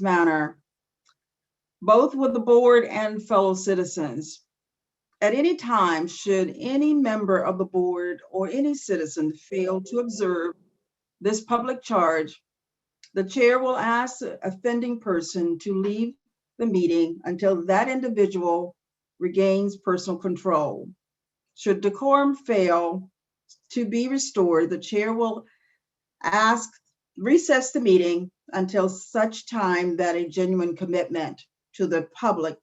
manner, both with the board and fellow citizens. At any time, should any member of the board or any citizen fail to observe this public charge, the chair will ask the offending person to leave the meeting until that individual regains personal control. Should decorum fail to be restored, the chair will recess the meeting until such time that a genuine commitment to the public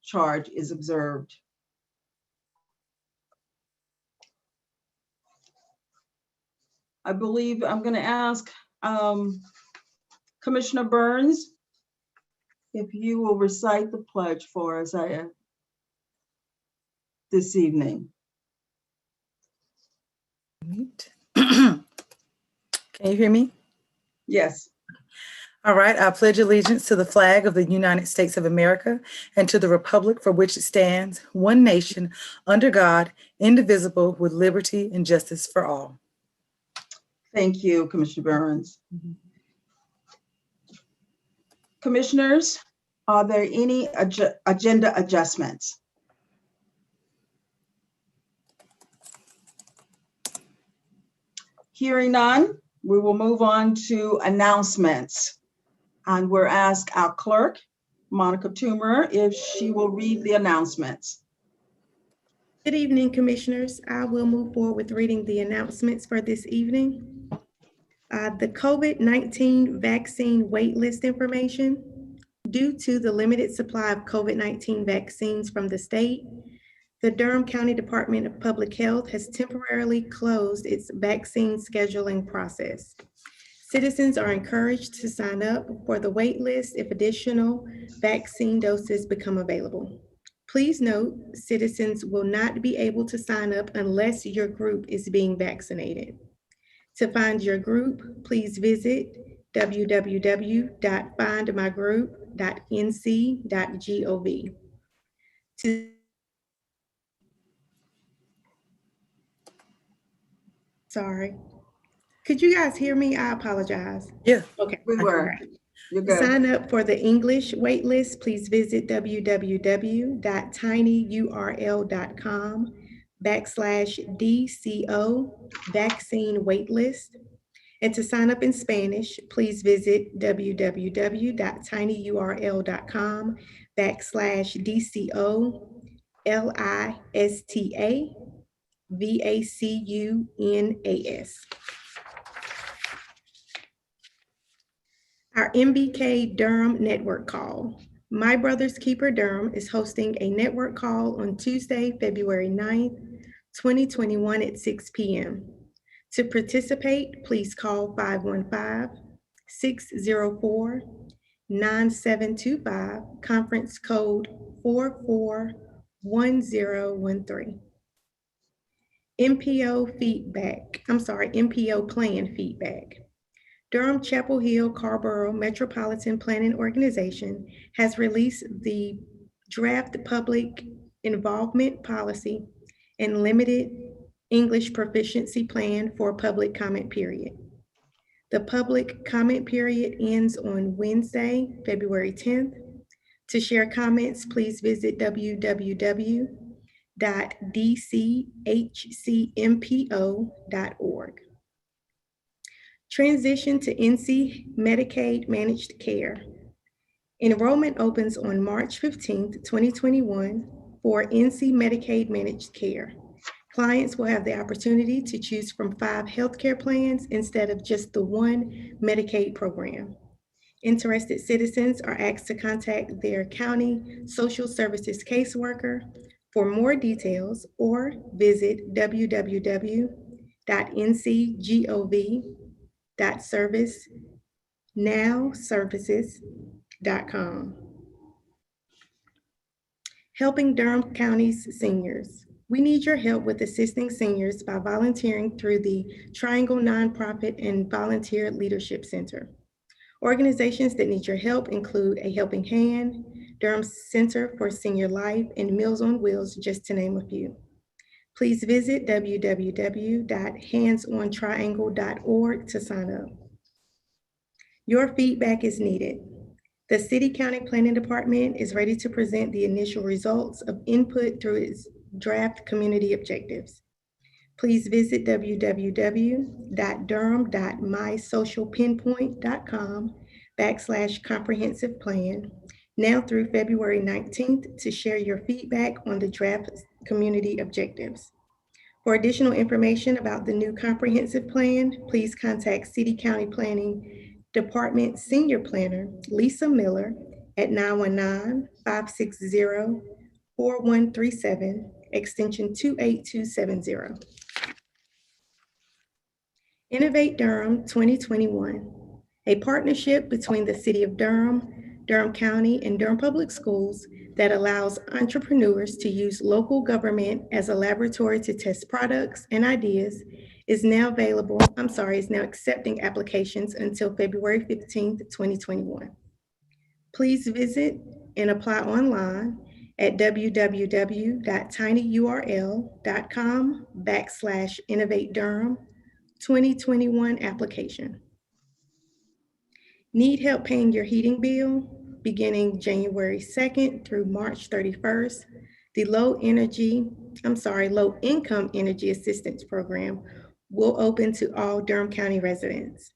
charge is observed. I believe I'm going to ask Commissioner Burns if you will recite the pledge for us this evening. Can you hear me? Yes. All right. I pledge allegiance to the flag of the United States of America and to the republic for which it stands, one nation, under God, indivisible, with liberty and justice for all. Thank you, Commissioner Burns. Commissioners, are there any agenda adjustments? Hearing none, we will move on to announcements. And we'll ask our clerk, Monica Toomer, if she will read the announcements. Good evening, Commissioners. I will move forward with reading the announcements for this evening. The COVID-19 vaccine waitlist information. Due to the limited supply of COVID-19 vaccines from the state, the Durham County Department of Public Health has temporarily closed its vaccine scheduling process. Citizens are encouraged to sign up for the wait list if additional vaccine doses become available. Please note, citizens will not be able to sign up unless your group is being vaccinated. To find your group, please visit www.findmygroup.nc.gov. Sorry. Could you guys hear me? I apologize. Yeah. Okay. We were. You're good. Sign up for the English waitlist. Please visit www.tinyurl.com/DCO vaccine waitlist. And to sign up in Spanish, please visit www.tinyurl.com/DCO LISTA VACUNAS. Our MBK Durham network call. My Brother's Keeper Durham is hosting a network call on Tuesday, February 9th, 2021 at 6 p.m. To participate, please call 515-604-9725, conference code 441013. MPO plan feedback. Durham Chapel Hill Carrboro Metropolitan Planning Organization has released the draft public involvement policy and limited English proficiency plan for public comment period. The public comment period ends on Wednesday, February 10th. To share comments, please visit www.dchcmpo.org. Transition to NC Medicaid Managed Care. Enrollment opens on March 15th, 2021 for NC Medicaid Managed Care. Clients will have the opportunity to choose from 5 healthcare plans instead of just the one Medicaid program. Interested citizens are asked to contact their county social services caseworker for more details or visit www.ncgov.servicenowservices.com. Helping Durham County's seniors. We need your help with assisting seniors by volunteering through the Triangle Nonprofit and Volunteer Leadership Center. Organizations that need your help include A Helping Hand, Durham Center for Senior Life, and Meals on Wheels, just to name a few. Please visit www.handsontriangle.org to sign up. Your feedback is needed. The City County Planning Department is ready to present the initial results of input through its draft community objectives. Please visit www.durham.mysocialpinpoint.com/comprehensive plan now through February 19th to share your feedback on the draft community objectives. For additional information about the new comprehensive plan, please contact City County Planning Department Senior Planner, Lisa Miller, at 919-560-4137, extension 28270. Innovate Durham 2021, a partnership between the City of Durham, Durham County, and Durham Public Schools that allows entrepreneurs to use local government as a laboratory to test products and ideas is now accepting applications until February 15th, 2021. Please visit and apply online at www.tinyurl.com/Innovate Durham 2021 application. Need help paying your heating bill? Beginning January 2nd through March 31st, the Low Income Energy Assistance Program will open to all Durham County residents.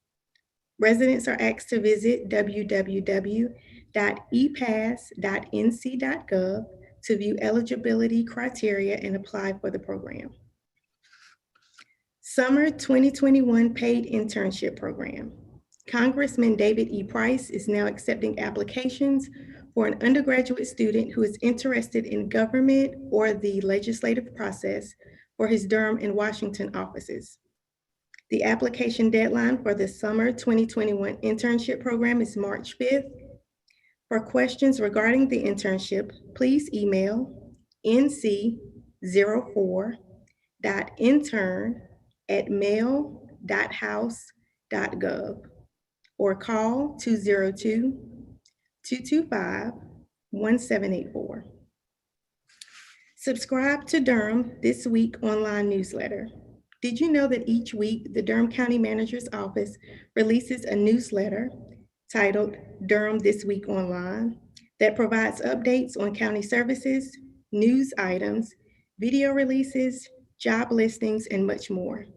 Residents are asked to visit www.epass.nc.gov to view eligibility criteria and apply for the program. Summer 2021 Paid Internship Program. Congressman David E. Price is now accepting applications for an undergraduate student who is interested in government or the legislative process for his Durham and Washington offices. The application deadline for the Summer 2021 Internship Program is March 5th. For questions regarding the internship, please email nc04.intern@mail.house.gov or call 202-225-1784. Subscribe to Durham This Week online newsletter. Did you know that each week the Durham County Manager's Office releases a newsletter titled Durham This Week Online that provides updates on county services, news items, video releases, job listings, and much more.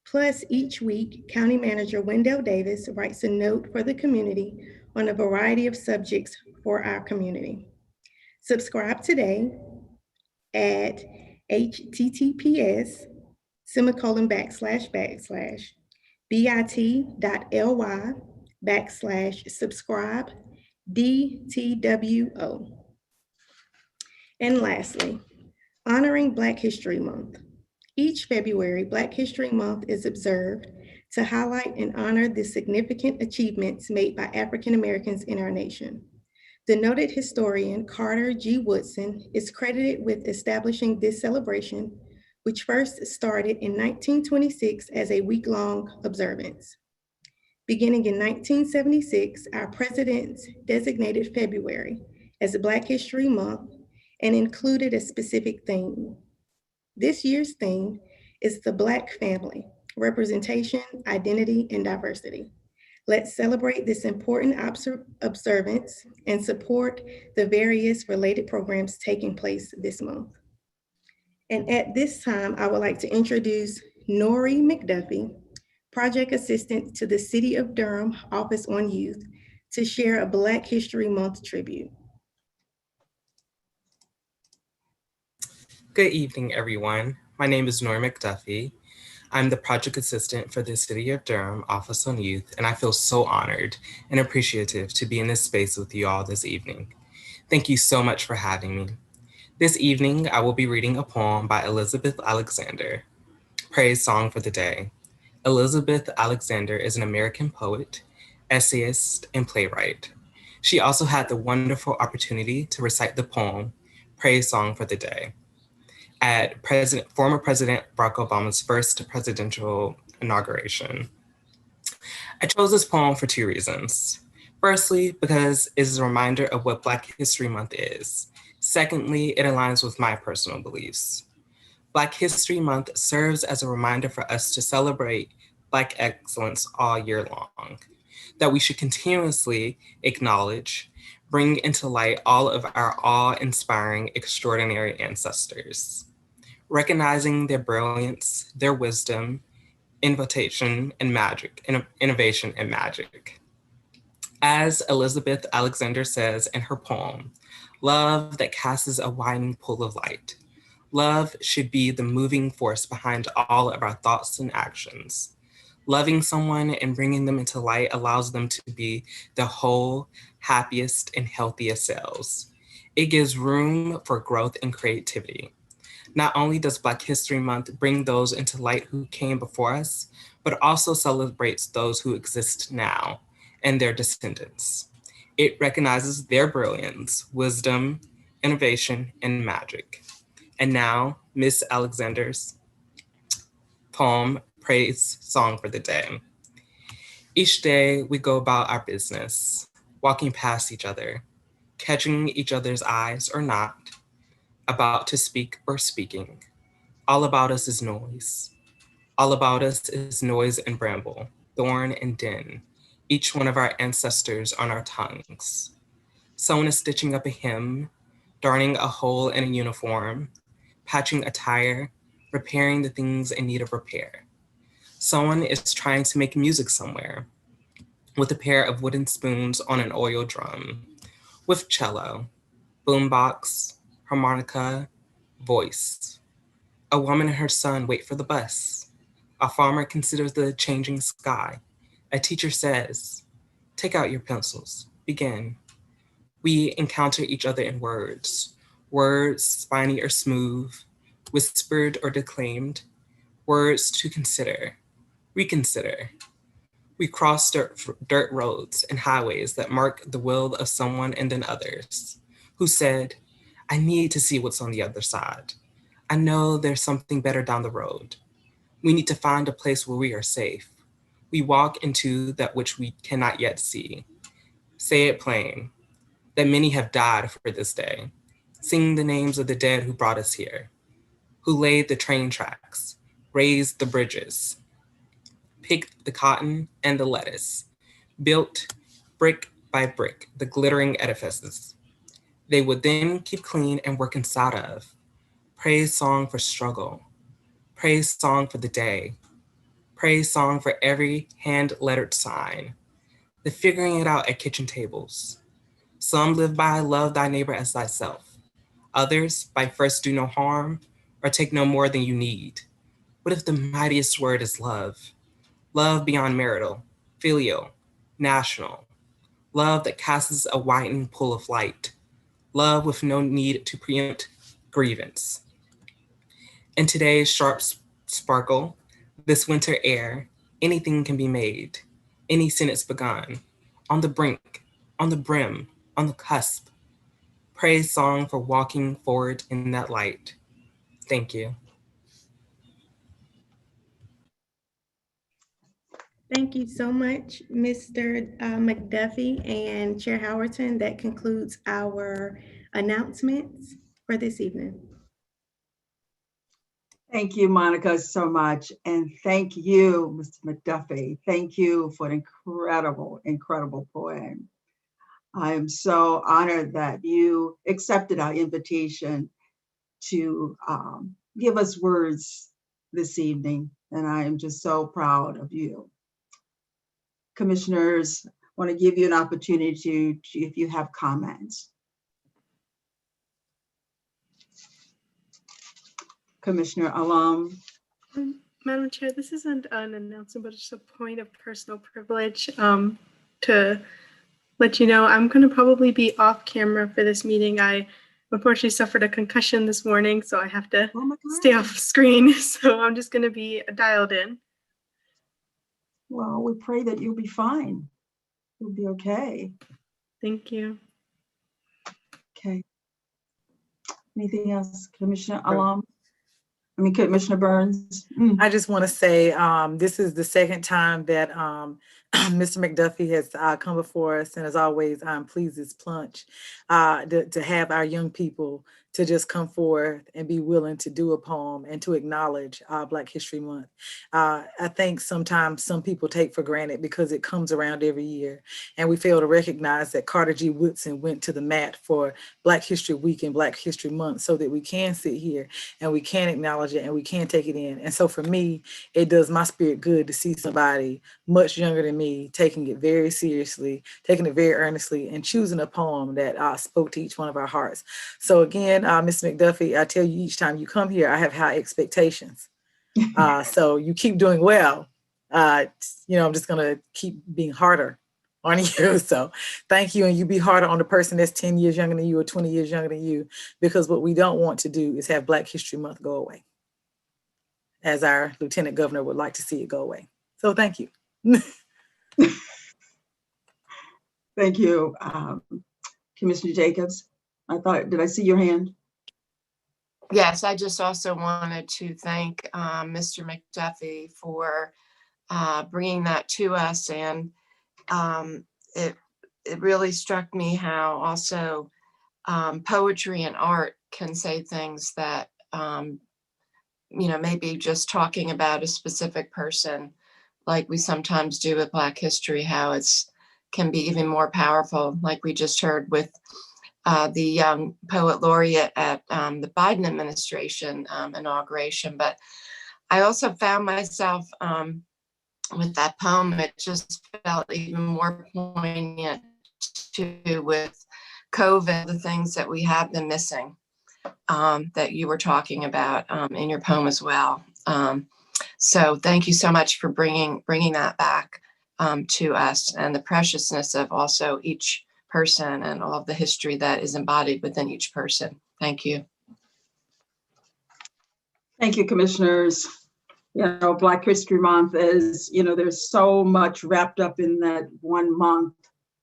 Plus, each week, County Manager Wendell Davis writes a note for the community on a variety of subjects for our community. Subscribe today at https://bit.ly/subscribe DTWO. And lastly, honoring Black History Month. Each February, Black History Month is observed to highlight and honor the significant achievements made by African Americans in our nation. The noted historian Carter G. Woodson is credited with establishing this celebration, which first started in 1926 as a week-long observance. Beginning in 1976, our presidents designated February as Black History Month and included a specific theme. This year's theme is the Black family, representation, identity, and diversity. Let's celebrate this important observance and support the various related programs taking place this month. And at this time, I would like to introduce Nori McDuffie, Project Assistant to the City of Durham Office on Youth, to share a Black History Month tribute. Good evening, everyone. My name is Nora McDuffie. I'm the project assistant for the City of Durham Office on Youth, and I feel so honored and appreciative to be in this space with you all this evening. Thank you so much for having me. This evening, I will be reading a poem by Elizabeth Alexander, Praise Song for the Day. Elizabeth Alexander is an American poet, essayist, and playwright. She also had the wonderful opportunity to recite the poem, Praise Song for the Day, at former President Barack Obama's first presidential inauguration. I chose this poem for two reasons. Firstly, because it is a reminder of what Black History Month is. Secondly, it aligns with my personal beliefs. Black History Month serves as a reminder for us to celebrate Black excellence all year long. that we should continuously acknowledge, bring into light all of our awe-inspiring, extraordinary ancestors, recognizing their brilliance, their wisdom, innovation and magic. As Elizabeth Alexander says in her poem, love that casts a widening pool of light. Love should be the moving force behind all of our thoughts and actions. Loving someone and bringing them into light allows them to be the whole, happiest, and healthiest selves. It gives room for growth and creativity. Not only does Black History Month bring those into light who came before us, but also celebrates those who exist now and their descendants. It recognizes their brilliance, wisdom, innovation, and magic. And now, Miss Alexander's poem, Praise Song for the Day. Each day we go about our business, walking past each other, catching each other's eyes or not, about to speak or speaking. All about us is noise. All about us is noise and bramble, thorn and din, each one of our ancestors on our tongues. Someone is stitching up a hymn, darning a hole in a uniform, patching a tire, repairing the things in need of repair. Someone is trying to make music somewhere, with a pair of wooden spoons on an oil drum, with cello, boombox, harmonica, voice. A woman and her son wait for the bus. A farmer considers the changing sky. A teacher says, take out your pencils, begin. We encounter each other in words, words spiny or smooth, whispered or declaimed, words to consider, reconsider. We cross dirt roads and highways that mark the will of someone and then others, who said, I need to see what's on the other side. I know there's something better down the road. We need to find a place where we are safe. We walk into that which we cannot yet see. Say it plain, that many have died for this day. Sing the names of the dead who brought us here, who laid the train tracks, raised the bridges, picked the cotton and the lettuce, built brick by brick the glittering edifices they would then keep clean and work inside of. Praise song for struggle, praise song for the day, praise song for every hand-lettered sign, the figuring it out at kitchen tables. Some live by love thy neighbor as thyself. Others by first do no harm or take no more than you need. What if the mightiest word is love? Love beyond marital, filial, national. Love that casts a widening pool of light. Love with no need to preempt grievance. In today's sharp sparkle, this winter air, anything can be made. Any sentence begun. On the brink, on the brim, on the cusp. Praise song for walking forward in that light. Thank you. Thank you so much, Mr. McDuffie and Chair Howerton. That concludes our announcements for this evening. Thank you, Monica, so much. And thank you, Mr. McDuffie. Thank you for an incredible, incredible poem. I am so honored that you accepted our invitation to give us words this evening. And I am just so proud of you. Commissioners, I want to give you an opportunity to if you have comments. Commissioner Alam. Madam Chair, this isn't an announcement, but it's a point of personal privilege to let you know I'm going to probably be off camera for this meeting. I unfortunately suffered a concussion this morning, so I have to stay off screen. So I'm just going to be dialed in. Well, we pray that you'll be fine. You'll be okay. Thank you. Okay. Anything else, Commissioner Alam? I mean, Commissioner Burns. I just want to say this is the second time that Mr. McDuffie has come before us, and as always, I'm pleased as punch to have our young people to just come forth and be willing to do a poem and to acknowledge Black History Month. I think sometimes some people take for granted because it comes around every year, and we fail to recognize that Carter G. Woodson went to the mat for Black History Week and Black History Month so that we can sit here and we can acknowledge it and we can take it in. And so for me, it does my spirit good to see somebody much younger than me taking it very seriously, taking it very earnestly, and choosing a poem that spoke to each one of our hearts. So again, Ms. McDuffie, I tell you, each time you come here, I have high expectations. So you keep doing well. I'm just gonna keep being harder on you. So thank you. And you be harder on the person that's 10 years younger than you or 20 years younger than you, because what we don't want to do is have Black History Month go away, as our Lieutenant Governor would like to see it go away. So thank you. Thank you, Commissioner Jacobs. Did I see your hand? Yes, I just also wanted to thank Mr. McDuffie for bringing that to us. And it really struck me how also poetry and art can say things that, maybe just talking about a specific person, like we sometimes do with Black history, how can be even more powerful, like we just heard with the young poet laureate at the Biden administration inauguration. But I also found myself with that poem, it just felt even more poignant too with COVID, the things that we have been missing that you were talking about in your poem as well. So thank you so much for bringing that back to us, and the preciousness of also each person and all of the history that is embodied within each person. Thank you. Thank you, commissioners. Black History Month is, there's so much wrapped up in that 1 month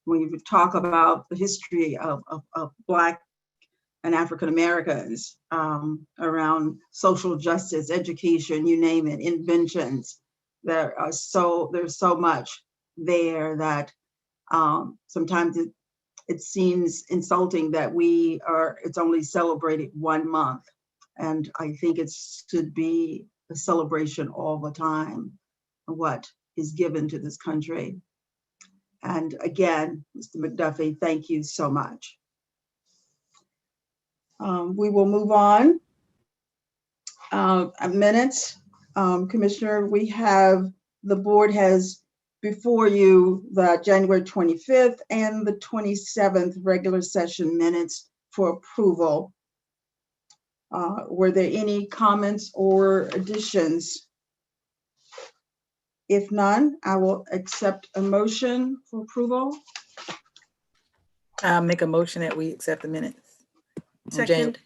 when you talk about the history of Black and African Americans around social justice, education, you name it, inventions. There's so much there that sometimes it seems insulting that it's only celebrated 1 month. And I think it should be a celebration all the time of what is given to this country. And again, Mr. McDuffie, thank you so much. We will move on. Minutes. Commissioner, the board has before you the January 25th and the 27th regular session minutes for approval. Were there any comments or additions? If none, I will accept a motion for approval. I'll make a motion that we accept the minutes. Second.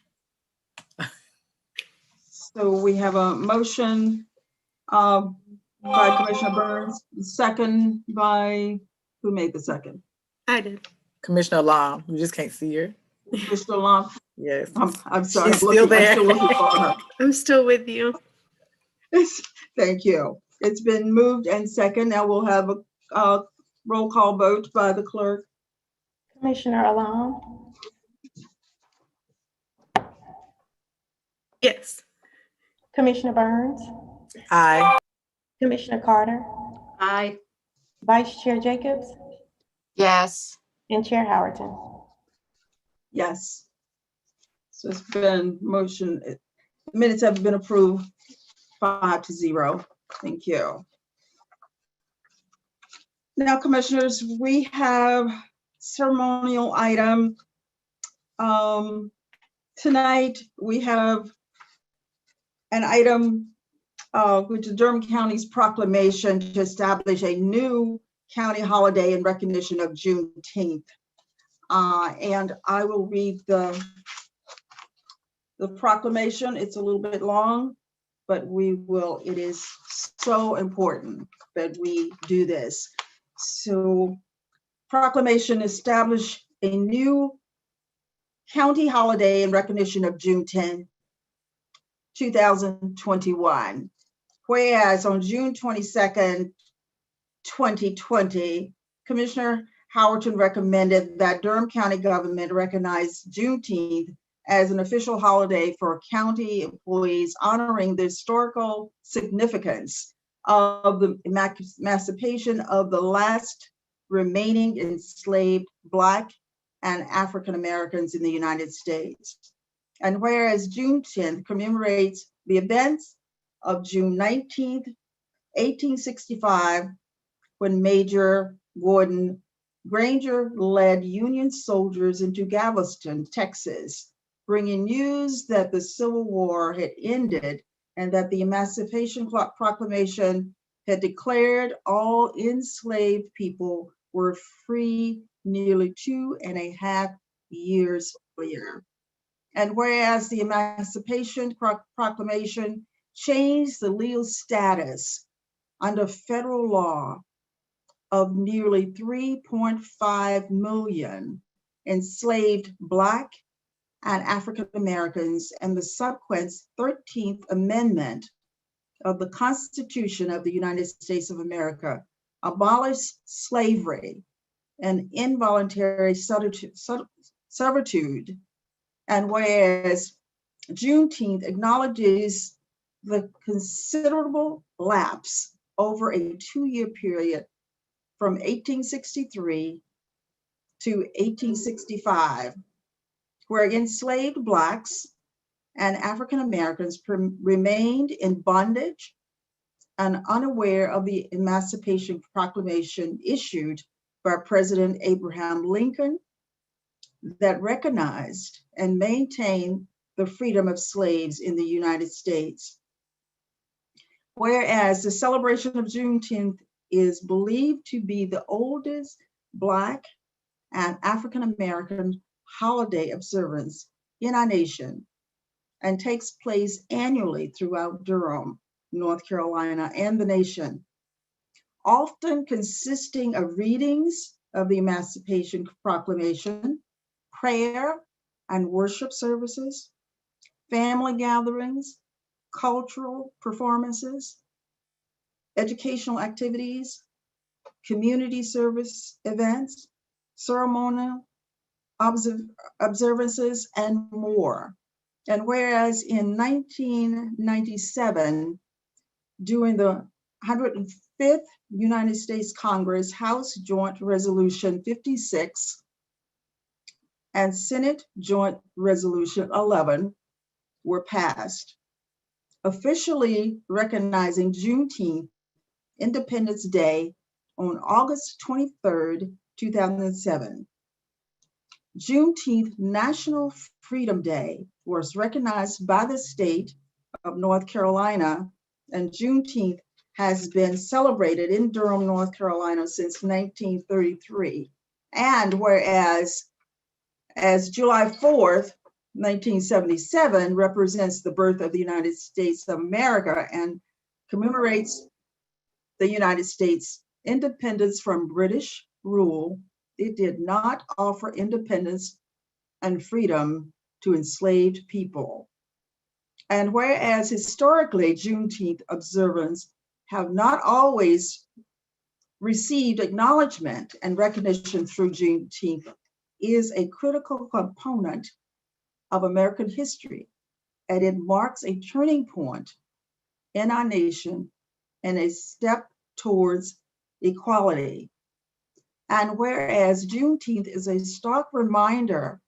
So we have a motion by Commissioner Burns, second by, who made the second? I did. Commissioner Lam, you just can't see her. Commissioner Lam. Yes. I'm sorry. She's still there. I'm still looking for her. I'm still with you. Thank you. It's been moved and second. Now we'll have a roll call vote by the clerk. Commissioner Alam, Yes. Commissioner Burns, Aye. Commissioner Carter, Aye. Vice Chair Jacobs, Yes. and Chair Howerton. Yes. So it's been motion. Minutes have been approved 5-0. Thank you. Now, commissioners, we have ceremonial item. Tonight, we have an item which is Durham County's proclamation to establish a new county holiday in recognition of Juneteenth. And I will read the proclamation. It's a little bit long, but it is so important that we do this. So, proclamation establish a new county holiday in recognition of June 10, 2021. Whereas on June 22nd, 2020, Commissioner Howerton recommended that Durham County government recognize Juneteenth as an official holiday for county employees, honoring the historical significance of the emancipation of the last remaining enslaved Black and African Americans in the United States. And whereas June 10th commemorates the events of June 19th, 1865, when Major Gordon Granger led Union soldiers into Galveston, Texas, bringing news that the Civil War had ended and that the Emancipation Proclamation had declared all enslaved people were free nearly 2.5 years earlier. And whereas the Emancipation Proclamation changed the legal status under federal law of nearly 3.5 million enslaved Black and African Americans, and the subsequent 13th Amendment of the Constitution of the United States of America abolished slavery and involuntary servitude. And whereas Juneteenth acknowledges the considerable lapse over a 2-year period from 1863 to 1865, where enslaved Blacks and African Americans remained in bondage and unaware of the Emancipation Proclamation issued by President Abraham Lincoln that recognized and maintained the freedom of slaves in the United States. Whereas the celebration of Juneteenth is believed to be the oldest Black and African American holiday observance in our nation and takes place annually throughout Durham, North Carolina, and the nation, often consisting of readings of the Emancipation Proclamation, prayer and worship services, family gatherings, cultural performances, educational activities, community service events, ceremonial observances, and more. And whereas in 1997, during the 105th United States Congress, House Joint Resolution 56 and Senate Joint Resolution 11 were passed, officially recognizing Juneteenth, Independence Day, on August 23rd, 2007. Juneteenth National Freedom Day was recognized by the state of North Carolina, and Juneteenth has been celebrated in Durham, North Carolina since 1933. And whereas as July 4th, 1977 represents the birth of the United States of America and commemorates the United States independence from British rule, it did not offer independence and freedom to enslaved people. And whereas historically Juneteenth observance have not always received acknowledgement and recognition through Juneteenth, is a critical component of American history, and it marks a turning point in our nation and a step towards equality. And whereas Juneteenth is a stark reminder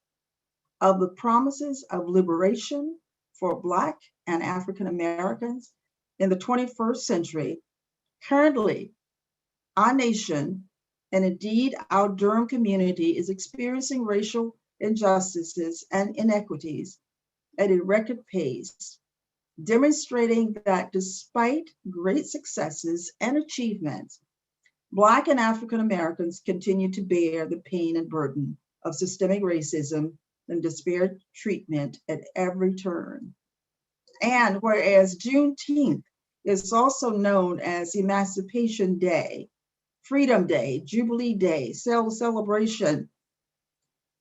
of the promises of liberation for Black and African Americans in the 21st century, currently our nation, and indeed our Durham community, is experiencing racial injustices and inequities at a record pace, demonstrating that despite great successes and achievements, Black and African Americans continue to bear the pain and burden of systemic racism and disparate treatment at every turn. And whereas Juneteenth is also known as Emancipation Day, Freedom Day, Jubilee Day, celebration,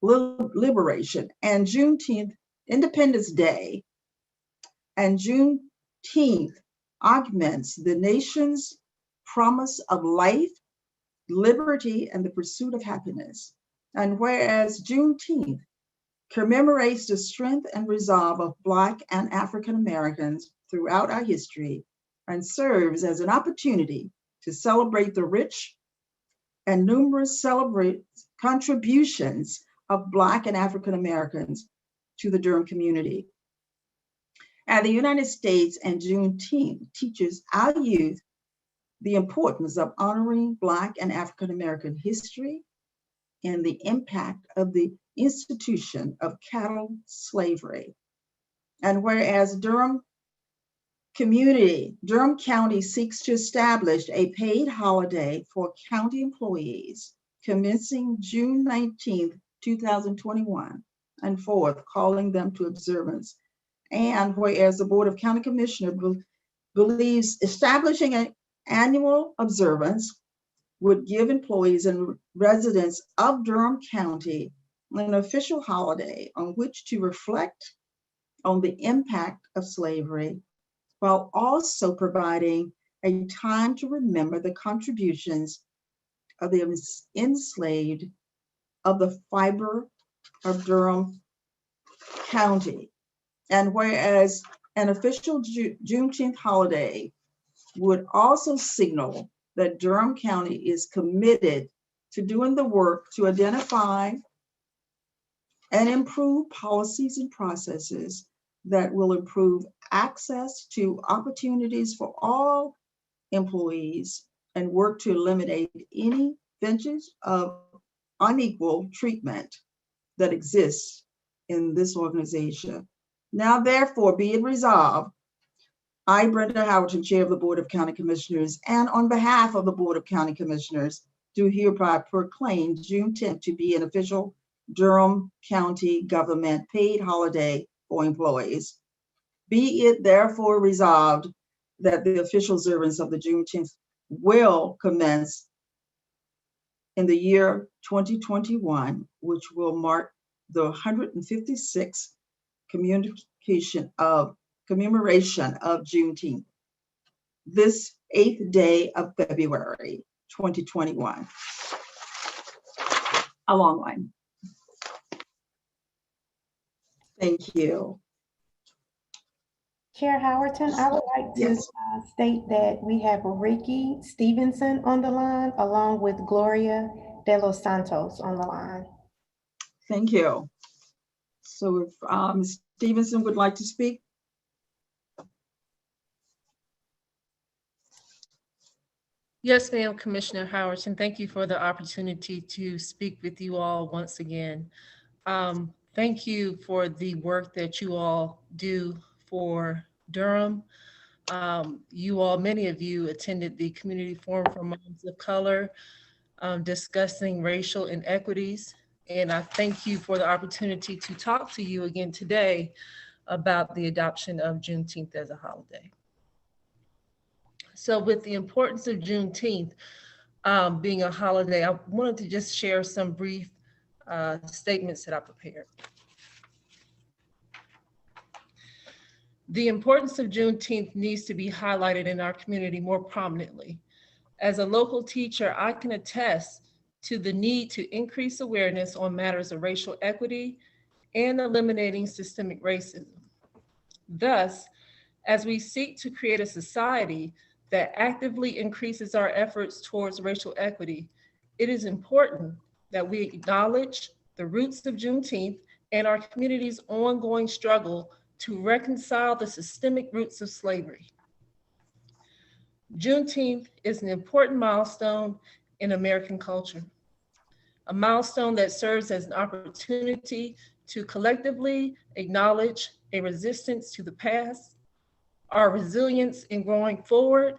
liberation, and Juneteenth, Independence Day, and Juneteenth augments the nation's promise of life, liberty, and the pursuit of happiness. And whereas Juneteenth commemorates the strength and resolve of Black and African Americans throughout our history and serves as an opportunity to celebrate the rich and numerous contributions of Black and African Americans to the Durham community. And the United States and Juneteenth teaches our youth the importance of honoring Black and African American history and the impact of the institution of chattel slavery. And whereas Durham County seeks to establish a paid holiday for county employees commencing June 19th, 2021, and forth, calling them to observance. And whereas the Board of County Commissioners believes establishing an annual observance would give employees and residents of Durham County an official holiday on which to reflect on the impact of slavery, while also providing a time to remember the contributions of the enslaved of the fiber of Durham County. And whereas an official Juneteenth holiday would also signal that Durham County is committed to doing the work to identify and improve policies and processes that will improve access to opportunities for all employees and work to eliminate any vintage of unequal treatment that exists in this organization. Now, therefore, be it resolved, I, Brenda Howerton, Chair of the Board of County Commissioners, and on behalf of the Board of County Commissioners, do hereby proclaim June 10th to be an official Durham County government paid holiday for employees. Be it therefore resolved that the official observance of the Juneteenth will commence in the year 2021, which will mark the 156th commemoration of Juneteenth, this 8th day of February 2021. A long line. Thank you. Chair Howerton, I would like to Yes. state that we have Ricky Stevenson on the line, along with Gloria de los Santos on the line. Thank you. So if Ms. Stevenson would like to speak. Yes, ma'am, Commissioner Howerton. Thank you for the opportunity to speak with you all once again. Thank you for the work that you all do for Durham. Many of you attended the Community Forum for Moms of Color discussing racial inequities. And I thank you for the opportunity to talk to you again today about the adoption of Juneteenth as a holiday. So with the importance of Juneteenth being a holiday, I wanted to just share some brief statements that I prepared. The importance of Juneteenth needs to be highlighted in our community more prominently. As a local teacher, I can attest to the need to increase awareness on matters of racial equity and eliminating systemic racism. Thus, as we seek to create a society that actively increases our efforts towards racial equity, it is important that we acknowledge the roots of Juneteenth and our community's ongoing struggle to reconcile the systemic roots of slavery. Juneteenth is an important milestone in American culture, a milestone that serves as an opportunity to collectively acknowledge a resistance to the past, our resilience in growing forward,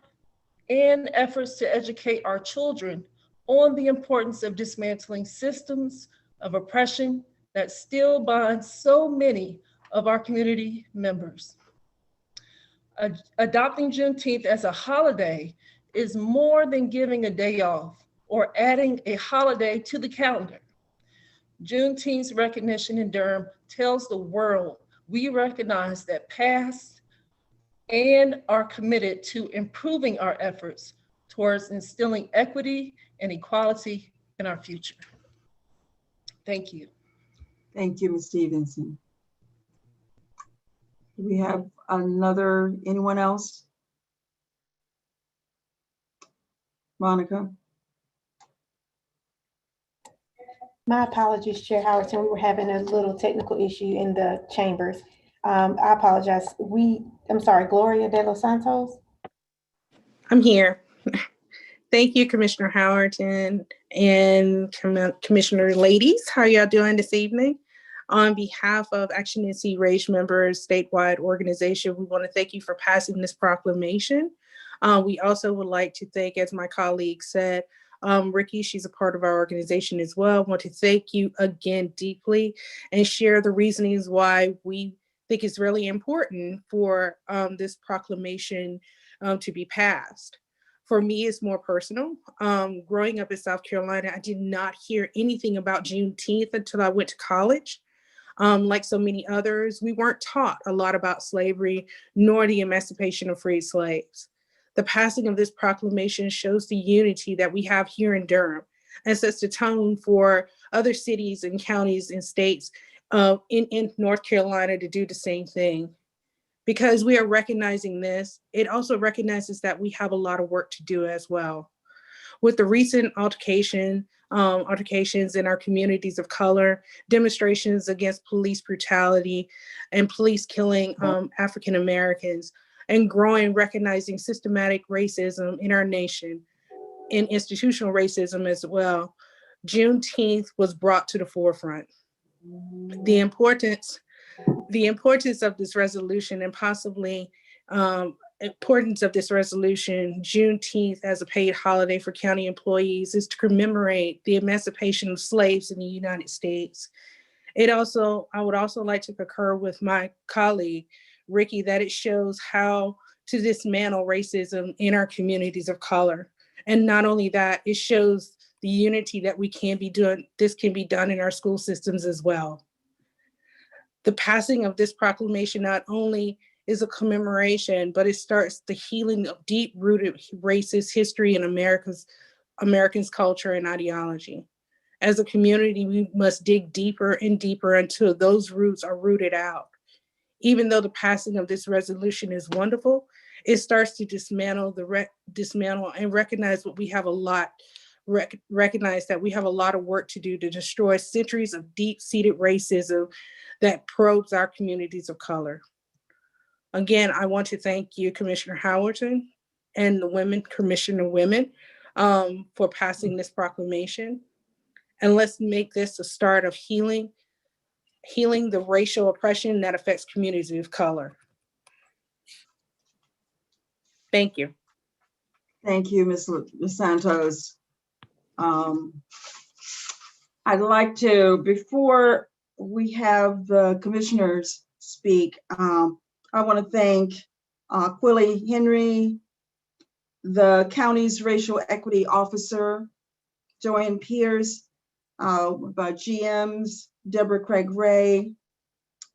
and efforts to educate our children on the importance of dismantling systems of oppression that still bind so many of our community members. Adopting Juneteenth as a holiday is more than giving a day off or adding a holiday to the calendar. Juneteenth's recognition in Durham tells the world we recognize that past and are committed to improving our efforts towards instilling equity and equality in our future. Thank you. Thank you, Ms. Stevenson. Do we have anyone else? Monica? My apologies, Chair Howerton. We were having a little technical issue in the chambers. I apologize. I'm sorry, Gloria de los Santos. I'm here. Thank you, Commissioner Howerton and Commissioner ladies. How are y'all doing this evening? On behalf of Action NC Rage members statewide organization, we want to thank you for passing this proclamation. We also would like to thank, as my colleague said, Ricky, she's a part of our organization as well. I want to thank you again deeply and share the reasonings why we think it's really important for this proclamation to be passed. For me, it's more personal. Growing up in South Carolina, I did not hear anything about Juneteenth until I went to college. Like so many others, we weren't taught a lot about slavery, nor the emancipation of freed slaves. The passing of this proclamation shows the unity that we have here in Durham and sets the tone for other cities and counties and states in North Carolina to do the same thing. Because we are recognizing this, it also recognizes that we have a lot of work to do as well. With the recent altercations in our communities of color, demonstrations against police brutality and police killing African Americans, and growing recognizing systematic racism in our nation and institutional racism as well, Juneteenth was brought to the forefront. The importance of this resolution and possibly importance of this resolution, Juneteenth as a paid holiday for county employees, is to commemorate the emancipation of slaves in the United States. I would also like to concur with my colleague, Ricky, that it shows how to dismantle racism in our communities of color. And not only that, it shows the unity that this can be done in our school systems as well. The passing of this proclamation not only is a commemoration, but it starts the healing of deep-rooted racist history in Americans' culture and ideology. As a community, we must dig deeper and deeper until those roots are rooted out. Even though the passing of this resolution is wonderful, it starts to dismantle and recognize that we have a lot of work to do to destroy centuries of deep-seated racism that probes our communities of color. Again, I want to thank you, Commissioner Howerton, and the Commissioner Women, for passing this proclamation. And let's make this a start of healing the racial oppression that affects communities of color. Thank you. Thank you, Ms. Santos. I'd like to, before we have the commissioners speak, I want to thank Quilly Henry, the county's racial equity officer, Joanne Pierce, GMs, Deborah Craig Ray,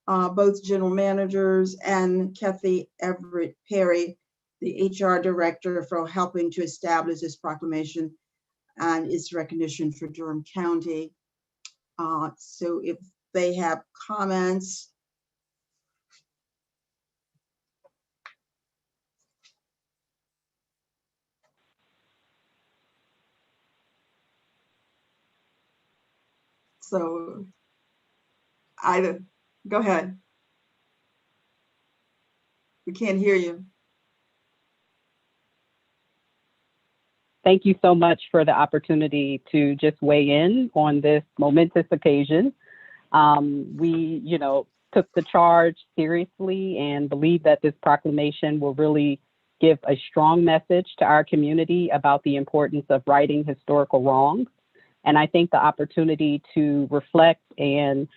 both general managers, and Kathy Everett Perry, the HR director, for helping to establish this proclamation and its recognition for Durham County. So if they have comments. So go ahead. We can't hear you. Thank you so much for the opportunity to just weigh in on this momentous occasion. We, took the charge seriously and believe that this proclamation will really give a strong message to our community about the importance of righting historical wrongs. And I think the opportunity to reflect and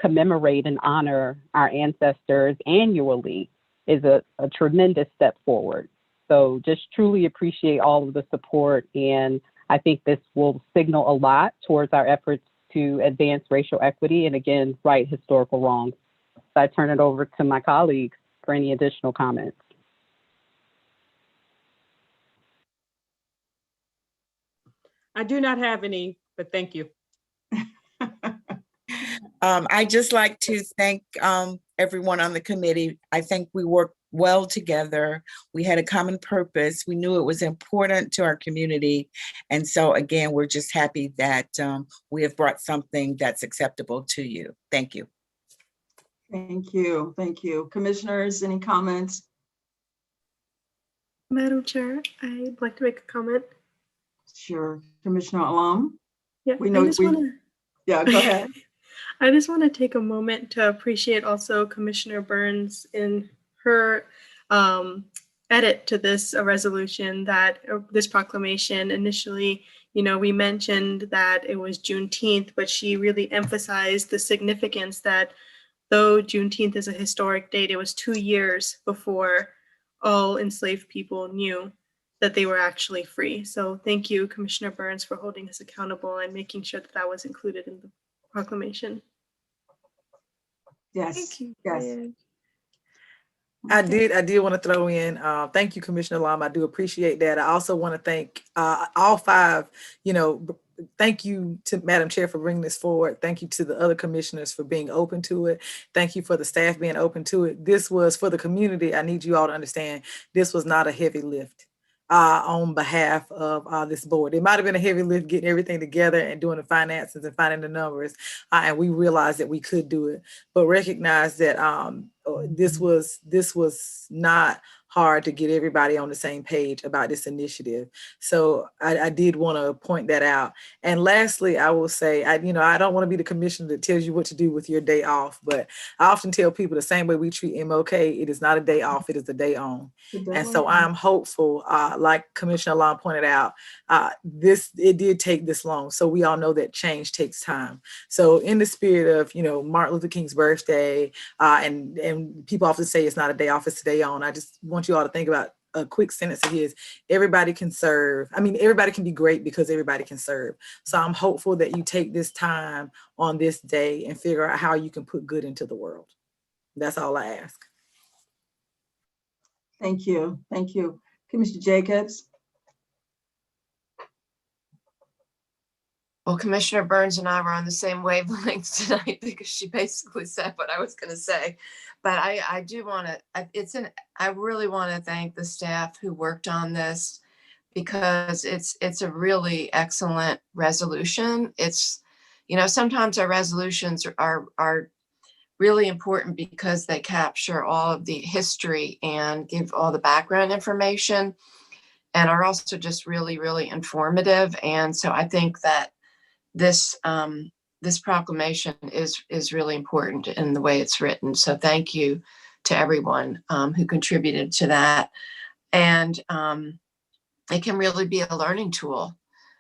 commemorate and honor our ancestors annually is a tremendous step forward. So just truly appreciate all of the support. And I think this will signal a lot towards our efforts to advance racial equity and, again, right historical wrongs. So I turn it over to my colleagues for any additional comments. I do not have any, but thank you. I'd just like to thank everyone on the committee. I think we worked well together. We had a common purpose. We knew it was important to our community. And so again, we're just happy that we have brought something that's acceptable to you. Thank you. Thank you. Thank you. Commissioners, any comments? Madam Chair, I'd like to make a comment. Sure. Commissioner Alam? Yeah, We know yeah, go ahead. I just want to take a moment to appreciate also Commissioner Burns in her edit to this resolution, that this proclamation. Initially, we mentioned that it was Juneteenth, but she really emphasized the significance that though Juneteenth is a historic date, it was 2 years before all enslaved people knew that they were actually free. So thank you, Commissioner Burns, for holding us accountable and making sure that that was included in the proclamation. Yes. Thank you. Yes. I did want to throw in, thank you, Commissioner Lum. I do appreciate that. I also want to thank all five, thank you to Madam Chair for bringing this forward. Thank you to the other commissioners for being open to it. Thank you for the staff being open to it. This was for the community. I need you all to understand this was not a heavy lift on behalf of this board. It might have been a heavy lift getting everything together and doing the finances and finding the numbers. And we realized that we could do it, but recognize that this was not hard to get everybody on the same page about this initiative. So I did want to point that out. And lastly, I will say, I don't want to be the commissioner that tells you what to do with your day off, but I often tell people the same way we treat MLK, it is not a day off, it is a day on. And so I'm hopeful, like Commissioner Long pointed out, it did take this long. So we all know that change takes time. So in the spirit of, Martin Luther King's birthday, and people often say it's not a day off, it's a day on. I just want you all to think about a quick sentence of his. Everybody can serve. I mean, everybody can be great because everybody can serve. So I'm hopeful that you take this time on this day and figure out how you can put good into the world. That's all I ask. Thank you. Thank you. Commissioner Jacobs? Well, Commissioner Burns and I were on the same wavelength tonight because she basically said what I was going to say. But I do want to, I really want to thank the staff who worked on this, because it's a really excellent resolution. It's, sometimes our resolutions are really important because they capture all of the history and give all the background information, and are also just really, really informative. And so I think that this proclamation is really important in the way it's written. So thank you to everyone who contributed to that. And it can really be a learning tool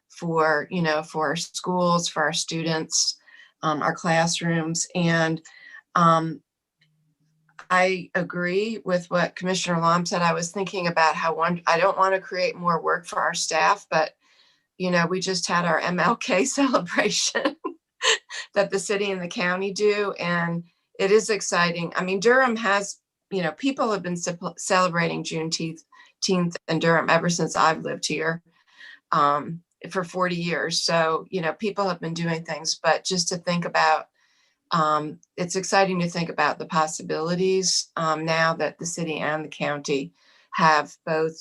for our schools, for our students, our classrooms. And I agree with what Commissioner Lom said. I was thinking about how I don't want to create more work for our staff, but we just had our MLK celebration that the city and the county do, and it is exciting. I mean, Durham has, people have been celebrating Juneteenth in Durham ever since I've lived here for 40 years. So, people have been doing things, but just to think about, it's exciting to think about the possibilities now that the city and the county have both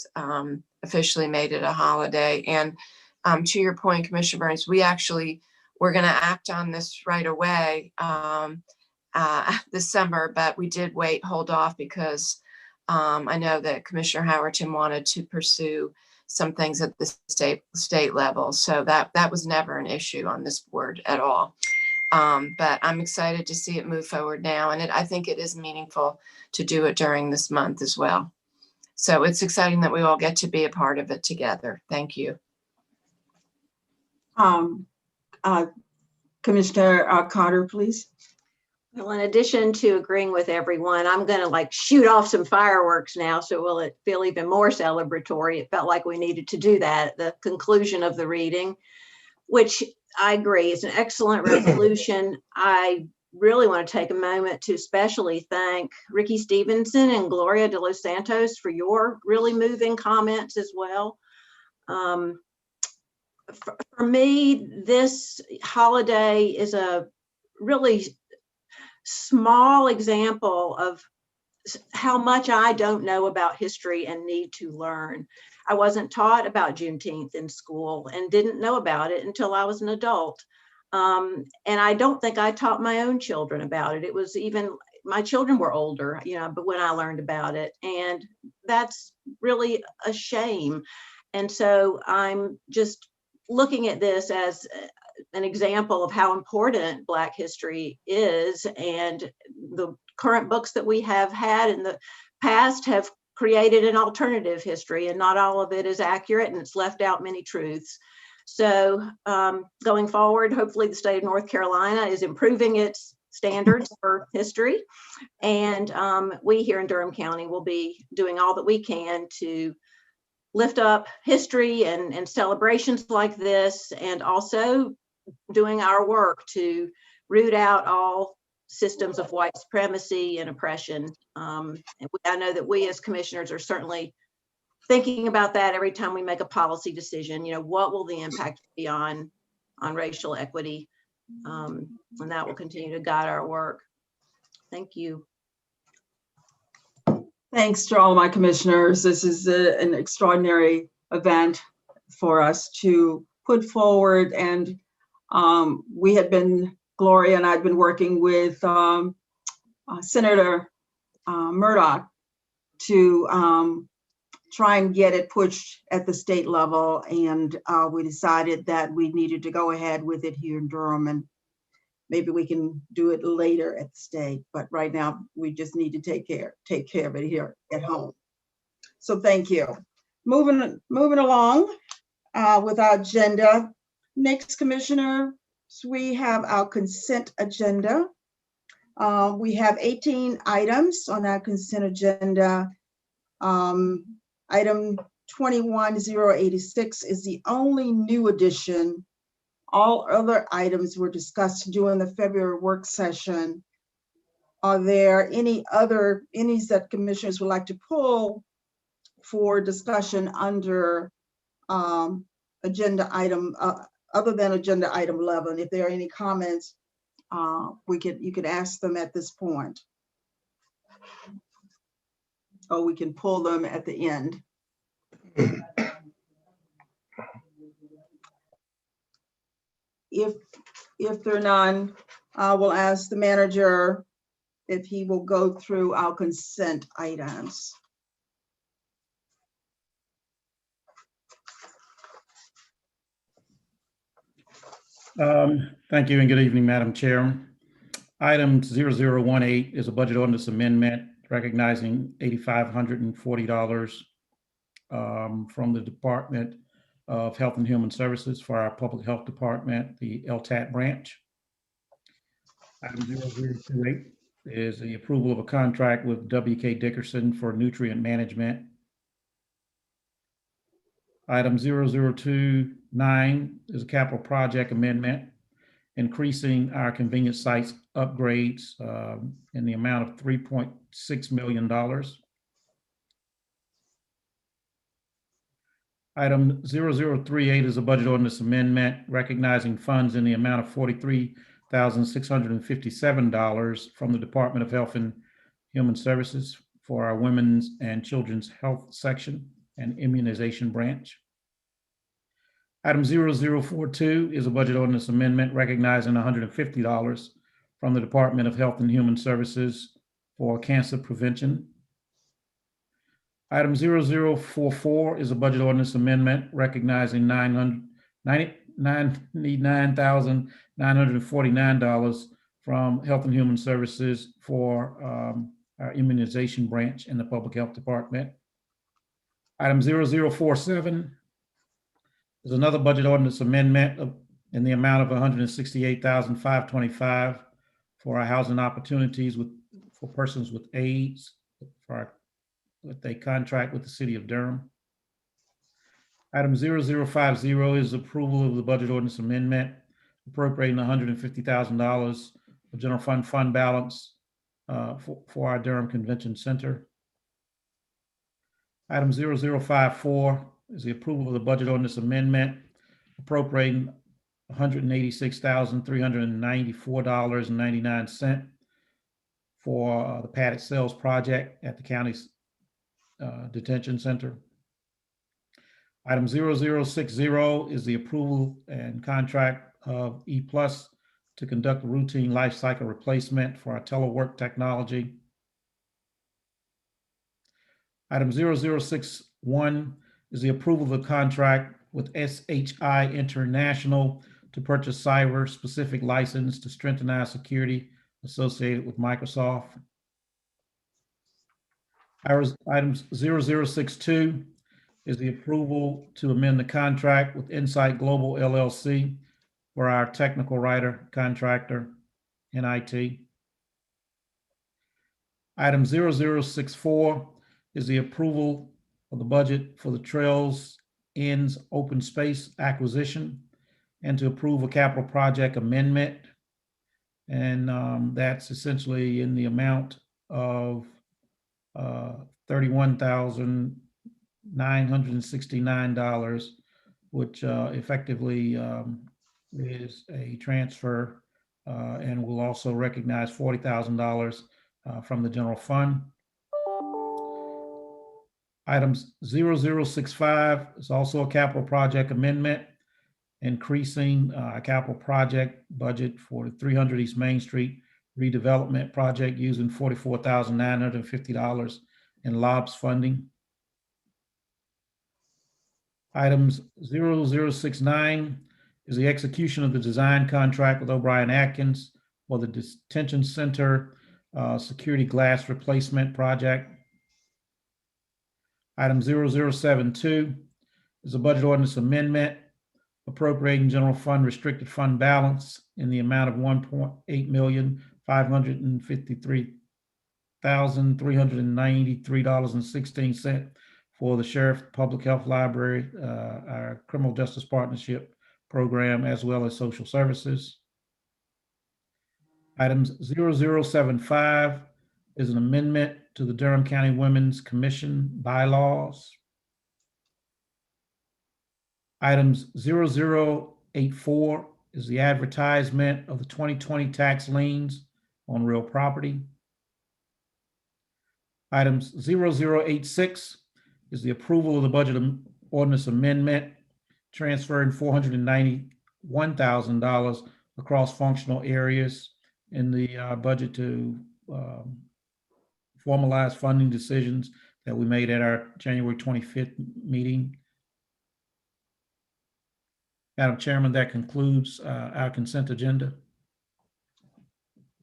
officially made it a holiday. And to your point, Commissioner Burns, we're going to act on this right away this summer, but we did hold off because I know that Commissioner Howerton wanted to pursue some things at the state level. So that was never an issue on this board at all. But I'm excited to see it move forward now. And I think it is meaningful to do it during this month as well. So it's exciting that we all get to be a part of it together. Thank you. Commissioner Carter, please. Well, in addition to agreeing with everyone, I'm going to shoot off some fireworks now. So will it feel even more celebratory? It felt like we needed to do that at the conclusion of the reading, which I agree is an excellent resolution. I really want to take a moment to especially thank Ricky Stevenson and Gloria de los Santos for your really moving comments as well. For me, this holiday is a really small example of how much I don't know about history and need to learn. I wasn't taught about Juneteenth in school and didn't know about it until I was an adult. And I don't think I taught my own children about it. It was even, my children were older, but when I learned about it, and that's really a shame. And so I'm just looking at this as an example of how important Black history is, and the current books that we have had in the past have created an alternative history, and not all of it is accurate, and it's left out many truths. So going forward, hopefully the state of North Carolina is improving its standards for history, and we here in Durham County will be doing all that we can to lift up history and celebrations like this, and also doing our work to root out all systems of white supremacy and oppression. And I know that we as commissioners are certainly thinking about that every time we make a policy decision. What will the impact be on racial equity? And that will continue to guide our work. Thank you. Thanks to all my commissioners. This is an extraordinary event for us to put forward. And Gloria and I had been working with Senator Murdoch to try and get it pushed at the state level. And we decided that we needed to go ahead with it here in Durham, and maybe we can do it later at the state. But right now we just need to take care of it here at home. So thank you. Moving along with our agenda. Next, commissioner, we have our consent agenda. We have 18 items on our consent agenda. Item 21086 is the only new addition. All other items were discussed during the February work session. Are there any that commissioners would like to pull for discussion under agenda item, other than agenda item 11? If there are any comments, you could ask them at this point. Or we can pull them at the end. If there are none, I will ask the manager if he will go through our consent items. Thank you and good evening, Madam Chair. Item 0018 is a budget ordinance amendment recognizing $8,540 from the Department of Health and Human Services for our Public Health Department, the LTAT branch. Item 0028 is the approval of a contract with W.K. Dickerson for nutrient management. Item 0029 is a capital project amendment, increasing our convenience sites upgrades in the amount of $3.6 million. Item 0038 is a budget ordinance amendment recognizing funds in the amount of $43,657 from the Department of Health and Human Services for our Women's and Children's Health section and immunization branch. Item 0042 is a budget ordinance amendment recognizing $150 from the Department of Health and Human Services for cancer prevention. Item 0044 is a budget ordinance amendment recognizing $99,949 from Health and Human Services for our immunization branch in the Public Health Department. Item 0047 is another budget ordinance amendment in the amount of $168,525 for our housing opportunities for persons with AIDS with a contract with the City of Durham. Item 0050 is approval of the budget ordinance amendment appropriating $150,000 of general fund balance for our Durham Convention Center. Item 0054 is the approval of the budget ordinance amendment appropriating $186,394.99 for the padded cells project at the county's detention center. Item 0060 is the approval and contract of E+ to conduct a routine life cycle replacement for our telework technology. Item 0061 is the approval of the contract with SHI International to purchase cyber-specific license to strengthen our security associated with Microsoft. Item 0062 is the approval to amend the contract with Insight Global LLC for our technical writer contractor in IT. Item 0064 is the approval of the budget for the Trails Ends open space acquisition and to approve a capital project amendment. And that's essentially in the amount of $31,969, which effectively is a transfer and will also recognize $40,000 from the general fund. Items 0065 is also a capital project amendment, increasing a capital project budget for the 300 East Main Street redevelopment project using $44,950 in LOBS funding. Items 0069 is the execution of the design contract with O'Brien Atkins for the detention center security glass replacement project. Item 0072 is a budget ordinance amendment appropriating general fund restricted fund balance in the amount of $1,853,393.16 for the Sheriff Public Health Library, our Criminal Justice Partnership Program, as well as social services. Items 0075 is an amendment to the Durham County Women's Commission bylaws. Items 0084 is the advertisement of the 2020 tax liens on real property. Items 0086 is the approval of the budget ordinance amendment, transferring $491,000 across functional areas in the budget to formalize funding decisions that we made at our January 25th meeting. Madam Chairman, that concludes our consent agenda.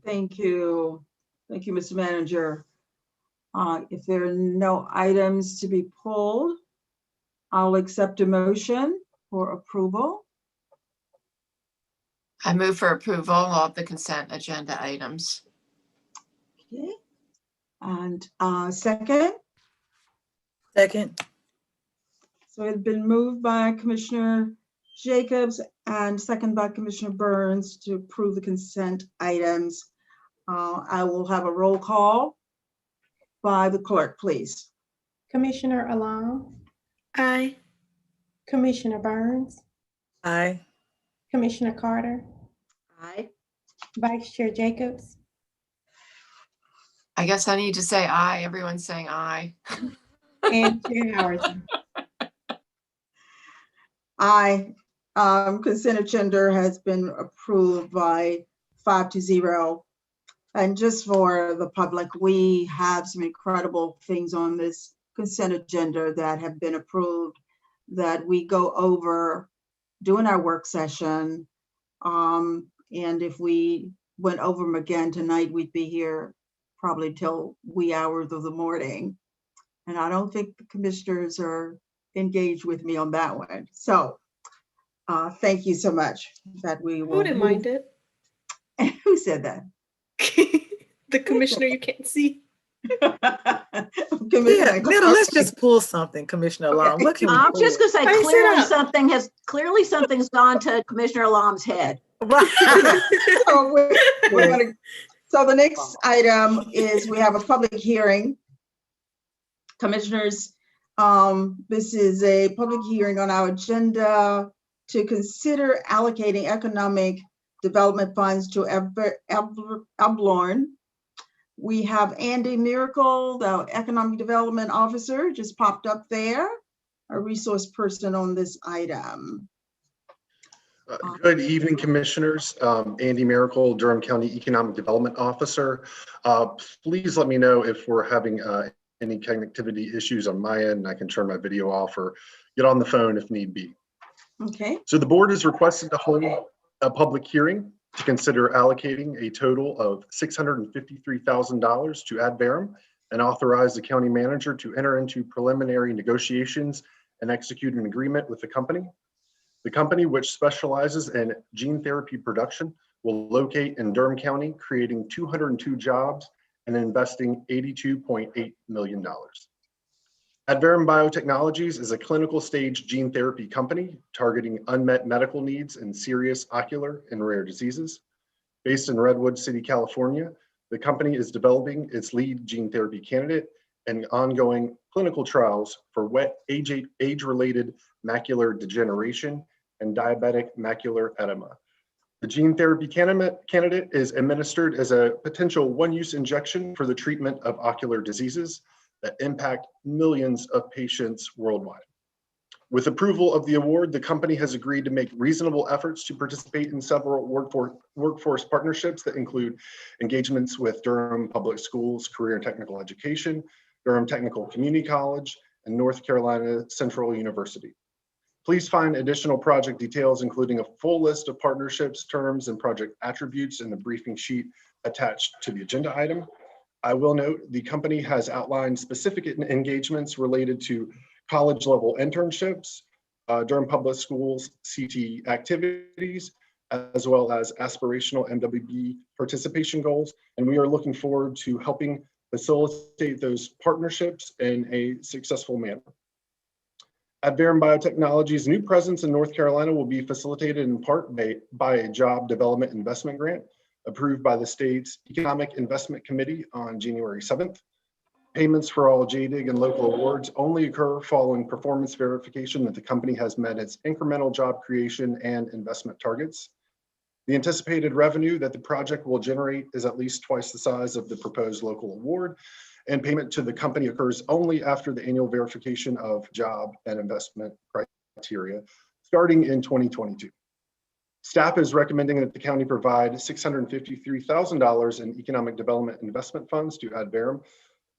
Thank you. Thank you, Mr. Manager. If there are no items to be pulled, I'll accept a motion for approval. I move for approval of the consent agenda items. Okay. And second? Second. So it's been moved by Commissioner Jacobs and second by Commissioner Burns to approve the consent items. I will have a roll call by the clerk, please. Commissioner Alam, Aye. Commissioner Burns, Aye. Commissioner Carter, Aye. Vice Chair Jacobs, I guess I need to say aye. Everyone's saying aye. and Chair Howard. Aye. Consent agenda has been approved by 5-0. And just for the public, we have some incredible things on this consent agenda that have been approved that we go over during our work session. And if we went over them again tonight, we'd be here probably till wee hours of the morning. And I don't think the commissioners are engaged with me on that one. So thank you so much that we will. I wouldn't mind it. Who said that? The commissioner you can't see. Yeah, Nita, let's just pull something, Commissioner Alam. Okay. What can we I'm pull? just gonna say, I clearly something's gone to Commissioner Alam's head. Right. So the next item is we have a public hearing. Commissioners, this is a public hearing on our agenda to consider allocating economic development funds to Ablorn We have Andy Miracle, the Economic Development Officer, just popped up there, a resource person on this item. Good evening, Commissioners. Andy Miracle, Durham County Economic Development Officer. Please let me know if we're having any connectivity issues on my end. I can turn my video off or get on the phone if need be. Okay. So the board is requested to hold a public hearing to consider allocating a total of $653,000 to Ad Verum and authorize the county manager to enter into preliminary negotiations and execute an agreement with the company. The company, which specializes in gene therapy production, will locate in Durham County, creating 202 jobs and investing $82.8 million. Ad Verum Biotechnologies is a clinical stage gene therapy company targeting unmet medical needs in serious ocular and rare diseases. Based in Redwood City, California, the company is developing its lead gene therapy candidate and ongoing clinical trials for wet age-related macular degeneration and diabetic macular edema. The gene therapy candidate is administered as a potential one-use injection for the treatment of ocular diseases that impact millions of patients worldwide. With approval of the award, the company has agreed to make reasonable efforts to participate in several workforce partnerships that include engagements with Durham Public Schools, Career and Technical Education, Durham Technical Community College, and North Carolina Central University. Please find additional project details, including a full list of partnerships, terms, and project attributes in the briefing sheet attached to the agenda item. I will note the company has outlined specific engagements related to college level internships, Durham Public Schools CT activities, as well as aspirational MWB participation goals. And we are looking forward to helping facilitate those partnerships in a successful manner. Ad Verum Biotechnology's new presence in North Carolina will be facilitated in part by a job development investment grant approved by the state's Economic Investment Committee on January 7th. Payments for all JDIG and local awards only occur following performance verification that the company has met its incremental job creation and investment targets. The anticipated revenue that the project will generate is at least twice the size of the proposed local award, and payment to the company occurs only after the annual verification of job and investment criteria starting in 2022. Staff is recommending that the county provide $653,000 in economic development investment funds to Ad Verum,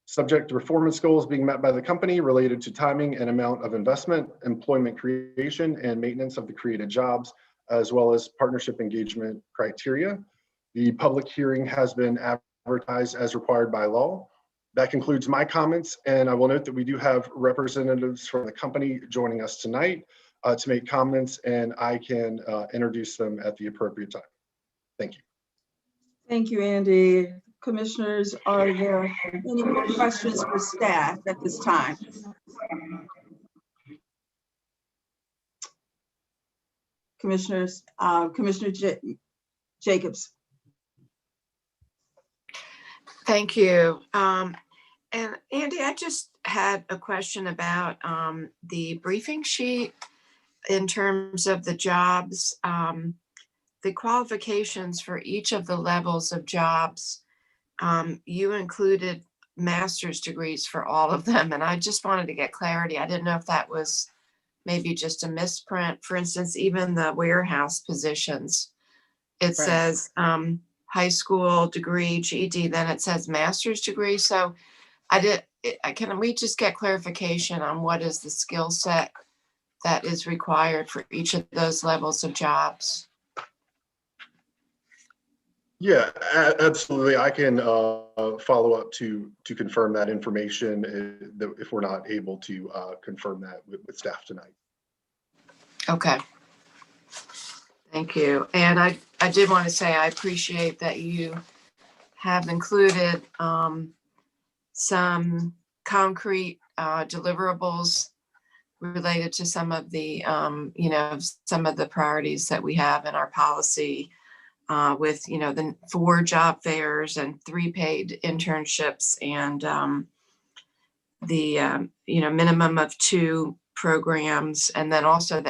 subject to performance goals being met by the company related to timing and amount of investment, employment creation, and maintenance of the created jobs, as well as partnership engagement criteria. The public hearing has been advertised as required by law. That concludes my comments, and I will note that we do have representatives from the company joining us tonight to make comments, and I can introduce them at the appropriate time. Thank you. Thank you, Andy. Commissioners, are there any questions for staff at this time? Commissioners, Commissioner Jacobs. Thank you. And Andy, I just had a question about the briefing sheet in terms of the jobs, the qualifications for each of the levels of jobs. You included master's degrees for all of them, and I just wanted to get clarity. I didn't know if that was maybe just a misprint. For instance, even the warehouse positions, it says high school degree, GED, then it says master's degree. So can we just get clarification on what is the skill set that is required for each of those levels of jobs? Yeah, absolutely. I can follow up to confirm that information if we're not able to confirm that with staff tonight. Okay. Thank you. And I did want to say I appreciate that you have included some concrete deliverables related to some of the, some of the priorities that we have in our policy with, the 4 job fairs and 3 paid internships and the, minimum of 2 programs, and then also the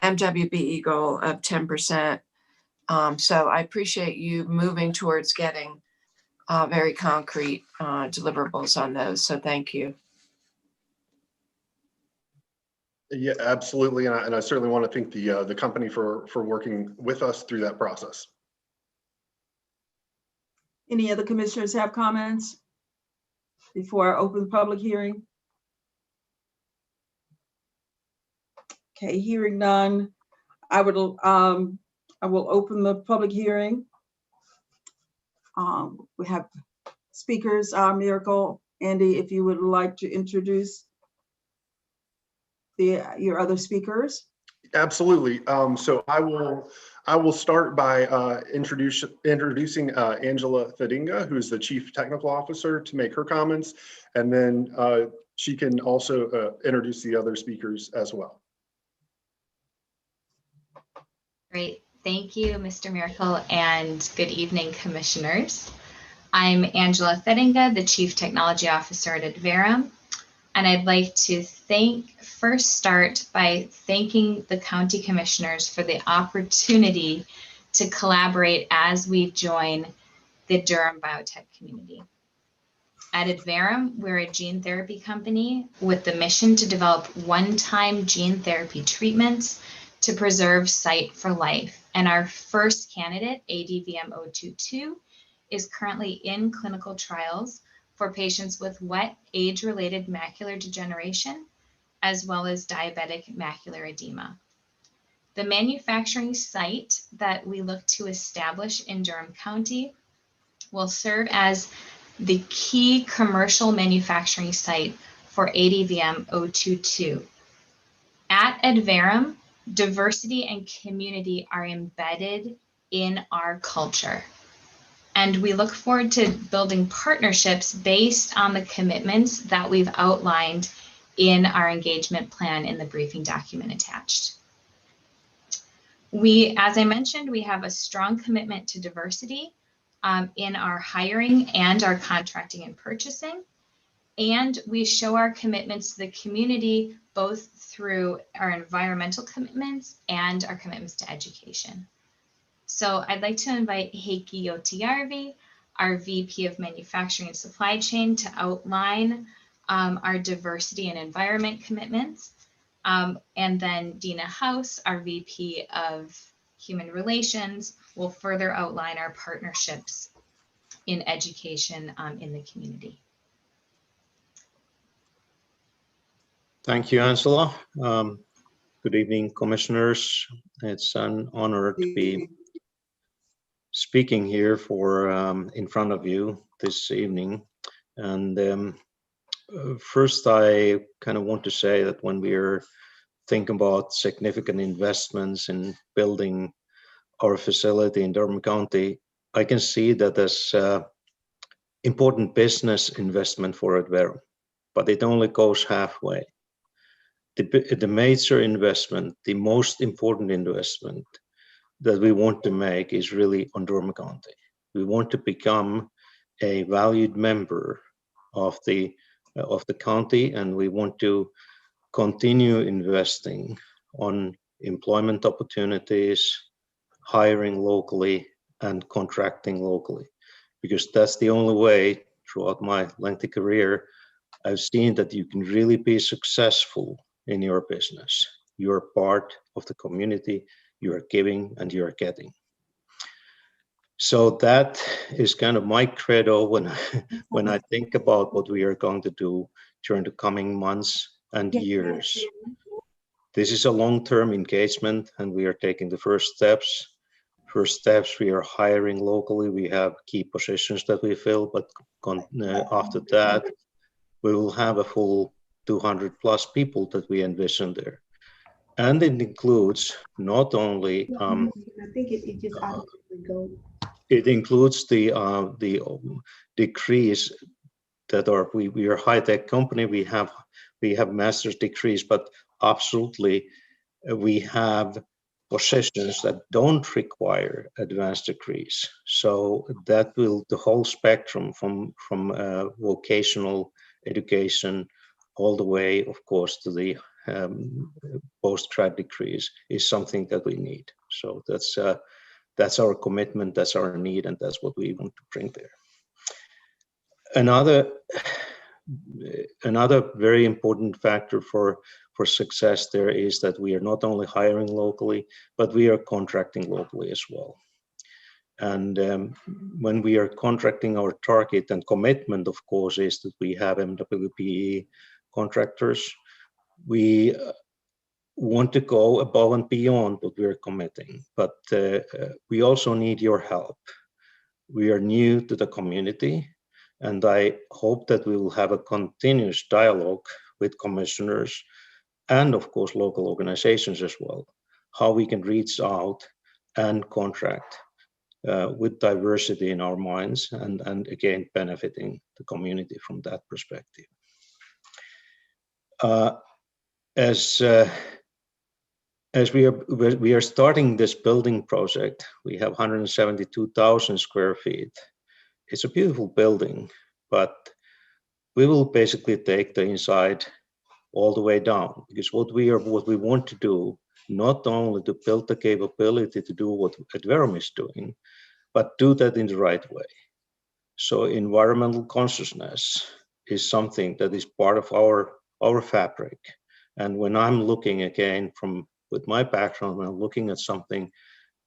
MWBE goal of 10%. So I appreciate you moving towards getting very concrete deliverables on those. So thank you. Yeah, absolutely. And I certainly want to thank the company for working with us through that process. Any other commissioners have comments before I open the public hearing? Okay, hearing none, I will open the public hearing. We have speakers, Miracle, Andy, if you would like to introduce your other speakers. Absolutely. So I will start by introducing Angela Thedinga, who's the Chief Technical Officer, to make her comments, and then she can also introduce the other speakers as well. Great. Thank you, Mr. Miracle, and good evening, commissioners. I'm Angela Thedinga, the Chief Technology Officer at Adverum, and I'd like to first start by thanking the county commissioners for the opportunity to collaborate as we join the Durham biotech community. At Adverum, we're a gene therapy company with the mission to develop one-time gene therapy treatments to preserve sight for life. And our first candidate, ADVM-022, is currently in clinical trials for patients with wet age-related macular degeneration, as well as diabetic macular edema. The manufacturing site that we look to establish in Durham County will serve as the key commercial manufacturing site for ADVM-022. At Adverum, diversity and community are embedded in our culture. And we look forward to building partnerships based on the commitments that we've outlined in our engagement plan in the briefing document attached. As I mentioned, we have a strong commitment to diversity in our hiring and our contracting and purchasing. And we show our commitments to the community both through our environmental commitments and our commitments to education. So I'd like to invite Heikki Joutijärvi, our VP of Manufacturing and Supply Chain, to outline our diversity and environment commitments. And then Dina House, our VP of Human Relations, will further outline our partnerships in education in the community. Thank you, Angela. Good evening, commissioners. It's an honor to be speaking here in front of you this evening. And first, I kind of want to say that when we're thinking about significant investments in building our facility in Durham County, I can see that as important business investment for Adverum, but it only goes halfway. The major investment, the most important investment that we want to make is really on Durham County. We want to become a valued member of the county, and we want to continue investing on employment opportunities, hiring locally, and contracting locally, because that's the only way throughout my lengthy career I've seen that you can really be successful in your business. You're part of the community, you are giving and you are getting. So that is kind of my credo when I think about what we are going to do during the coming months and years. This is a long-term engagement, and we are taking the first steps. We are hiring locally. We have key positions that we fill, but after that, we will have a full 200 plus people that we envision there. And it includes not only I think it just automatically goes. It includes the degrees that are we are a high-tech company. We have master's degrees, but absolutely we have positions that don't require advanced degrees. So that will the whole spectrum from vocational education all the way, of course, to the post-grad degrees is something that we need. So that's our commitment, that's our need, and that's what we want to bring there. Another very important factor for success there is that we are not only hiring locally, but we are contracting locally as well. And when we are contracting, our target and commitment, of course, is that we have MWPE contractors. We want to go above and beyond what we're committing, but we also need your help. We are new to the community, and I hope that we will have a continuous dialogue with commissioners and, of course, local organizations as well, how we can reach out and contract with diversity in our minds, and again, benefiting the community from that perspective. As we are starting this building project, we have 172,000 square feet. It's a beautiful building, but we will basically take the inside all the way down, because what we want to do, not only to build the capability to do what Adverum is doing, but do that in the right way. So environmental consciousness is something that is part of our fabric. And when I'm looking again with my background, when I'm looking at something,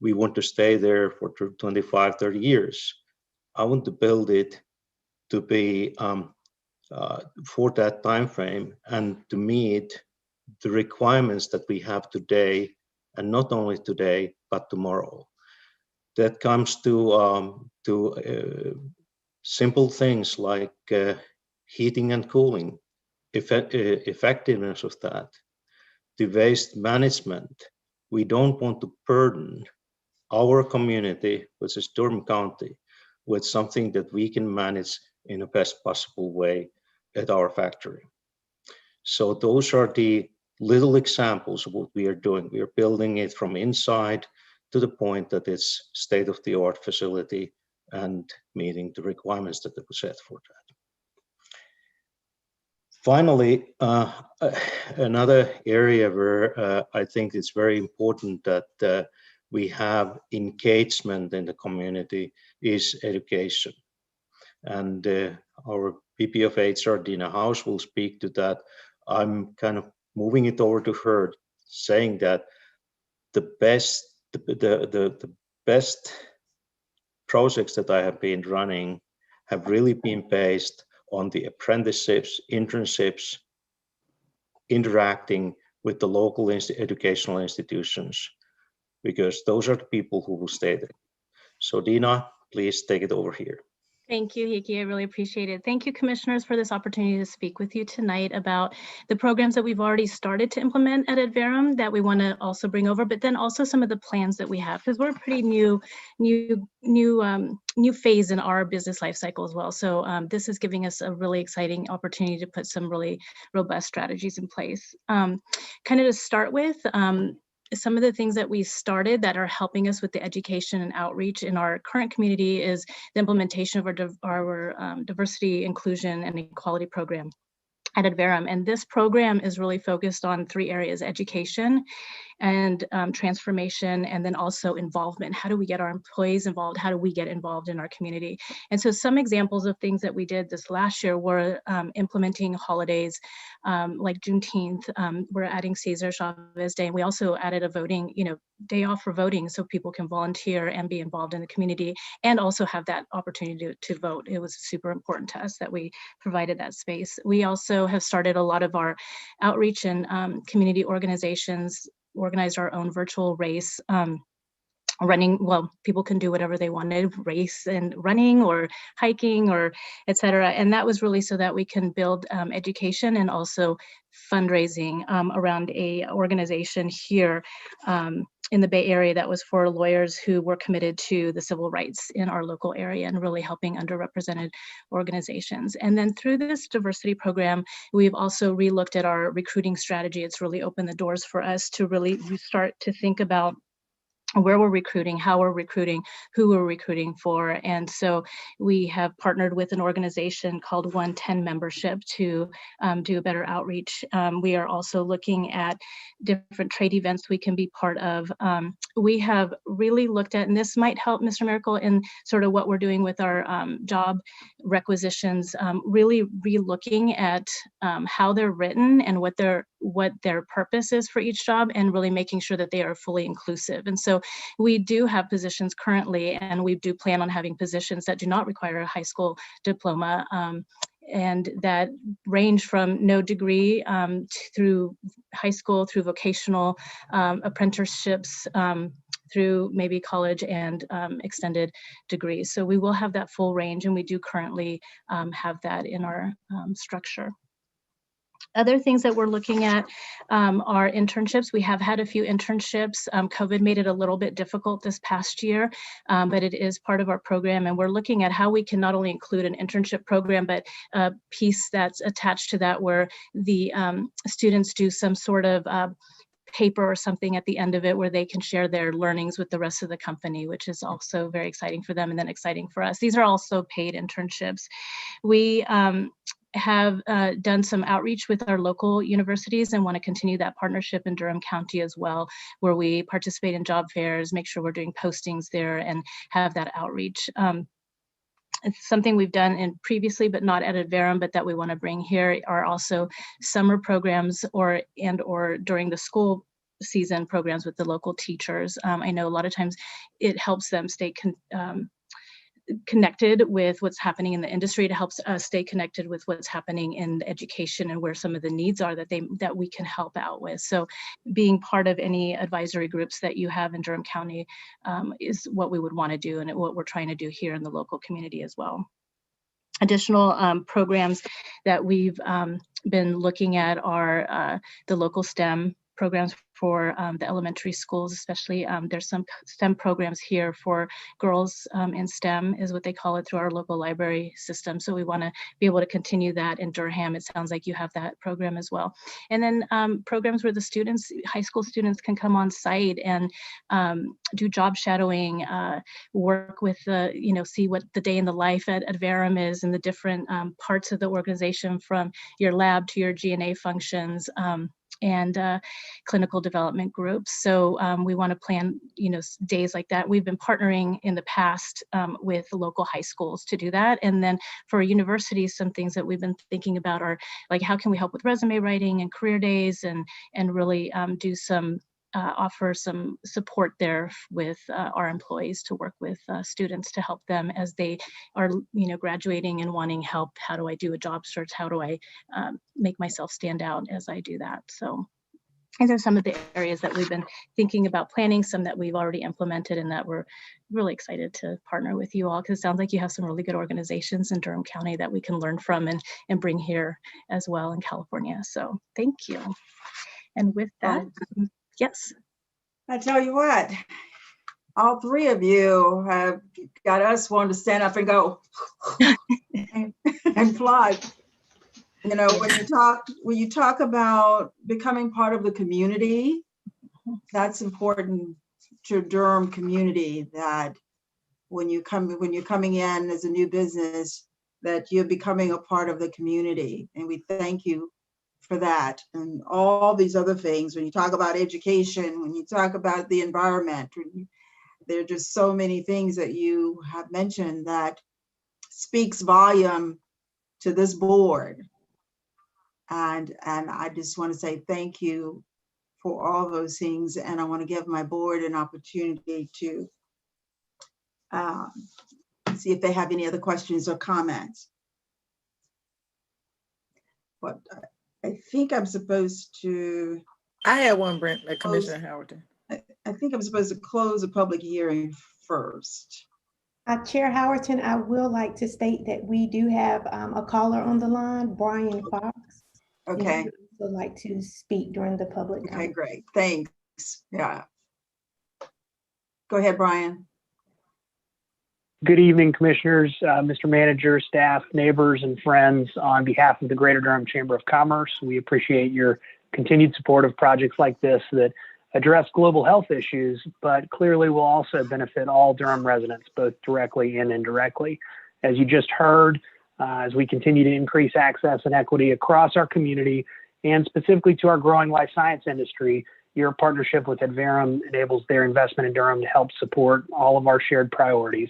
we want to stay there for 25, 30 years. I want to build it to be for that time frame and to meet the requirements that we have today, and not only today, but tomorrow. That comes to simple things like heating and cooling, effectiveness of that, the waste management. We don't want to burden our community, which is Durham County, with something that we can manage in the best possible way at our factory. So those are the little examples of what we are doing. We are building it from inside to the point that it's state-of-the-art facility and meeting the requirements that were set for that. Finally, another area where I think it's very important that we have engagement in the community is education. And our VP of HR, Dina House, will speak to that. I'm kind of moving it over to her, saying that the best projects that I have been running have really been based on the apprenticeships, internships, interacting with the local educational institutions, because those are the people who will stay there. So Dina, please take it over here. Thank you, Heikki. I really appreciate it. Thank you, commissioners, for this opportunity to speak with you tonight about the programs that we've already started to implement at Adverum that we want to also bring over, but then also some of the plans that we have, because we're a pretty new phase in our business life cycle as well. So this is giving us a really exciting opportunity to put some really robust strategies in place. Kind of to start with, some of the things that we started that are helping us with the education and outreach in our current community is the implementation of our diversity, inclusion, and equality program at Adverum. And this program is really focused on 3 areas: education and transformation, and then also involvement. How do we get our employees involved? How do we get involved in our community? And so some examples of things that we did this last year were implementing holidays like Juneteenth. We're adding Cesar Chavez Day, and we also added a voting, day off for voting so people can volunteer and be involved in the community and also have that opportunity to vote. It was super important to us that we provided that space. We also have started a lot of our outreach and community organizations, organized our own virtual race running. Well, people can do whatever they wanted, race and running or hiking or etc. And that was really so that we can build education and also fundraising around a organization here in the Bay Area that was for lawyers who were committed to the civil rights in our local area and really helping underrepresented organizations. And then through this diversity program, we've also relooked at our recruiting strategy. It's really opened the doors for us to really start to think about where we're recruiting, how we're recruiting, who we're recruiting for. And so we have partnered with an organization called 110 Membership to do a better outreach. We are also looking at different trade events we can be part of. We have really looked at, and this might help Mr. Miracle in sort of what we're doing with our job requisitions, really re-looking at how they're written and what their purpose is for each job, and really making sure that they are fully inclusive. And so we do have positions currently, and we do plan on having positions that do not require a high school diploma, and that range from no degree through high school, through vocational apprenticeships, through maybe college and extended degrees. So we will have that full range, and we do currently have that in our structure. Other things that we're looking at are internships. We have had a few internships. COVID made it a little bit difficult this past year, but it is part of our program. And we're looking at how we can not only include an internship program, but a piece that's attached to that where the students do some sort of paper or something at the end of it where they can share their learnings with the rest of the company, which is also very exciting for them and then exciting for us. These are also paid internships. We have done some outreach with our local universities and want to continue that partnership in Durham County as well, where we participate in job fairs, make sure we're doing postings there and have that outreach. It's something we've done in previously, but not at Adverum, but that we want to bring here are also summer programs or during the school season programs with the local teachers. I know a lot of times it helps them stay connected with what's happening in the industry. It helps us stay connected with what's happening in education and where some of the needs are that we can help out with. So being part of any advisory groups that you have in Durham County is what we would want to do and what we're trying to do here in the local community as well. Additional programs that we've been looking at are the local STEM programs for the elementary schools, especially. There's some STEM programs here for girls in STEM is what they call it through our local library system. So we want to be able to continue that in Durham. It sounds like you have that program as well. And then programs where the students, high school students can come on site and do job shadowing, work with see what the day in the life at Adverum is and the different parts of the organization from your lab to your G&A functions. And clinical development groups. So we want to plan, days like that. We've been partnering in the past with local high schools to do that. And then for universities, some things that we've been thinking about are like, how can we help with resume writing and career days and really do some offer some support there with our employees to work with students to help them as they are, graduating and wanting help. How do I do a job search? How do I make myself stand out as I do that? So these are some of the areas that we've been thinking about planning, some that we've already implemented and that we're really excited to partner with you all, because it sounds like you have some really good organizations in Durham County that we can learn from and bring here as well in California. So thank you. And with that, yes. I tell you what, all three of you have got us wanting to stand up and go and fly. When you talk about becoming part of the community, that's important to Durham community, that when you're coming in as a new business, that you're becoming a part of the community. And we thank you for that and all these other things. When you talk about education, when you talk about the environment, there are just so many things that you have mentioned that speaks volume to this board. And I just want to say thank you for all those things. And I want to give my board an opportunity to see if they have any other questions or comments. But I think I'm supposed to. I had one, Brent, Commissioner Howerton. I think I'm supposed to close the public hearing first. Chair Howerton, I will like to state that we do have a caller on the line, Brian Fox. Okay. He would like to speak during the public Okay, comment. great. Thanks. Yeah. Go ahead, Brian. Good evening, Commissioners, Mr. Manager, staff, neighbors, and friends. On behalf of the Greater Durham Chamber of Commerce, we appreciate your continued support of projects like this that, address global health issues, but clearly will also benefit all Durham residents, both directly and indirectly. As you just heard, as we continue to increase access and equity across our community and specifically to our growing life science industry, your partnership with Adverum enables their investment in Durham to help support all of our shared priorities.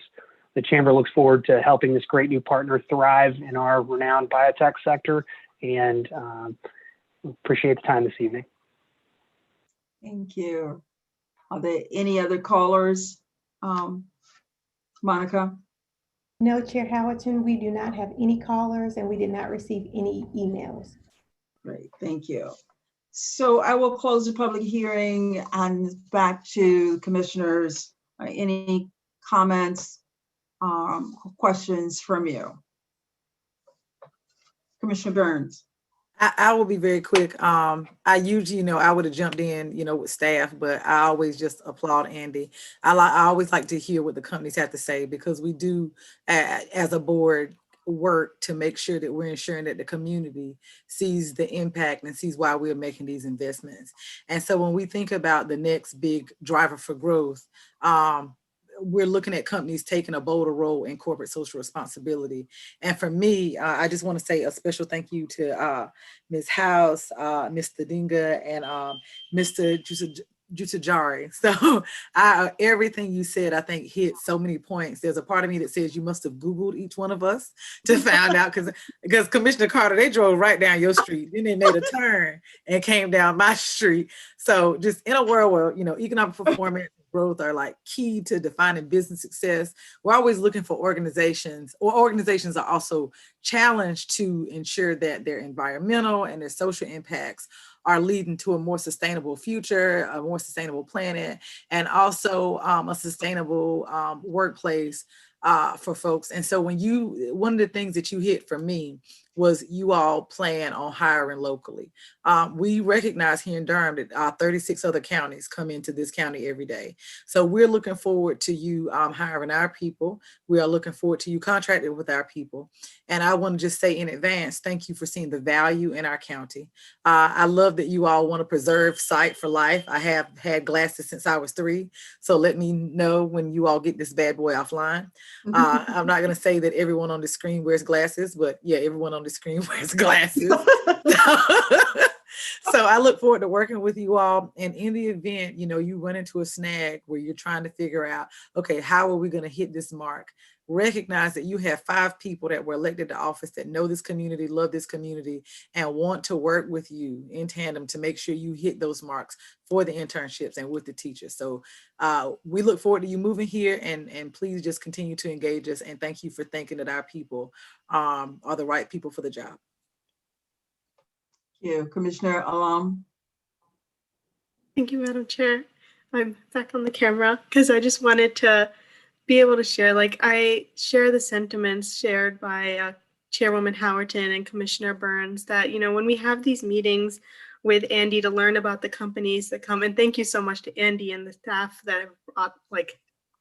The Chamber looks forward to helping this great new partner thrive in our renowned biotech sector, and appreciate the time this evening. Thank you. Are there any other callers? Monica? No, Chair Howerton, we do not have any callers and we did not receive any emails. Great, thank you. So I will close the public hearing and back to commissioners. Any comments, questions from you? Commissioner Burns. I will be very quick. I usually, I would have jumped in, with staff, but I always just applaud Andy. I always like to hear what the companies have to say, because we do, as a board, work to make sure that we're ensuring that the community sees the impact and sees why we're making these investments. And so when we think about the next big driver for growth, we're looking at companies taking a bolder role in corporate social responsibility. And for me, I just want to say a special thank you to Ms. House, Mr. Dinga, and Mr. Jutajari. So everything you said, I think, hit so many points. There's a part of me that says you must have Googled each one of us to find out, because Commissioner Carter, they drove right down your street, then they made a turn and came down my street. So just in a world where, economic performance, growth are like key to defining business success, we're always looking for organizations, or organizations are also challenged to ensure that their environmental and their social impacts are leading to a more sustainable future, a more sustainable planet, and also a sustainable workplace for folks. And so one of the things that you hit for me was you all plan on hiring locally. We recognize here in Durham that 36 other counties come into this county every day. So we're looking forward to you hiring our people. We are looking forward to you contracting with our people. And I want to just say in advance, thank you for seeing the value in our county. I love that you all want to preserve sight for life. I have had glasses since I was 3. So let me know when you all get this bad boy offline. I'm not going to say that everyone on the screen wears glasses, but yeah, everyone on the screen wears glasses. So I look forward to working with you all. And in the event, you run into a snag where you're trying to figure out, okay, how are we going to hit this mark? Recognize that you have 5 people that were elected to office that know this community, love this community, and want to work with you in tandem to make sure you hit those marks for the internships and with the teachers. So we look forward to you moving here, and please just continue to engage us. And thank you for thinking that our people are the right people for the job. Thank you. Commissioner Alam. Thank you, Madam Chair. I'm back on the camera because I just wanted to be able to share, I share the sentiments shared by Chairwoman Howerton and Commissioner Burns that, when we have these meetings with Andy to learn about the companies that come, and thank you so much to Andy and the staff that have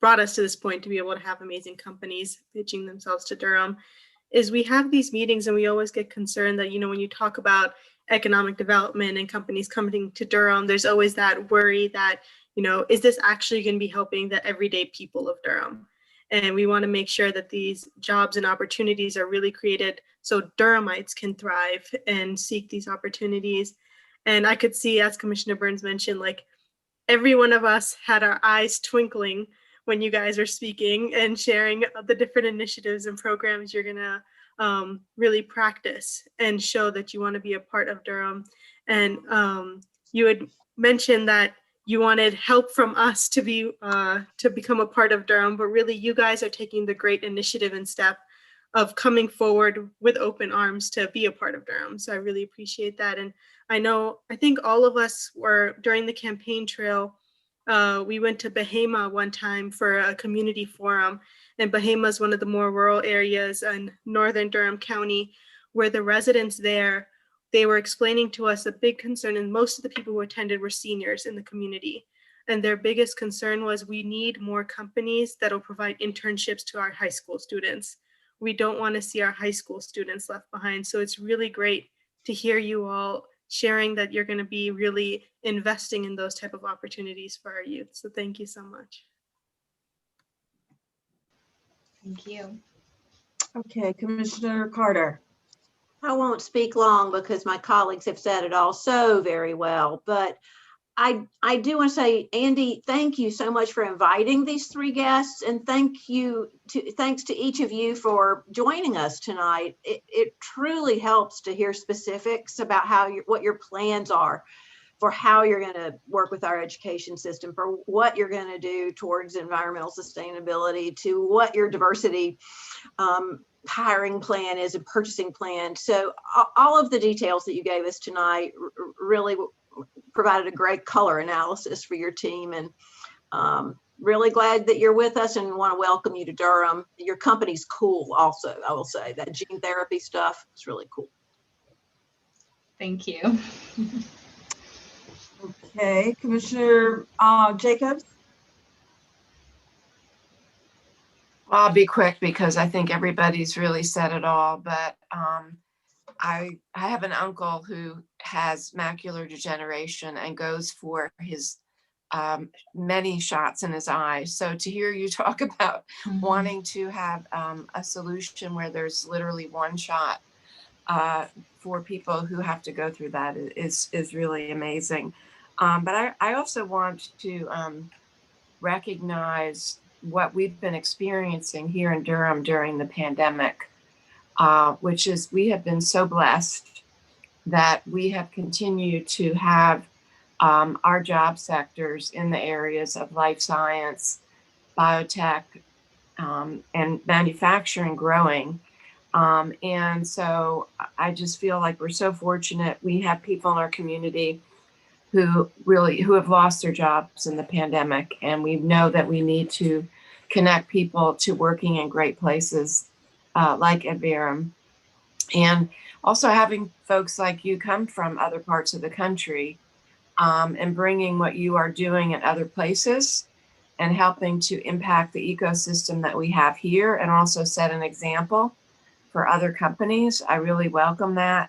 brought us to this point to be able to have amazing companies pitching themselves to Durham, is we have these meetings and we always get concerned that, when you talk about economic development and companies coming to Durham, there's always that worry that, is this actually going to be helping the everyday people of Durham? And we want to make sure that these jobs and opportunities are really created so Durhamites can thrive and seek these opportunities. And I could see, as Commissioner Burns mentioned, every one of us had our eyes twinkling when you guys are speaking and sharing the different initiatives and programs you're going to really practice and show that you want to be a part of Durham. And you had mentioned that you wanted help from us to become a part of Durham, but really you guys are taking the great initiative and step of coming forward with open arms to be a part of Durham. So I really appreciate that. And I think all of us were during the campaign trail. We went to Bahama one time for a community forum, and Bahama is one of the more rural areas in northern Durham County, where the residents there, they were explaining to us a big concern, and most of the people who attended were seniors in the community. And their biggest concern was, we need more companies that will provide internships to our high school students. We don't want to see our high school students left behind. So it's really great to hear you all sharing that you're going to be really investing in those type of opportunities for our youth. So thank you so much. Thank you. Okay, Commissioner Carter. I won't speak long because my colleagues have said it all so very well, but I do want to say, Andy, thank you so much for inviting these three guests, and thanks to each of you for joining us tonight. It truly helps to hear specifics about what your plans are for how you're going to work with our education system, for what you're going to do towards environmental sustainability, to what your diversity hiring plan is, a purchasing plan. So all of the details that you gave us tonight really provided a great color analysis for your team, and really glad that you're with us and want to welcome you to Durham. Your company's cool also, I will say. That gene therapy stuff is really cool. Thank you. Okay, Commissioner Jacobs. I'll be quick because I think everybody's really said it all, but I have an uncle who has macular degeneration and goes for his many shots in his eyes. So to hear you talk about wanting to have a solution where there's literally one shot for people who have to go through that is really amazing. But I also want to recognize what we've been experiencing here in Durham during the pandemic, which is we have been so blessed that we have continued to have our job sectors in the areas of life science, biotech, and manufacturing growing. And so I just feel like we're so fortunate. We have people in our community who have lost their jobs in the pandemic. And we know that we need to connect people to working in great places like at Durham. And also having folks like you come from other parts of the country and bringing what you are doing in other places and helping to impact the ecosystem that we have here and also set an example for other companies. I really welcome that.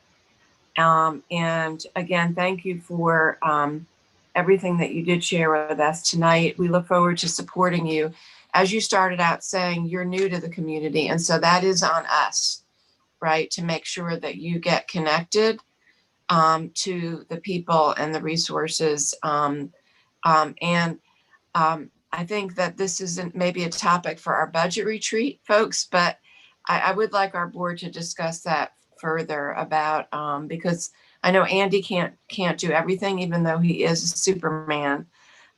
And again, thank you for everything that you did share with us tonight. We look forward to supporting you. As you started out saying, you're new to the community. And so that is on us, right? To make sure that you get connected to the people and the resources. I think that this isn't maybe a topic for our budget retreat, folks, but I would like our board to discuss that further about, because I know Andy can't do everything, even though he is a Superman.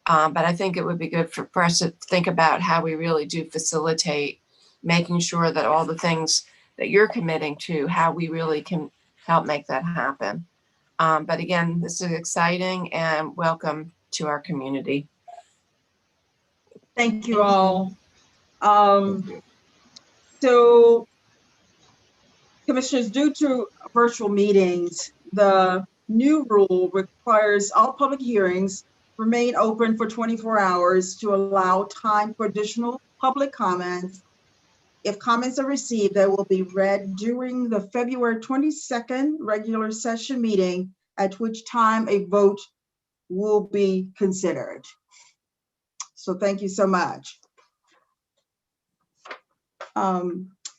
But I think it would be good for us to think about how we really do facilitate making sure that all the things that you're committing to, how we really can help make that happen. But again, this is exciting and welcome to our community. Thank you all. So, Commissioners, due to virtual meetings, the new rule requires all public hearings remain open for 24 hours to allow time for additional public comments. If comments are received, they will be read during the February 22nd regular session meeting, at which time a vote will be considered. So thank you so much.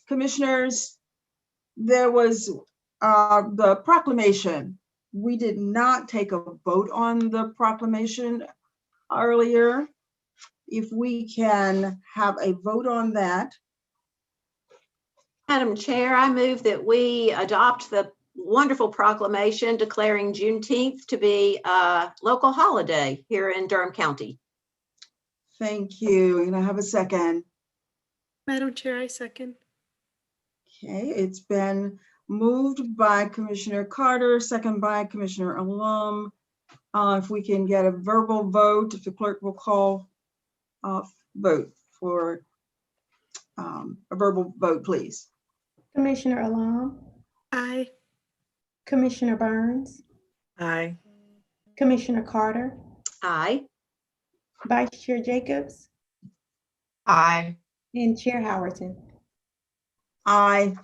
Commissioners, there was the proclamation. We did not take a vote on the proclamation earlier. If we can have a vote on that. Madam Chair, I move that we adopt the wonderful proclamation declaring Juneteenth to be a local holiday here in Durham County. Thank you. Can I have a second? Madam Chair, I second. Okay, it's been moved by Commissioner Carter, second by Commissioner Alum. If we can get a verbal vote, if the clerk will call vote for a verbal vote, please. Commissioner Alum. Aye. Commissioner Burns. Aye. Commissioner Carter. Aye. Vice Chair Jacobs. Aye. And Chair Howerton. Aye.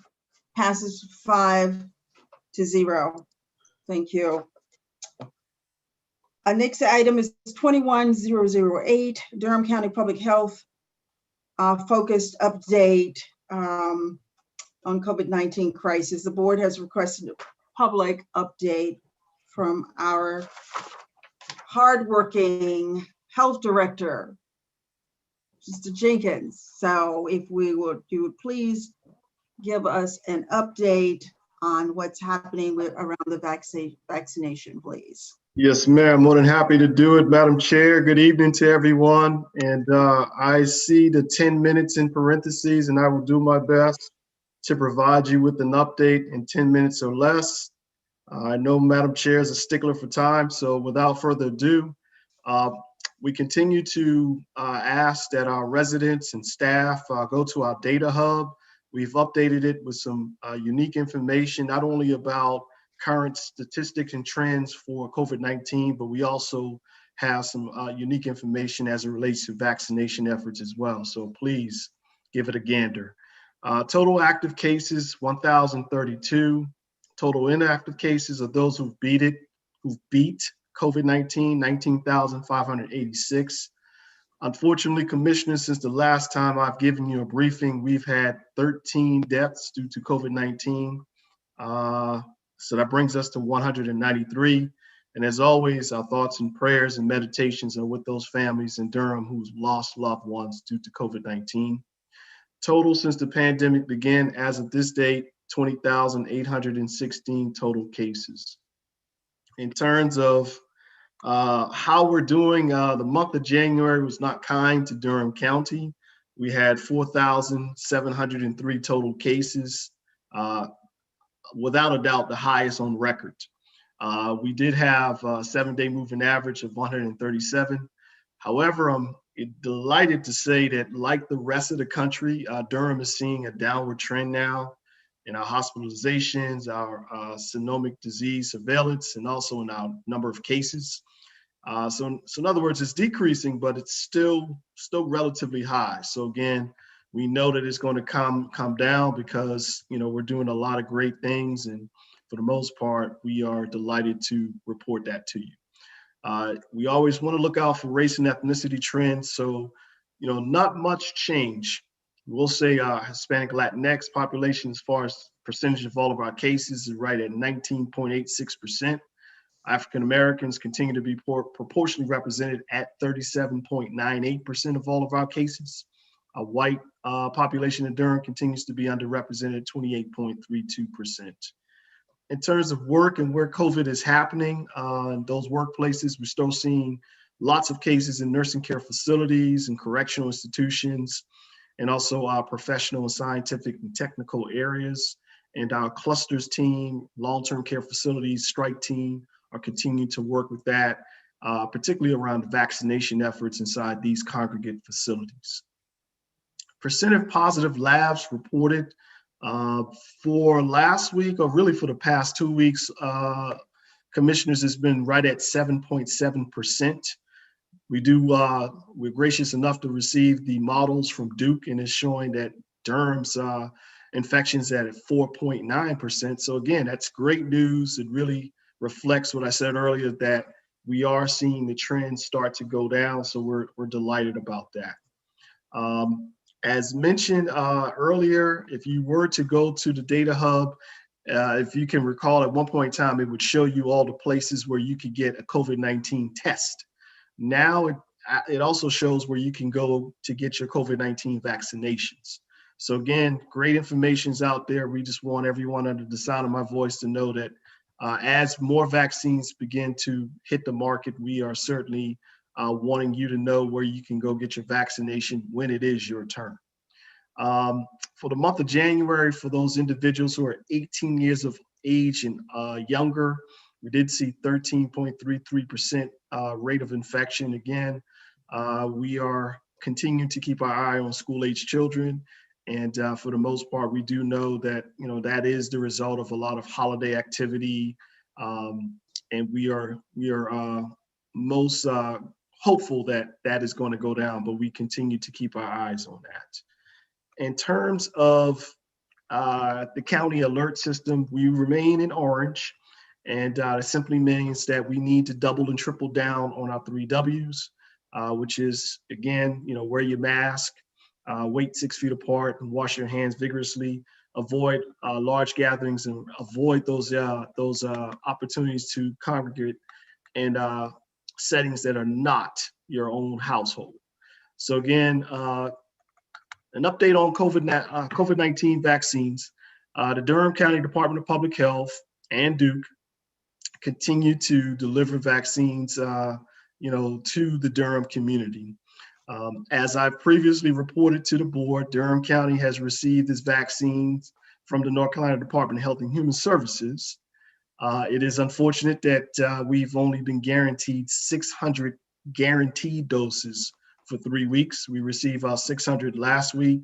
Passes 5-0. Thank you. Next item is 21008, Durham County Public Health focused update on COVID-19 crisis. The board has requested a public update from our hardworking health director, Mr. Jenkins. So if you would please give us an update on what's happening around the vaccination, please. Yes, ma'am. More than happy to do it, Madam Chair. Good evening to everyone. And I see the 10 minutes in parentheses, and I will do my best to provide you with an update in 10 minutes or less. I know Madam Chair is a stickler for time, so without further ado, we continue to ask that our residents and staff go to our data hub. We've updated it with some unique information, not only about current statistics and trends for COVID-19, but we also have some unique information as it relates to vaccination efforts as well. So please give it a gander. Total active cases, 1,032. Total inactive cases are those who've beat COVID-19, 19,586. Unfortunately, Commissioner, since the last time I've given you a briefing, we've had 13 deaths due to COVID-19. So that brings us to 193. And as always, our thoughts and prayers and meditations are with those families in Durham who's lost loved ones due to COVID-19. Total since the pandemic began, as of this date, 20,816 total cases. In terms of how we're doing, the month of January was not kind to Durham County. We had 4,703 total cases, without a doubt the highest on record. We did have a 7-day moving average of 137. However, I'm delighted to say that, like the rest of the country, Durham is seeing a downward trend now in our hospitalizations, our syndromic disease surveillance, and also in our number of cases. So in other words, it's decreasing, but it's still relatively high. So again, we know that it's going to come down because, you know, we're doing a lot of great things, and for the most part, we are delighted to report that to you. We always want to look out for race and ethnicity trends. So, you know, not much change. We'll say our Hispanic Latinx population, as far as percentage of all of our cases, is right at 19.86%. African Americans continue to be proportionally represented at 37.98% of all of our cases. A white population in Durham continues to be underrepresented at 28.32%. In terms of work and where COVID is happening, in those workplaces, we're still seeing lots of cases in nursing care facilities and correctional institutions, and also our professional and scientific and technical areas. And our clusters team, long-term care facilities, strike team are continuing to work with that, particularly around vaccination efforts inside these congregate facilities. Percent of positive labs reported for last week, or really for the past 2 weeks, commissioners, has been right at 7.7%. We're gracious enough to receive the models from Duke, and it's showing that Durham's infections at 4.9%. So again, that's great news. It really reflects what I said earlier, that we are seeing the trend start to go down. So we're delighted about that. As mentioned earlier, if you were to go to the data hub, if you can recall, at one point in time, it would show you all the places where you could get a COVID-19 test. Now it also shows where you can go to get your COVID-19 vaccinations. So again, great information's out there. We just want everyone under the sound of my voice to know that as more vaccines begin to hit the market, we are certainly wanting you to know where you can go get your vaccination when it is your turn. For the month of January, for those individuals who are 18 years of age and younger, we did see 13.33% rate of infection. Again, we are continuing to keep our eye on school-age children. And for the most part, we do know that, you know, that is the result of a lot of holiday activity. And we are most hopeful that that is going to go down, but we continue to keep our eyes on that. In terms of the county alert system, we remain in orange. And it simply means that we need to double and triple down on our 3 W's, which is, again, wear your mask, wait 6 feet apart, and wash your hands vigorously. Avoid large gatherings and avoid those opportunities to congregate in settings that are not your own household. So again, an update on COVID-19 vaccines. The Durham County Department of Public Health and Duke continue to deliver vaccines, to the Durham community. As I've previously reported to the board, Durham County has received its vaccines from the North Carolina Department of Health and Human Services. It is unfortunate that we've only been guaranteed 600 guaranteed doses for 3 weeks. We received our 600 last week.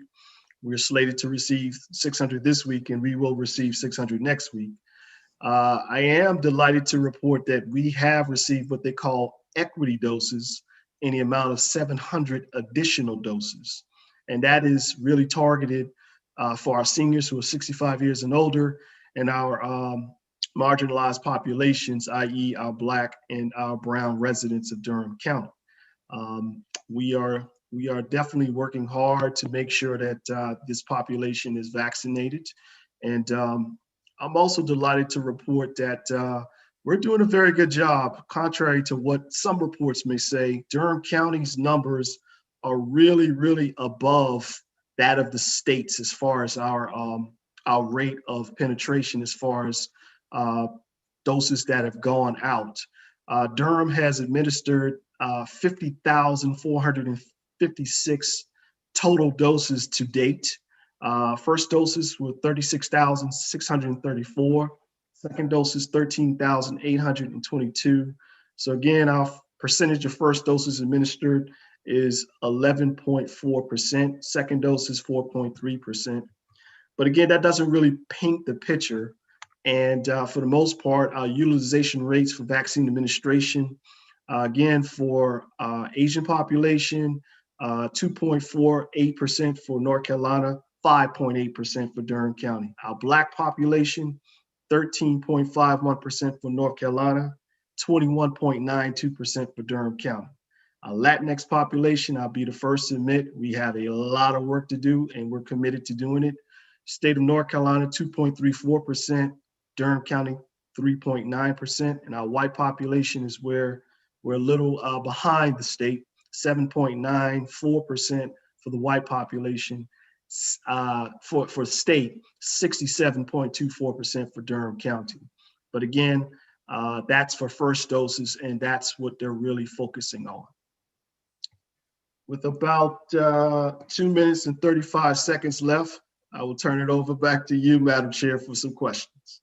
We're slated to receive 600 this week, and we will receive 600 next week. I am delighted to report that we have received what they call equity doses in the amount of 700 additional doses. And that is really targeted for our seniors who are 65 years and older, and our marginalized populations, i.e. our Black and our Brown residents of Durham County. We are definitely working hard to make sure that this population is vaccinated. And I'm also delighted to report that we're doing a very good job. Contrary to what some reports may say, Durham County's numbers are really, really above that of the states as far as our rate of penetration, as far as doses that have gone out. Durham has administered 50,456 total doses to date. First doses were 36,634. Second doses, 13,822. So again, our percentage of first doses administered is 11.4%. Second dose is 4.3%. But again, that doesn't really paint the picture. And for the most part, our utilization rates for vaccine administration, again, for Asian population, 2.48% for North Carolina, 5.8% for Durham County. Our Black population, 13.51% for North Carolina, 21.92% for Durham County. Our Latinx population, I'll be the first to admit, we have a lot of work to do, and we're committed to doing it. State of North Carolina, 2.34%, Durham County, 3.9%, and our white population is where we're a little behind the state, 7.94% for the white population. For state, 67.24% for Durham County. But again, that's for first doses, and that's what they're really focusing on. With about 2 minutes and 35 seconds left, I will turn it over back to you, Madam Chair, for some questions.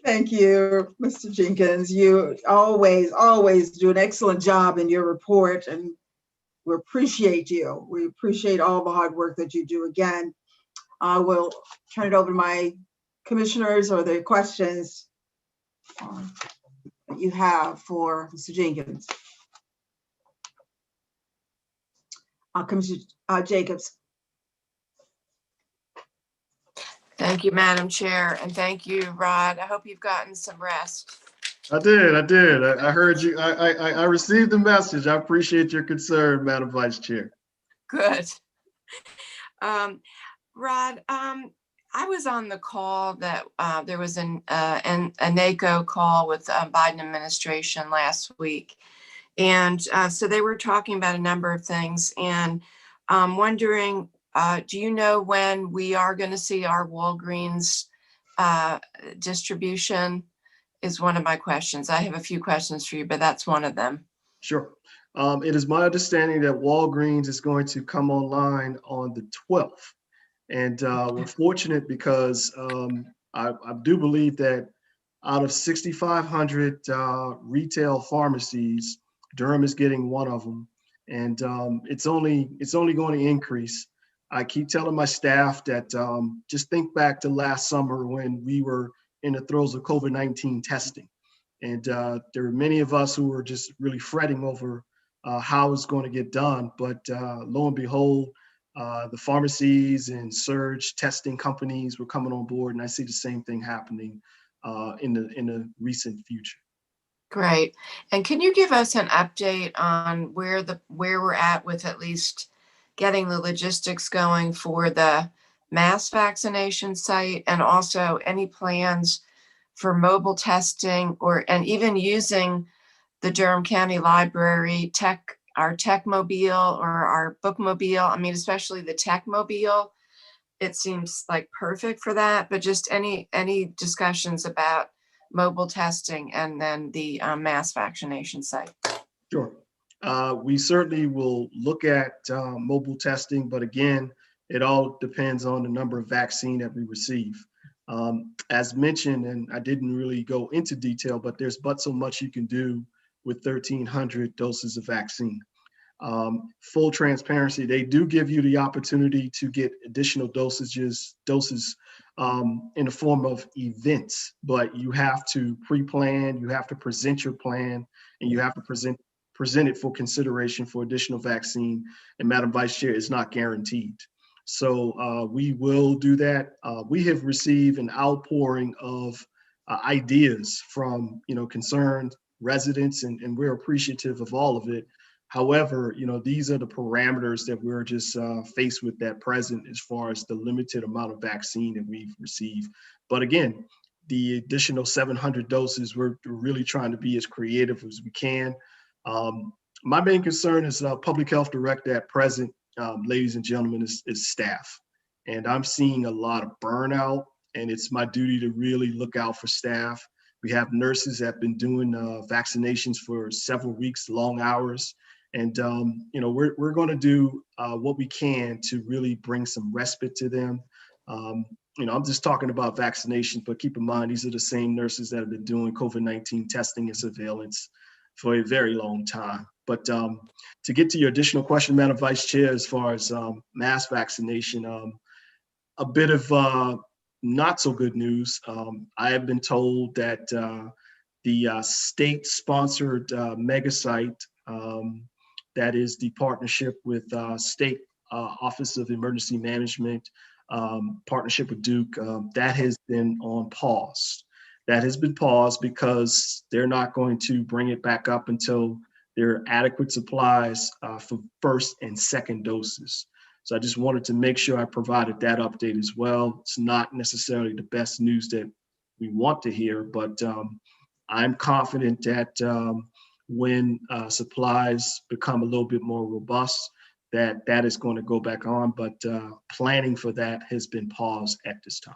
Thank you, Mr. Jenkins. You always do an excellent job in your report, and we appreciate you. We appreciate all the hard work that you do. Again, I will turn it over to my commissioners. Are there questions that you have for Mr. Jenkins? Commissioner Jacobs. Thank you, Madam Chair, and thank you, Rod. I hope you've gotten some rest. I did. I heard you. I received the message. I appreciate your concern, Madam Vice Chair. Good. Rod, I was on the call that there was a NACO call with Biden administration last week. And so they were talking about a number of things, and I'm wondering, do you know when we are going to see our Walgreens distribution? Is one of my questions. I have a few questions for you, but that's one of them. Sure. It is my understanding that Walgreens is going to come online on the 12th. And we're fortunate because I do believe that out of 6,500 retail pharmacies, Durham is getting one of them. And it's only going to increase. I keep telling my staff that just think back to last summer when we were in the throes of COVID-19 testing. And there were many of us who were just really fretting over how it's going to get done. But lo and behold, the pharmacies and surge testing companies were coming on board, and I see the same thing happening in the recent future. Great. And can you give us an update on where we're at with at least getting the logistics going for the mass vaccination site, and also any plans for mobile testing and even using the Durham County Library our tech mobile or our bookmobile? I mean, especially the tech mobile. It seems like perfect for that, but just any discussions about mobile testing and then the mass vaccination site. Sure. We certainly will look at mobile testing, but again, it all depends on the number of vaccine that we receive. As mentioned, and I didn't really go into detail, but there's so much you can do with 1,300 doses of vaccine. Full transparency, they do give you the opportunity to get additional doses in the form of events, but you have to pre-plan, you have to present your plan, and you have to present it for consideration for additional vaccine. And Madam Vice Chair, is not guaranteed. So we will do that. We have received an outpouring of ideas from concerned residents, and we're appreciative of all of it. However, these are the parameters that we're just faced with at present as far as the limited amount of vaccine that we've received. But again, the additional 700 doses, we're really trying to be as creative as we can. My main concern as public health director at present, ladies and gentlemen, is staff. And I'm seeing a lot of burnout, and it's my duty to really look out for staff. We have nurses that have been doing vaccinations for several weeks, long hours. And, we're going to do what we can to really bring some respite to them. I'm just talking about vaccinations, but keep in mind, these are the same nurses that have been doing COVID-19 testing and surveillance for a very long time. But to get to your additional question, Madam Vice Chair, as far as mass vaccination, a bit of not so good news. I have been told that the state-sponsored mega site, that is the partnership with State Office of Emergency Management, partnership with Duke, that has been on pause. That has been paused because they're not going to bring it back up until there are adequate supplies for first and second doses. So I just wanted to make sure I provided that update as well. It's not necessarily the best news that we want to hear, but I'm confident that when supplies become a little bit more robust, that is going to go back on, but planning for that has been paused at this time.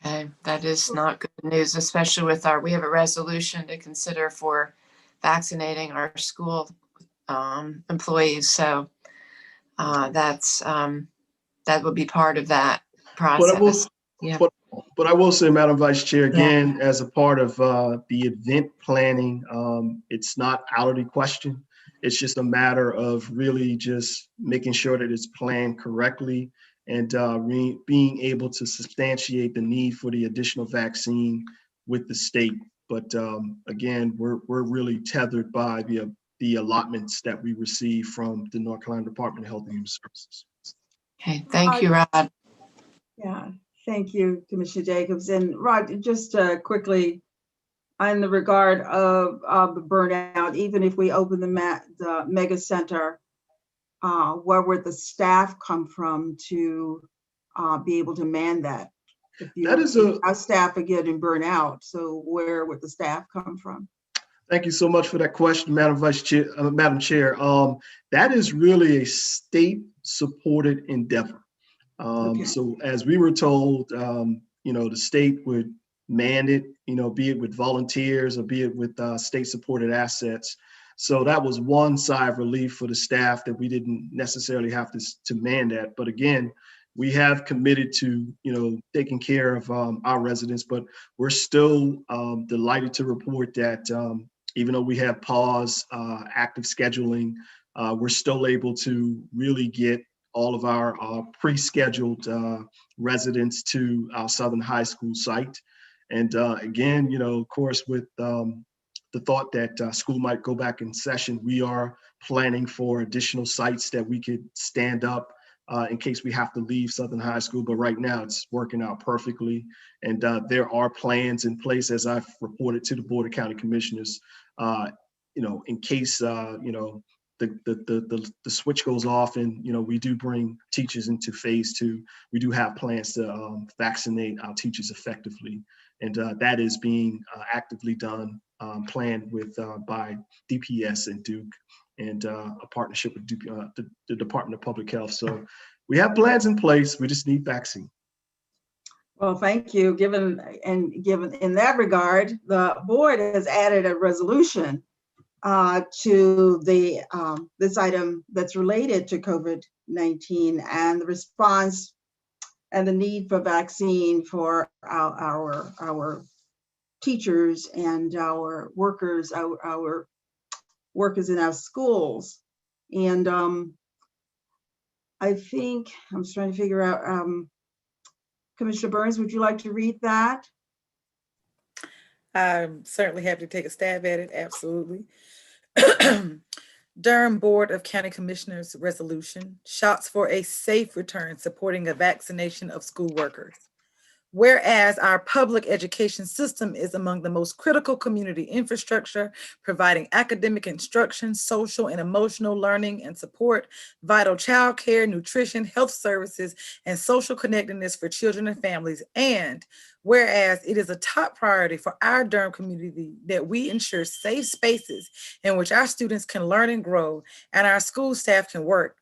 Okay, that is not good news, especially with we have a resolution to consider for vaccinating our school employees. So that would be part of that process. But I will say, Madam Vice Chair, again, as a part of the event planning, it's not out of the question. It's just a matter of really just making sure that it's planned correctly and being able to substantiate the need for the additional vaccine with the state. But again, we're really tethered by the allotments that we receive from the North Carolina Department of Health and Human Services. Okay, thank you, Rod. Yeah, thank you, Commissioner Jacobs. And Rod, just quickly, in the regard of the burnout, even if we open the mega center, where would the staff come from to be able to man that? Our staff are getting burnt out, so where would the staff come from? Thank you so much for that question, Madam Vice Chair, Madam Chair. That is really a state-supported endeavor. Okay. So as we were told, the state would man it, be it with volunteers or be it with state-supported assets. So that was one sigh of relief for the staff that we didn't necessarily have to man that. But again, we have committed to, taking care of our residents, but we're still delighted to report that even though we have paused active scheduling, we're still able to really get all of our pre-scheduled residents to our Southern High School site. And again, of course, with the thought that school might go back in session, we are planning for additional sites that we could stand up in case we have to leave Southern High School. But right now it's working out perfectly. And there are plans in place, as I've reported to the Board of County Commissioners, in case, the switch goes off and, we do bring teachers into phase 2. We do have plans to vaccinate our teachers effectively. And that is being actively done, planned with by DPS and Duke, and a partnership with Duke, the Department of Public Health. So we have plans in place. We just need vaccine. Well, thank you. Given in that regard, the board has added a resolution to the this item that's related to COVID-19 and the response and the need for vaccine for our teachers and our workers, our workers in our schools. And I think I'm just trying to figure out, Commissioner Burns, would you like to read that? I'm certainly happy to take a stab at it, absolutely. Durham Board of County Commissioners resolution, shots for a safe return supporting a vaccination of school workers. Whereas our public education system is among the most critical community infrastructure, providing academic instruction, social and emotional learning and support, vital child care, nutrition, health services, and social connectedness for children and families. And whereas it is a top priority for our Durham community that we ensure safe spaces in which our students can learn and grow and our school staff can work.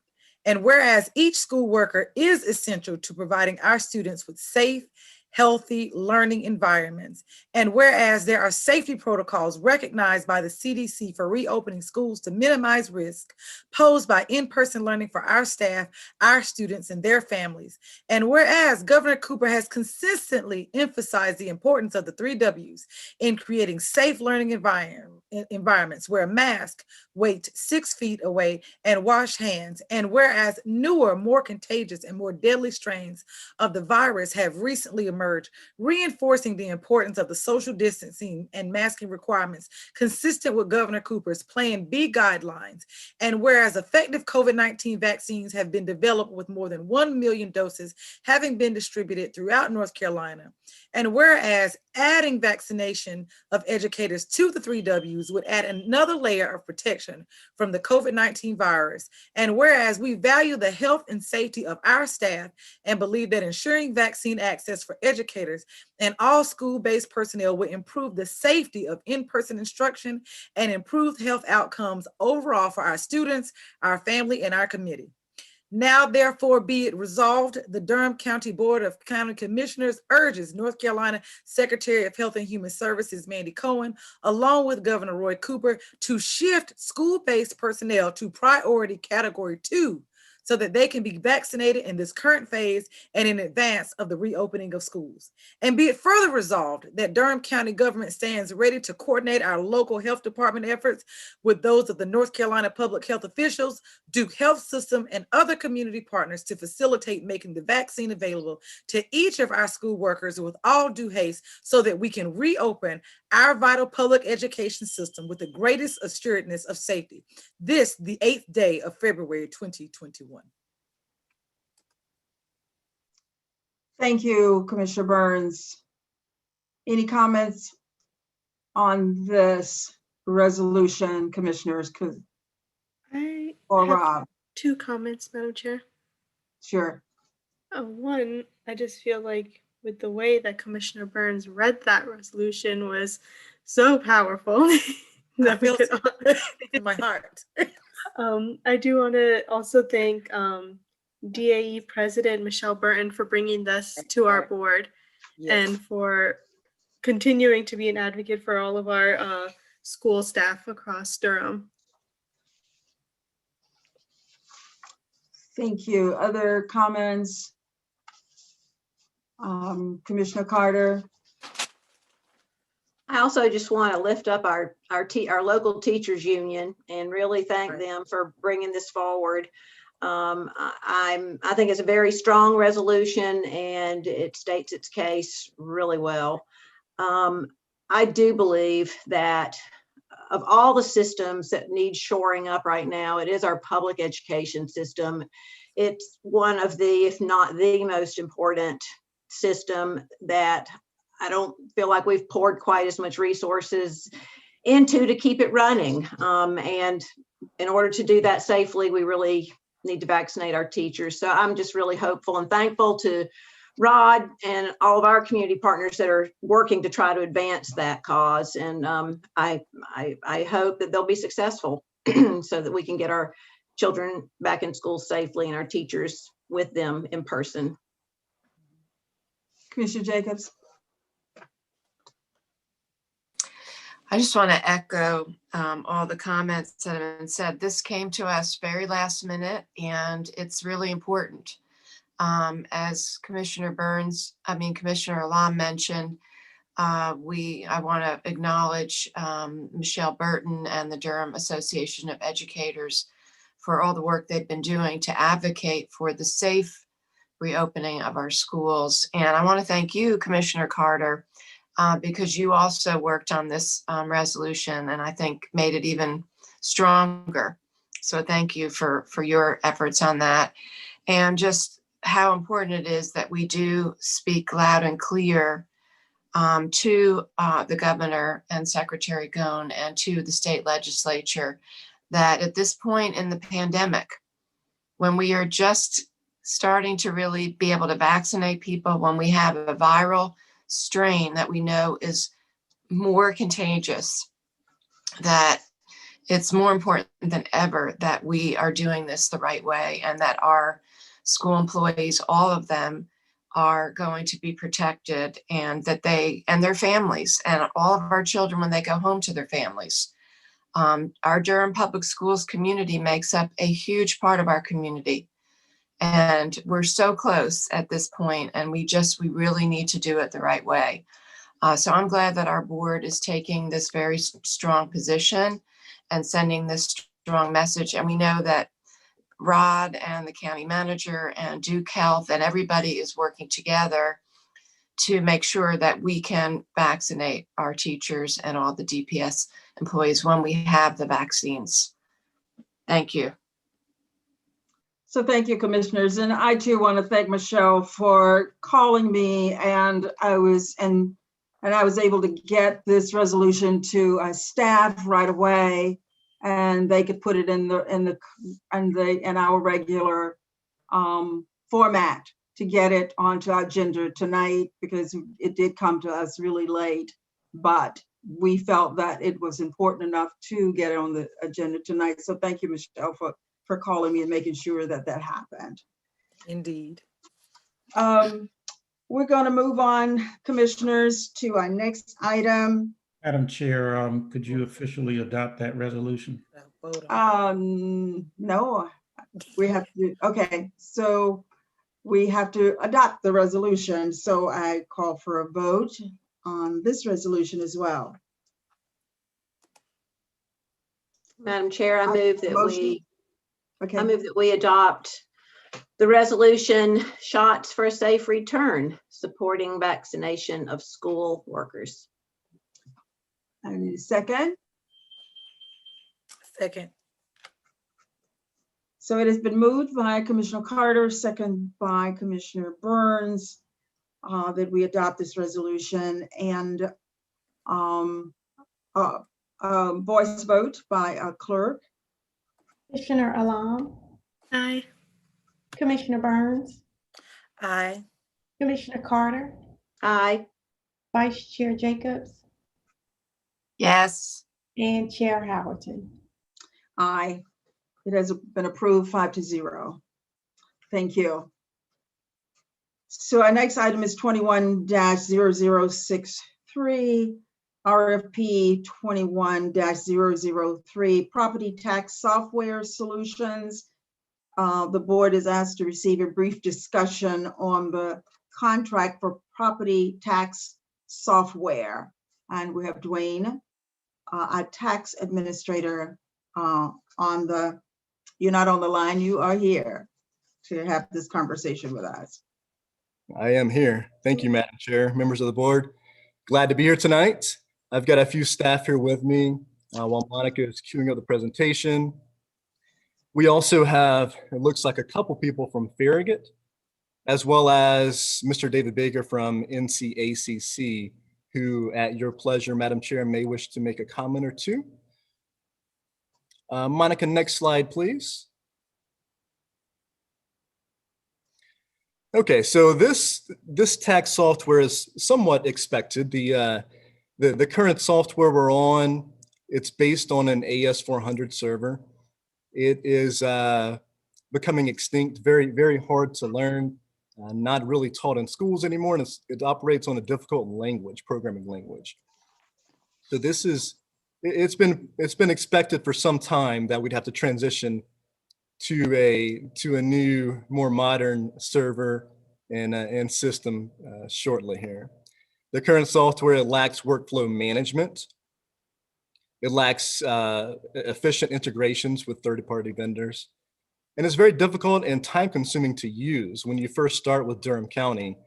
And whereas each school worker is essential to providing our students with safe, healthy learning environments. And whereas there are safety protocols recognized by the CDC for reopening schools to minimize risk posed by in-person learning for our staff, our students, and their families. And whereas Governor Cooper has consistently emphasized the importance of the 3 W's in creating safe learning environments, wear a mask, wait 6 feet away, and wash hands. And whereas newer, more contagious, and more deadly strains of the virus have recently emerged, reinforcing the importance of the social distancing and masking requirements consistent with Governor Cooper's Plan B guidelines. And whereas effective COVID-19 vaccines have been developed with more than 1 million doses having been distributed throughout North Carolina. And whereas adding vaccination of educators to the 3 W's would add another layer of protection from the COVID-19 virus. And whereas we value the health and safety of our staff and believe that ensuring vaccine access for educators and all school-based personnel will improve the safety of in-person instruction and improve health outcomes overall for our students, our family, and our community. Now, therefore, be it resolved, the Durham County Board of County Commissioners urges North Carolina Secretary of Health and Human Services, Mandy Cohen, along with Governor Roy Cooper, to shift school-based personnel to priority category 2 so that they can be vaccinated in this current phase and in advance of the reopening of schools. And be it further resolved that Durham County government stands ready to coordinate our local health department efforts with those of the North Carolina public health officials, Duke Health System, and other community partners to facilitate making the vaccine available to each of our school workers with all due haste so that we can reopen our vital public education system with the greatest assuredness of safety. This, the 8th day of February 2021. Thank you, Commissioner Burns. Any comments on this resolution, commissioners? Or Rob? 2 comments, Madam Chair. Sure. One, I just feel like with the way that Commissioner Burns read that resolution was so powerful that we could in my heart. I do want to also thank DAE President Michelle Burton for bringing this to our board. Yes. And for continuing to be an advocate for all of our school staff across Durham. Thank you. Other comments? Commissioner Carter. I also just want to lift up our local teachers union and really thank them for bringing this forward. I think it's a very strong resolution and it states its case really well. I do believe that of all the systems that need shoring up right now, it is our public education system. it's one of the, if not the most important system that I don't feel like we've poured quite as much resources into to keep it running. And in order to do that safely, we really need to vaccinate our teachers. So I'm just really hopeful and thankful to Rod and all of our community partners that are working to try to advance that cause. And I hope that they'll be successful so that we can get our children back in school safely and our teachers with them in person. Commissioner Jacobs. I just want to echo all the comments that have been said. This came to us very last minute, and it's really important. As Commissioner Alam mentioned, I want to acknowledge Michelle Burton and the Durham Association of Educators for all the work they've been doing to advocate for the safe reopening of our schools. And I want to thank you, Commissioner Carter, because you also worked on this resolution and I think made it even stronger. So thank you for your efforts on that. And just how important it is that we do speak loud and clear to the governor and Secretary Ghosn and to the state legislature that at this point in the pandemic, when we are just starting to really be able to vaccinate people, when we have a viral strain that we know is more contagious, that it's more important than ever that we are doing this the right way and that our school employees, all of them, are going to be protected, and that they and their families and all of our children when they go home to their families. Our Durham Public Schools community makes up a huge part of our community. And we're so close at this point, and we really need to do it the right way. So I'm glad that our board is taking this very strong position and sending this strong message. And we know that Rod and the county manager and Duke Health and everybody is working together to make sure that we can vaccinate our teachers and all the DPS employees when we have the vaccines. Thank you. So thank you, commissioners. And I too want to thank Michelle for calling me, and I was able to get this resolution to staff right away, and they could put it in our regular format to get it onto our agenda tonight, because it did come to us really late, but we felt that it was important enough to get it on the agenda tonight. So thank you, Michelle, for calling me and making sure that that happened. Indeed. We're going to move on, commissioners, to our next item. Madam Chair, could you officially adopt that resolution? No, we have to, okay, so we have to adopt the resolution. So I call for a vote on this resolution as well. Madam Chair, I move that I move that we adopt the resolution Shots for a Safe Return, supporting vaccination of school workers. I need a second. Second. So it has been moved by Commissioner Carter, second by Commissioner Burns, that we adopt this resolution, and voice vote by a clerk. Commissioner Alam. Aye. Commissioner Burns. Aye. Commissioner Carter. Aye. Vice Chair Jacobs. Yes. And Chair Howerton. Aye. It has been approved 5-0. Thank you. So our next item is 21-0063, RFP 21-003, Property Tax Software Solutions. The board is asked to receive a brief discussion on the contract for property tax software. And we have Dwayne, our tax administrator, you're not on the line, you are here to have this conversation with us. I am here. Thank you, Madam Chair, members of the board. Glad to be here tonight. I've got a few staff here with me while Monica is queuing up the presentation. We also have, it looks like a couple people from Farragut, as well as Mr. David Baker from NCACC, who at your pleasure, Madam Chair, may wish to make a comment or two. Monica, next slide, please. Okay, so this tax software is somewhat expected. The current software we're on, it's based on an AS400 server. It is becoming extinct, very, very hard to learn, not really taught in schools anymore, and it operates on a difficult language, programming language. So it's been expected for some time that we'd have to transition to a new, more modern server and system shortly here. The current software, it lacks workflow management. It lacks efficient integrations with third-party vendors. And it's very difficult and time-consuming to use. When you first start with Durham County,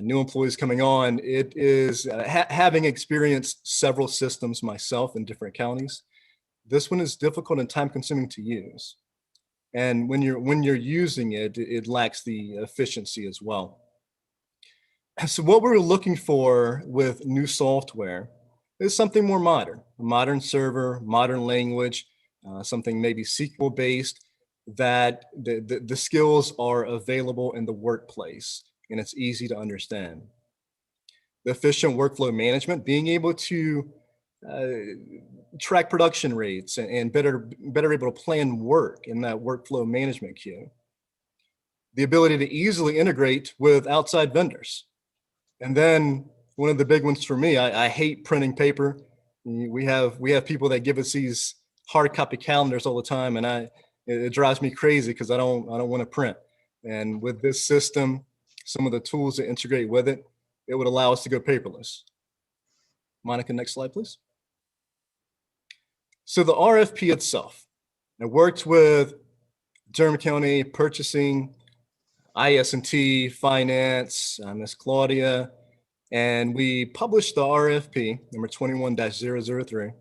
new employees coming on, it is, having experienced several systems myself in different counties, this one is difficult and time-consuming to use. And when you're using it, it lacks the efficiency as well. So what we're looking for with new software is something more modern, a modern server, modern language, something maybe SQL based, that the skills are available in the workplace and it's easy to understand. The efficient workflow management, being able to track production rates and better able to plan work in that workflow management queue. The ability to easily integrate with outside vendors. And then one of the big ones for me, I hate printing paper. We have people that give us these hard copy calendars all the time, and it drives me crazy because I don't want to print. And with this system, some of the tools that integrate with it, it would allow us to go paperless. Monica, next slide, please. So the RFP itself, I worked with Durham County Purchasing, IS&T, Finance, Ms. Claudia, and we published the RFP, number 21-003.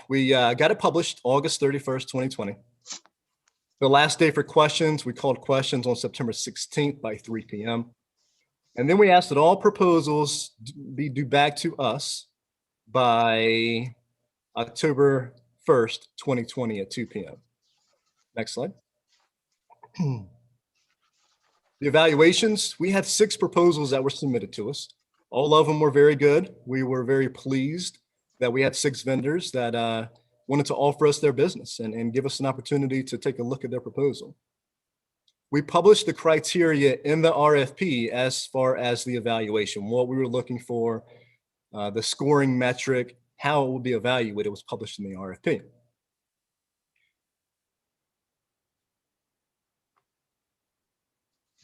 We got it published August 31st, 2020. The last day for questions, we called questions on September 16th by 3 p.m. And then we asked that all proposals be due back to us by October 1st, 2020 at 2 p.m. Next slide. The evaluations, we had 6 proposals that were submitted to us. All of them were very good. We were very pleased that we had 6 vendors that wanted to offer us their business and give us an opportunity to take a look at their proposal. We published the criteria in the RFP as far as the evaluation, what we were looking for, the scoring metric, how it will be evaluated was published in the RFP.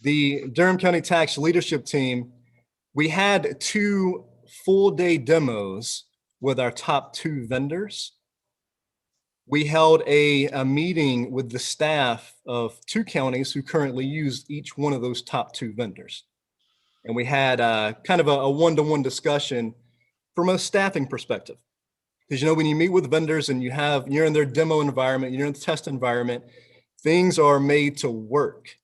The Durham County Tax Leadership Team, we had 2 full-day demos with our top 2 vendors. We held a meeting with the staff of 2 counties who currently use each one of those top 2 vendors. And we had kind of a one-to-one discussion from a staffing perspective. Because, you know, when you meet with vendors and you're in their demo environment, you're in the test environment, things are made to work.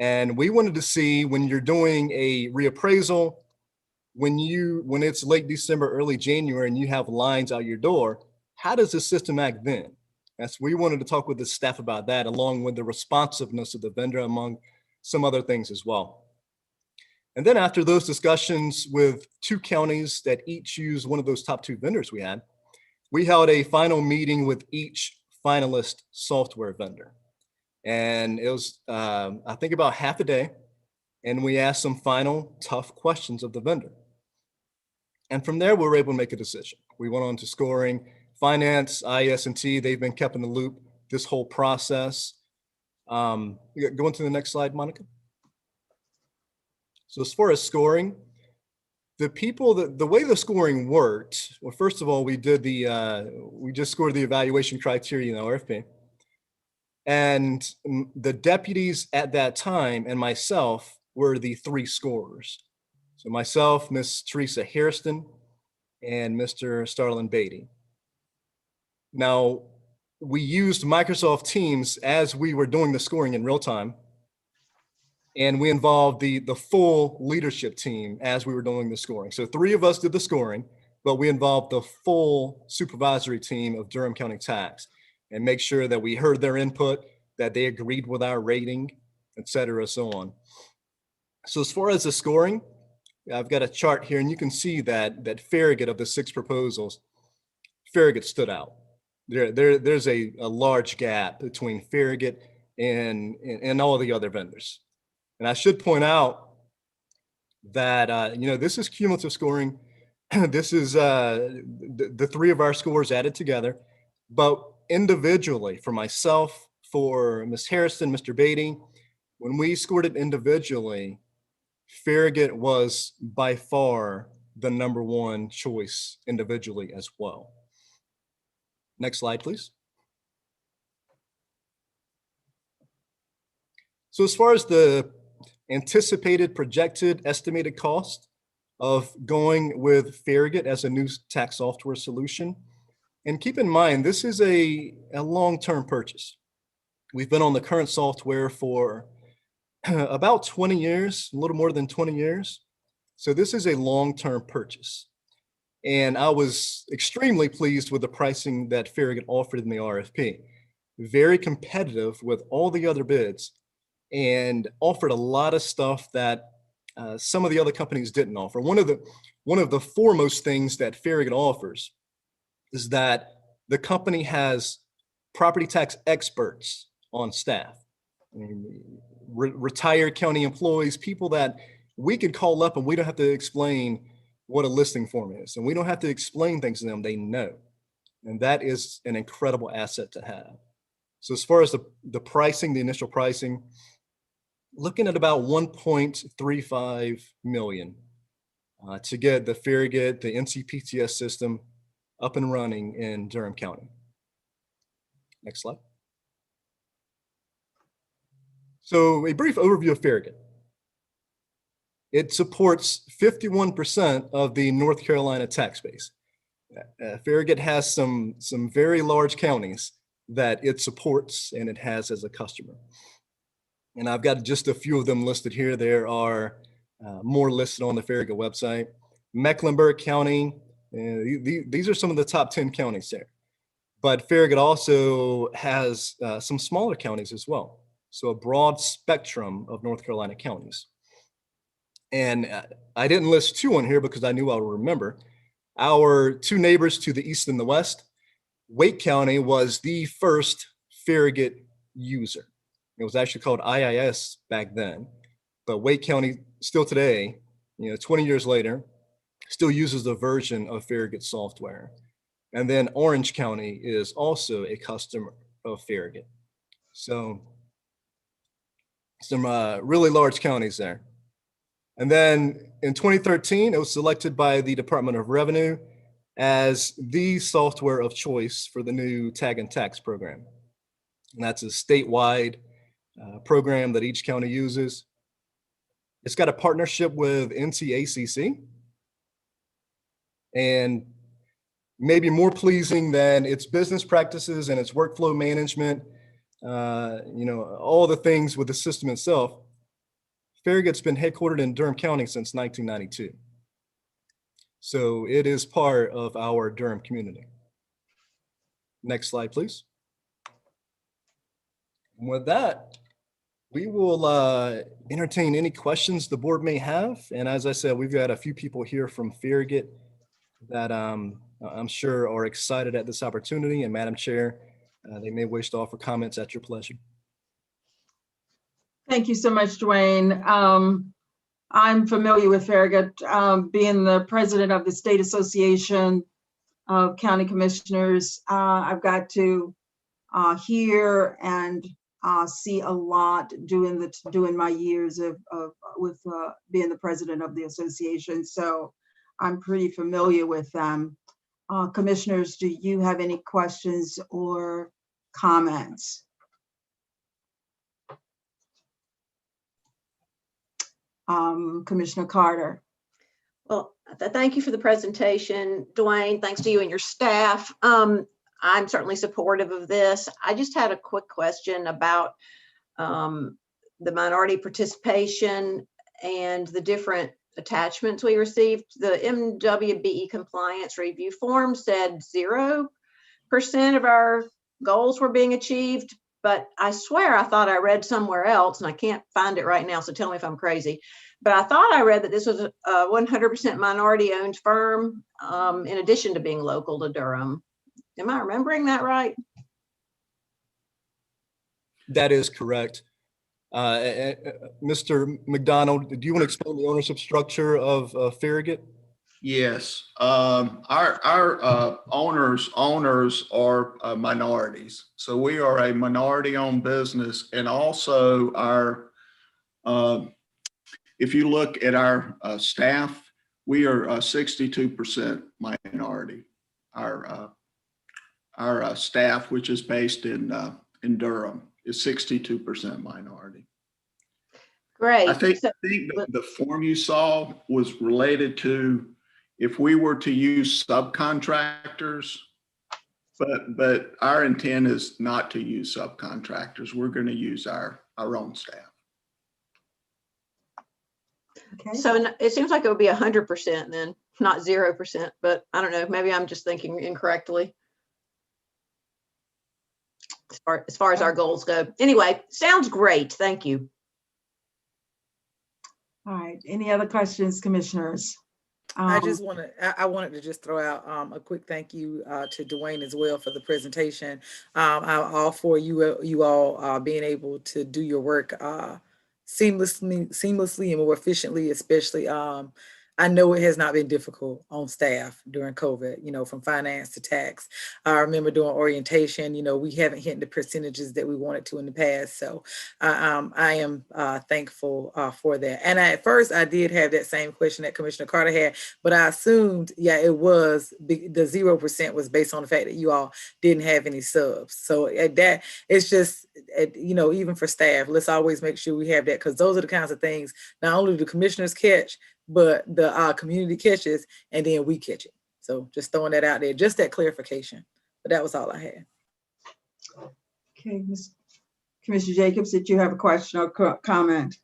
And we wanted to see, when you're doing a reappraisal, when it's late December, early January, and you have lines out your door, how does the system act then? We wanted to talk with the staff about that, along with the responsiveness of the vendor, among some other things as well. And then after those discussions with 2 counties that each use one of those top 2 vendors we held a final meeting with each finalist software vendor. And it was, I think, about half a day. And we asked some final tough questions of the vendor. And from there, we were able to make a decision. We went on to scoring. Finance, IS&T, they've been kept in the loop this whole process. Go into the next slide, Monica. So as far as scoring, the way the scoring worked, well, first of all, we just scored the evaluation criteria in the RFP. And the deputies at that time and myself were the 3 scorers. So myself, Miss Teresa Hairston, and Mr. Starlin Beatty. Now, we used Microsoft Teams as we were doing the scoring in real time. And we involved the full leadership team as we were doing the scoring. So 3 of us did the scoring, but we involved the full supervisory team of Durham County Tax and make sure that we heard their input, that they agreed with our rating, et cetera, so on. So as far as the scoring, I've got a chart here, and you can see that Farragut, of the 6 proposals, Farragut stood out. There's a large gap between Farragut and all the other vendors. And I should point out that, this is cumulative scoring. This is the 3 of our scores added together, but individually, for myself, for Ms. Harrison, Mr. Beatty, when we scored it individually, Farragut was by far the #1 choice individually as well. Next slide, please. So as far as the anticipated, projected, estimated cost of going with Farragut as a new tax software solution, and keep in mind, this is a long-term purchase. We've been on the current software for about 20 years, a little more than 20 years. So this is a long-term purchase. And I was extremely pleased with the pricing that Farragut offered in the RFP. Very competitive with all the other bids, and offered a lot of stuff that some of the other companies didn't offer. One of the foremost things that Farragut offers is that the company has property tax experts on staff. I mean, retired county employees, people that we could call up and we don't have to explain what a listing form is, and we don't have to explain things to them, they know. And that is an incredible asset to have. So as far as the pricing, the initial pricing, looking at about $1.35 million to get the Farragut, the NCPTS system up and running in Durham County. Next slide. So a brief overview of Farragut. It supports 51% of the North Carolina tax base. Farragut has some very large counties that it supports and it has as a customer. And I've got just a few of them listed here. There are more listed on the Farragut website. Mecklenburg County, these are some of the top 10 counties there. But Farragut also has some smaller counties as well. So a broad spectrum of North Carolina counties. And I didn't list 2 on here because I knew I would remember. Our 2 neighbors to the east and the west, Wake County was the first Farragut user. It was actually called IIS back then, but Wake County still today, 20 years later, still uses the version of Farragut software. And then Orange County is also a customer of Farragut. So some really large counties there. And then in 2013, it was selected by the Department of Revenue as the software of choice for the new tag and tax program. And that's a statewide program that each county uses. It's got a partnership with NCACC. And maybe more pleasing than its business practices and its workflow management, all the things with the system itself, Farragut's been headquartered in Durham County since 1992. So it is part of our Durham community. Next slide, please. And with that, we will entertain any questions the board may have. And as I said, we've got a few people here from Farragut that I'm sure are excited at this opportunity. And Madam Chair, they may wish to offer comments at your pleasure. Thank you so much, Dwayne. I'm familiar with Farragut, being the president of the State Association of County Commissioners. I've got to hear and see a lot during my years with being the president of the association. So I'm pretty familiar with them. Commissioners, do you have any questions or comments? Commissioner Carter. Well, thank you for the presentation, Dwayne. Thanks to you and your staff. I'm certainly supportive of this. I just had a quick question about the minority participation and the different attachments we received. The MWBE compliance review form said 0% of our goals were being achieved, but I swear I thought I read somewhere else, and I can't find it right now, so tell me if I'm crazy, but I thought I read that this was a 100% minority owned firm, in addition to being local to Durham. Am I remembering that right? That is correct. Mr. McDonald, do you want to explain the ownership structure of Farragut? Yes, our owners are minorities. So we are a minority-owned business, and also our, if you look at our staff, we are 62% minority. Our staff, which is based in Durham, is 62% minority. Great. I think the form you saw was related to if we were to use subcontractors, but our intent is not to use subcontractors. We're going to use our own staff. Okay. So it seems like it would be 100% then, not 0%, but I don't know, maybe I'm just thinking incorrectly as far as our goals go. Anyway, sounds great. Thank you. All right. Any other questions, commissioners? I wanted to just throw out a quick thank you to Dwayne as well for the presentation. All for you all being able to do your work seamlessly and more efficiently, especially I know it has not been difficult on staff during COVID, from finance to tax. I remember doing orientation, we haven't hit the percentages that we wanted to in the past. So I am thankful for that. And at first I did have that same question that Commissioner Carter had, but I assumed, it was the 0% was based on the fact that you all didn't have any subs. So that it's just, even for staff, let's always make sure we have that, because those are the kinds of things not only do the commissioners catch, but the community catches, and then we catch it. So just throwing that out there, just that clarification. But that was all I had. Okay, Commissioner Jacobs, did you have a question or comment?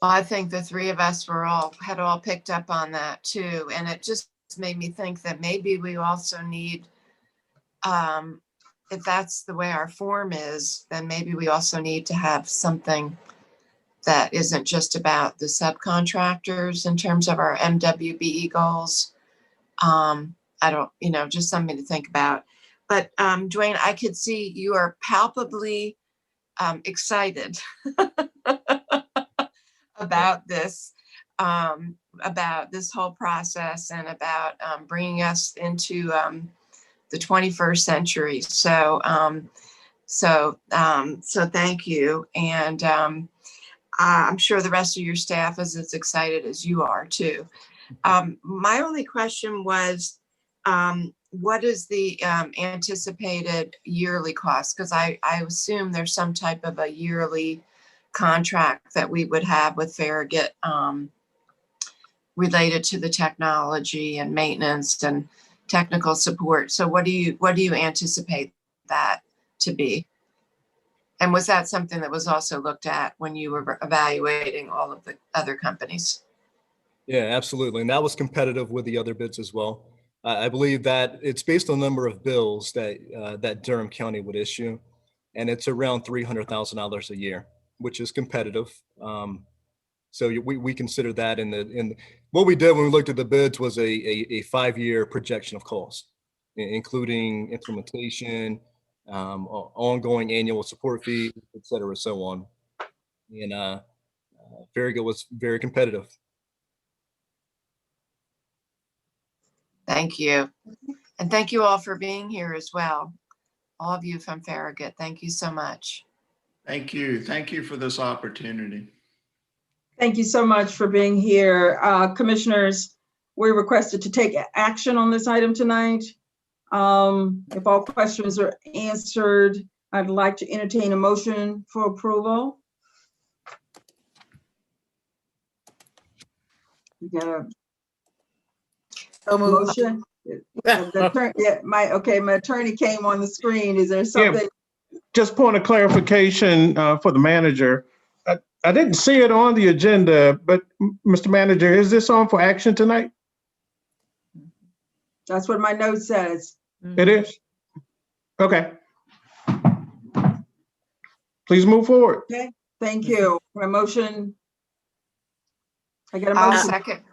Well, I think the three of us had all picked up on that too. And it just made me think that maybe we also need, if that's the way our form is, then maybe we also need to have something that isn't just about the subcontractors in terms of our MWBE goals. I don't, just something to think about. But Dwayne, I could see you are palpably excited about this whole process and about bringing us into the 21st century. So thank you. And I'm sure the rest of your staff is as excited as you are too. My only question was, what is the anticipated yearly cost? Because I assume there's some type of a yearly contract that we would have with Farragut related to the technology and maintenance and technical support. So what do you anticipate that to be? And was that something that was also looked at when you were evaluating all of the other companies? Yeah, absolutely. And that was competitive with the other bids as well. I believe that it's based on the number of bills that Durham County would issue. And it's around $300,000 a year, which is competitive. So we consider that in what we did when we looked at the bids was a 5-year projection of cost, including implementation, ongoing annual support fees, et cetera, so on. And Farragut was very competitive. Thank you. And thank you all for being here as well. All of you from Farragut, thank you so much. Thank you. Thank you for this opportunity. Thank you so much for being here. Commissioners, we're requested to take action on this item tonight. If all questions are answered, I'd like to entertain a motion for approval. We got a motion. Yeah, my attorney came on the screen. Is there something? Just point of clarification for the manager. I didn't see it on the agenda, but Mr. Manager, is this on for action tonight? That's what my note says. It is? Okay. Please move forward. Okay, thank you. My motion. I got a I'll motion. second.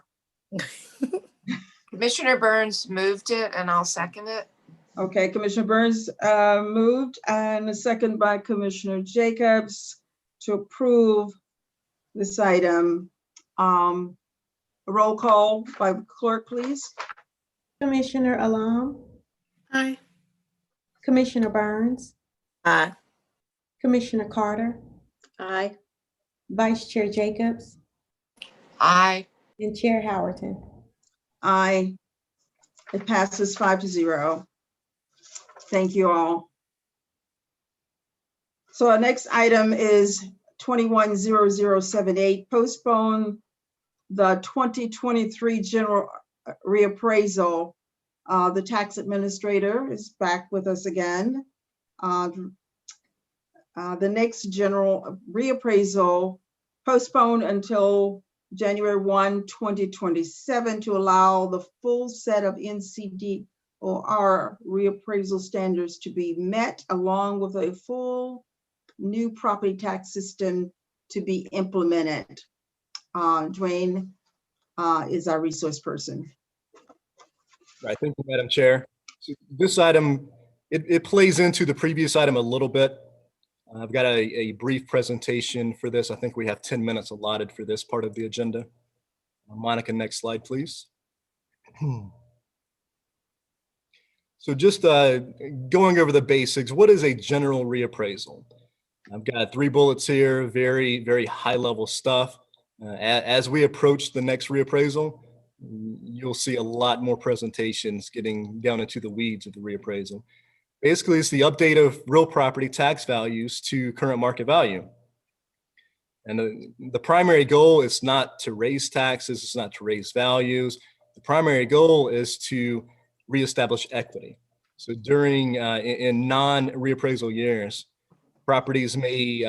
Commissioner Burns moved it and I'll second it. Okay, Commissioner Burns moved and a second by Commissioner Jacobs to approve this item. A roll call by clerk, please. Commissioner Alam. Aye. Commissioner Burns. Aye. Commissioner Carter. Aye. Vice Chair Jacobs. Aye. And Chair Howerton. Aye. It passes 5-0. Thank you all. So our next item is 210078, postpone the 2023 general reappraisal. The tax administrator is back with us again. The next general reappraisal postponed until January 1, 2027 to allow the full set of NCD or our reappraisal standards to be met, along with a full new property tax system to be implemented. Dwayne is our resource person. Right, thank you, Madam Chair. So this item, it plays into the previous item a little bit. I've got a brief presentation for this. I think we have 10 minutes allotted for this part of the agenda. Monica, next slide, please. So just going over the basics, what is a general reappraisal? I've got 3 bullets here, very, very high level stuff. As we approach the next reappraisal, you'll see a lot more presentations getting down into the weeds of the reappraisal. Basically, it's the update of real property tax values to current market value. And the primary goal is not to raise taxes, it's not to raise values. The primary goal is to reestablish equity. So during, in non-reappraisal years, properties may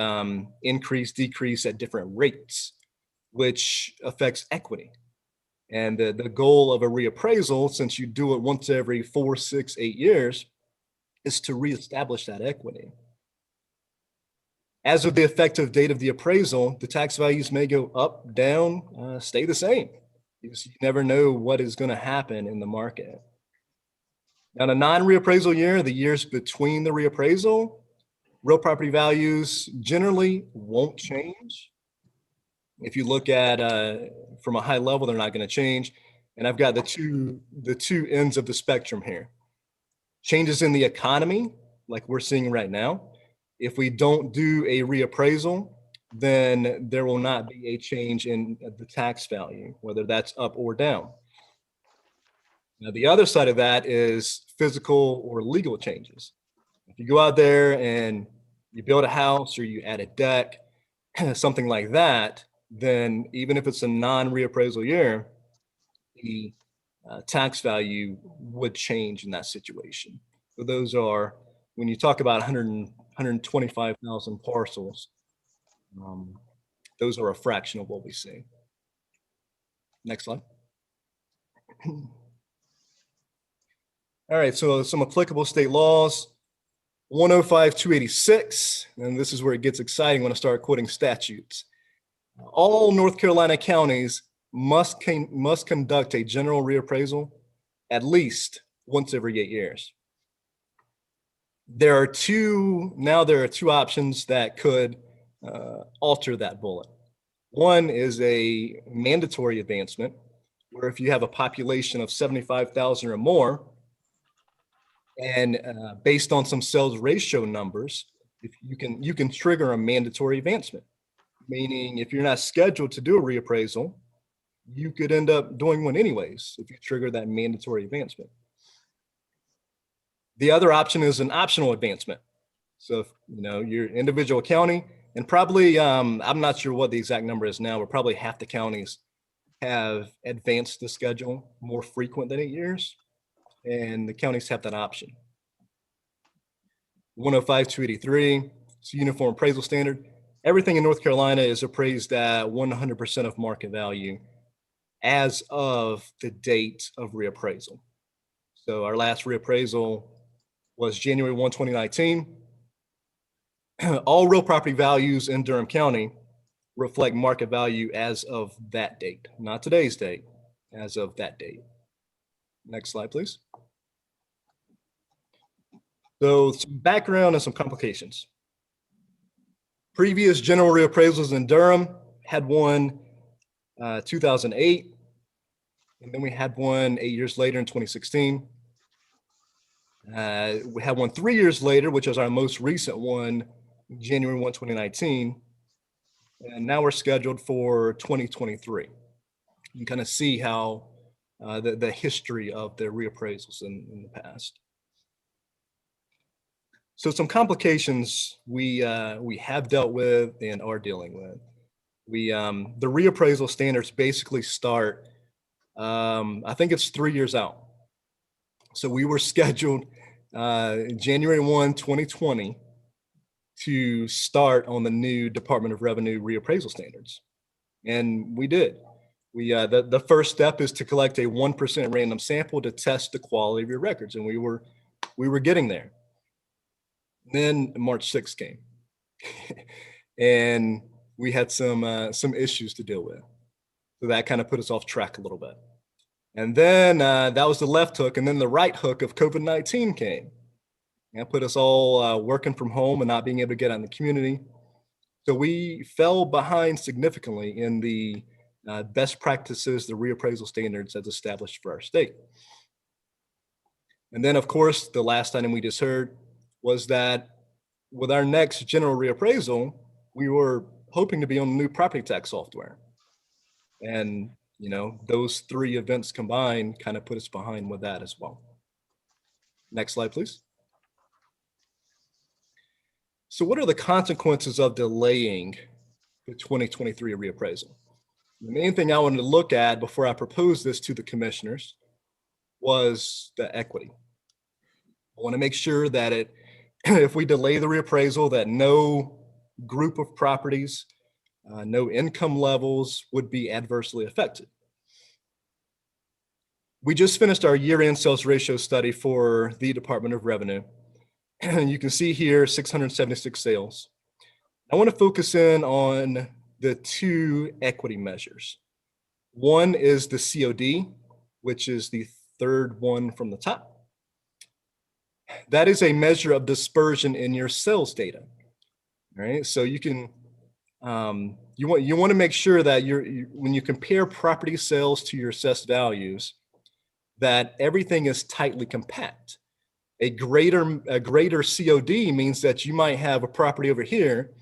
increase, decrease at different rates, which affects equity. And the goal of a reappraisal, since you do it once every 4, 6, 8 years, is to reestablish that equity. As of the effective date of the appraisal, the tax values may go up, down, stay the same. You never know what is going to happen in the market. Now, in a non-reappraisal year, the years between the reappraisal, real property values generally won't change. If you look at from a high level, they're not going to change. And I've got the two ends of the spectrum here. Changes in the economy, like we're seeing right now. If we don't do a reappraisal, then there will not be a change in the tax value, whether that's up or down. Now, the other side of that is physical or legal changes. If you go out there and you build a house or you add a deck, something like that, then even if it's a non-reappraisal year, the tax value would change in that situation. So those are, when you talk about 125,000 parcels, those are a fraction of what we see. Next slide. All right, so some applicable state laws. 105-286, and this is where it gets exciting when I start quoting statutes. All North Carolina counties must conduct a general reappraisal at least once every 8 years. There are two options that could alter that bullet. One is a mandatory advancement, where if you have a population of 75,000 or more, and based on some sales ratio numbers, if you can trigger a mandatory advancement. Meaning if you're not scheduled to do a reappraisal, you could end up doing one anyways if you trigger that mandatory advancement. The other option is an optional advancement. So if, your individual county, and probably, I'm not sure what the exact number is now, but probably half the counties have advanced the schedule more frequent than 8 years. and the counties have that option. 105-283, it's a uniform appraisal standard. Everything in North Carolina is appraised at 100% of market value as of the date of reappraisal. So our last reappraisal was January 1, 2019. All real property values in Durham County reflect market value as of that date, not today's date, as of that date. Next slide, please. So some background and some complications. Previous general reappraisals in Durham had one 2008, and then we had one 8 years later in 2016. We had one 3 years later, which was our most recent one, January 1, 2019. And now we're scheduled for 2023. You can kind of see how the history of the reappraisals in the past. So some complications we have dealt with and are dealing with. The reappraisal standards basically start, I think it's 3 years out. So we were scheduled January 1, 2020 to start on the new Department of Revenue reappraisal standards. And we did. The first step is to collect a 1% random sample to test the quality of your records. And we were getting there. Then March 6th came and we had some issues to deal with. So that kind of put us off track a little bit. And then that was the left hook, and then the right hook of COVID-19 came. And put us all working from home and not being able to get out in the community. So we fell behind significantly in the best practices, the reappraisal standards as established for our state. And then of course, the last item we just heard was that with our next general reappraisal, we were hoping to be on the new property tax software. And you know, those three events combined kind of put us behind with that as well. Next slide, please. So what are the consequences of delaying the 2023 reappraisal? The main thing I wanted to look at before I proposed this to the commissioners was the equity. I want to make sure that if we delay the reappraisal, that no group of properties, no income levels would be adversely affected. We just finished our year-end sales ratio study for the Department of Revenue. And you can see here 676 sales. I want to focus in on the two equity measures. One is the COD, which is the third one from the top. That is a measure of dispersion in your sales data. All right, so you can you want to make sure that when you compare property sales to your assessed values, that everything is tightly compact. A greater COD means that you might have a property over here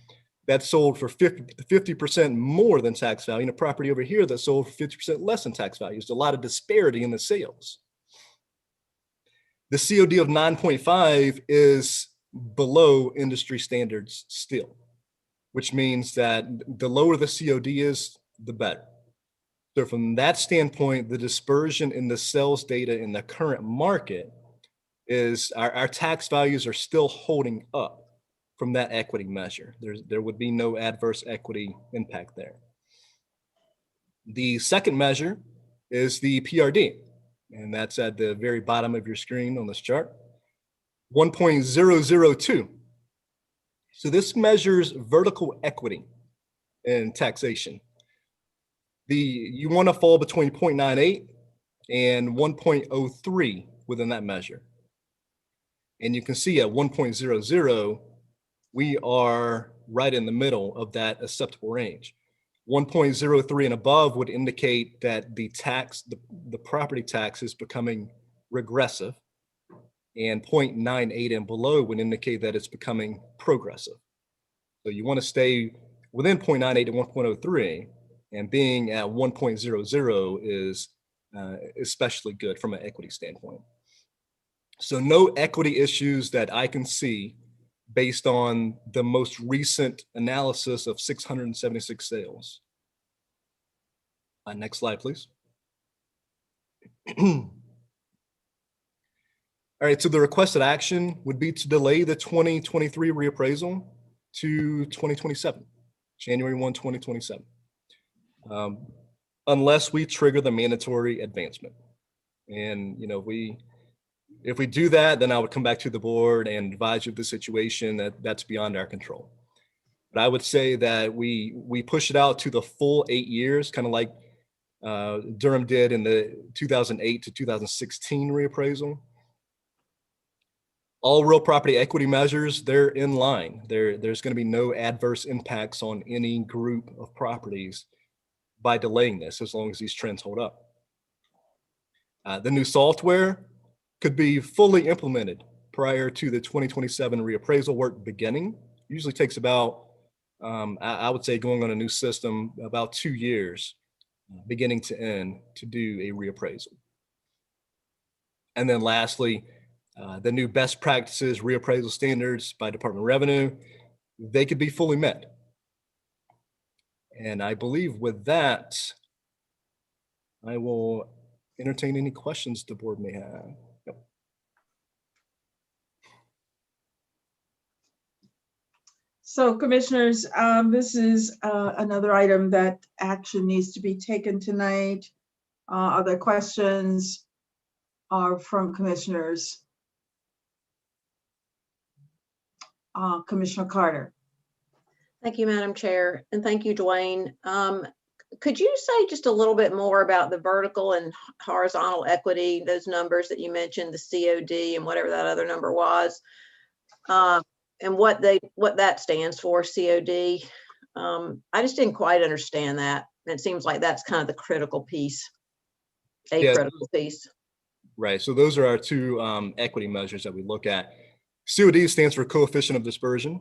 that sold for 50% more than tax value, and a property over here that sold for 50% less than tax value. There's a lot of disparity in the sales. The COD of 9.5 is below industry standards still, which means that the lower the COD is, the better. So from that standpoint, the dispersion in the sales data in the current market is our tax values are still holding up from that equity measure. There would be no adverse equity impact there. The second measure is the PRD, and that's at the very bottom of your screen on this chart, 1.002. So this measures vertical equity in taxation. You want to fall between 0.98 and 1.03 within that measure. And you can see at 1.00, we are right in the middle of that acceptable range. 1.03 and above would indicate that the property tax is becoming regressive, and 0.98 and below would indicate that it's becoming progressive. So you want to stay within 0.98 to 1.03, and being at 1.00 is especially good from an equity standpoint. So no equity issues that I can see based on the most recent analysis of 676 sales. Next slide, please. All right, so the requested action would be to delay the 2023 reappraisal to 2027, January 1, 2027, unless we trigger the mandatory advancement. And, you know, if we do that, then I would come back to the board and advise you of the situation that's beyond our control. But I would say that we push it out to the full 8 years, kind of like Durham did in the 2008 to 2016 reappraisal. All real property equity measures, they're in line. There's going to be no adverse impacts on any group of properties by delaying this, as long as these trends hold up. The new software could be fully implemented prior to the 2027 reappraisal work beginning. Usually takes about, I would say, going on a new system, about 2 years, beginning to end, to do a reappraisal. And then lastly, the new best practices reappraisal standards by Department of Revenue, they could be fully met. And I believe with that, I will entertain any questions the board may have. Yep. So commissioners, this is another item that action needs to be taken tonight. Are there questions from commissioners? Commissioner Carter. Thank you, Madam Chair, and thank you, Dwayne. Could you say just a little bit more about the vertical and horizontal equity, those numbers that you mentioned, the COD and whatever that other number was, and what that stands for, COD? I just didn't quite understand that. It seems like that's kind of the critical piece, critical piece. Right, so those are our two equity measures that we look at. COD stands for coefficient of dispersion.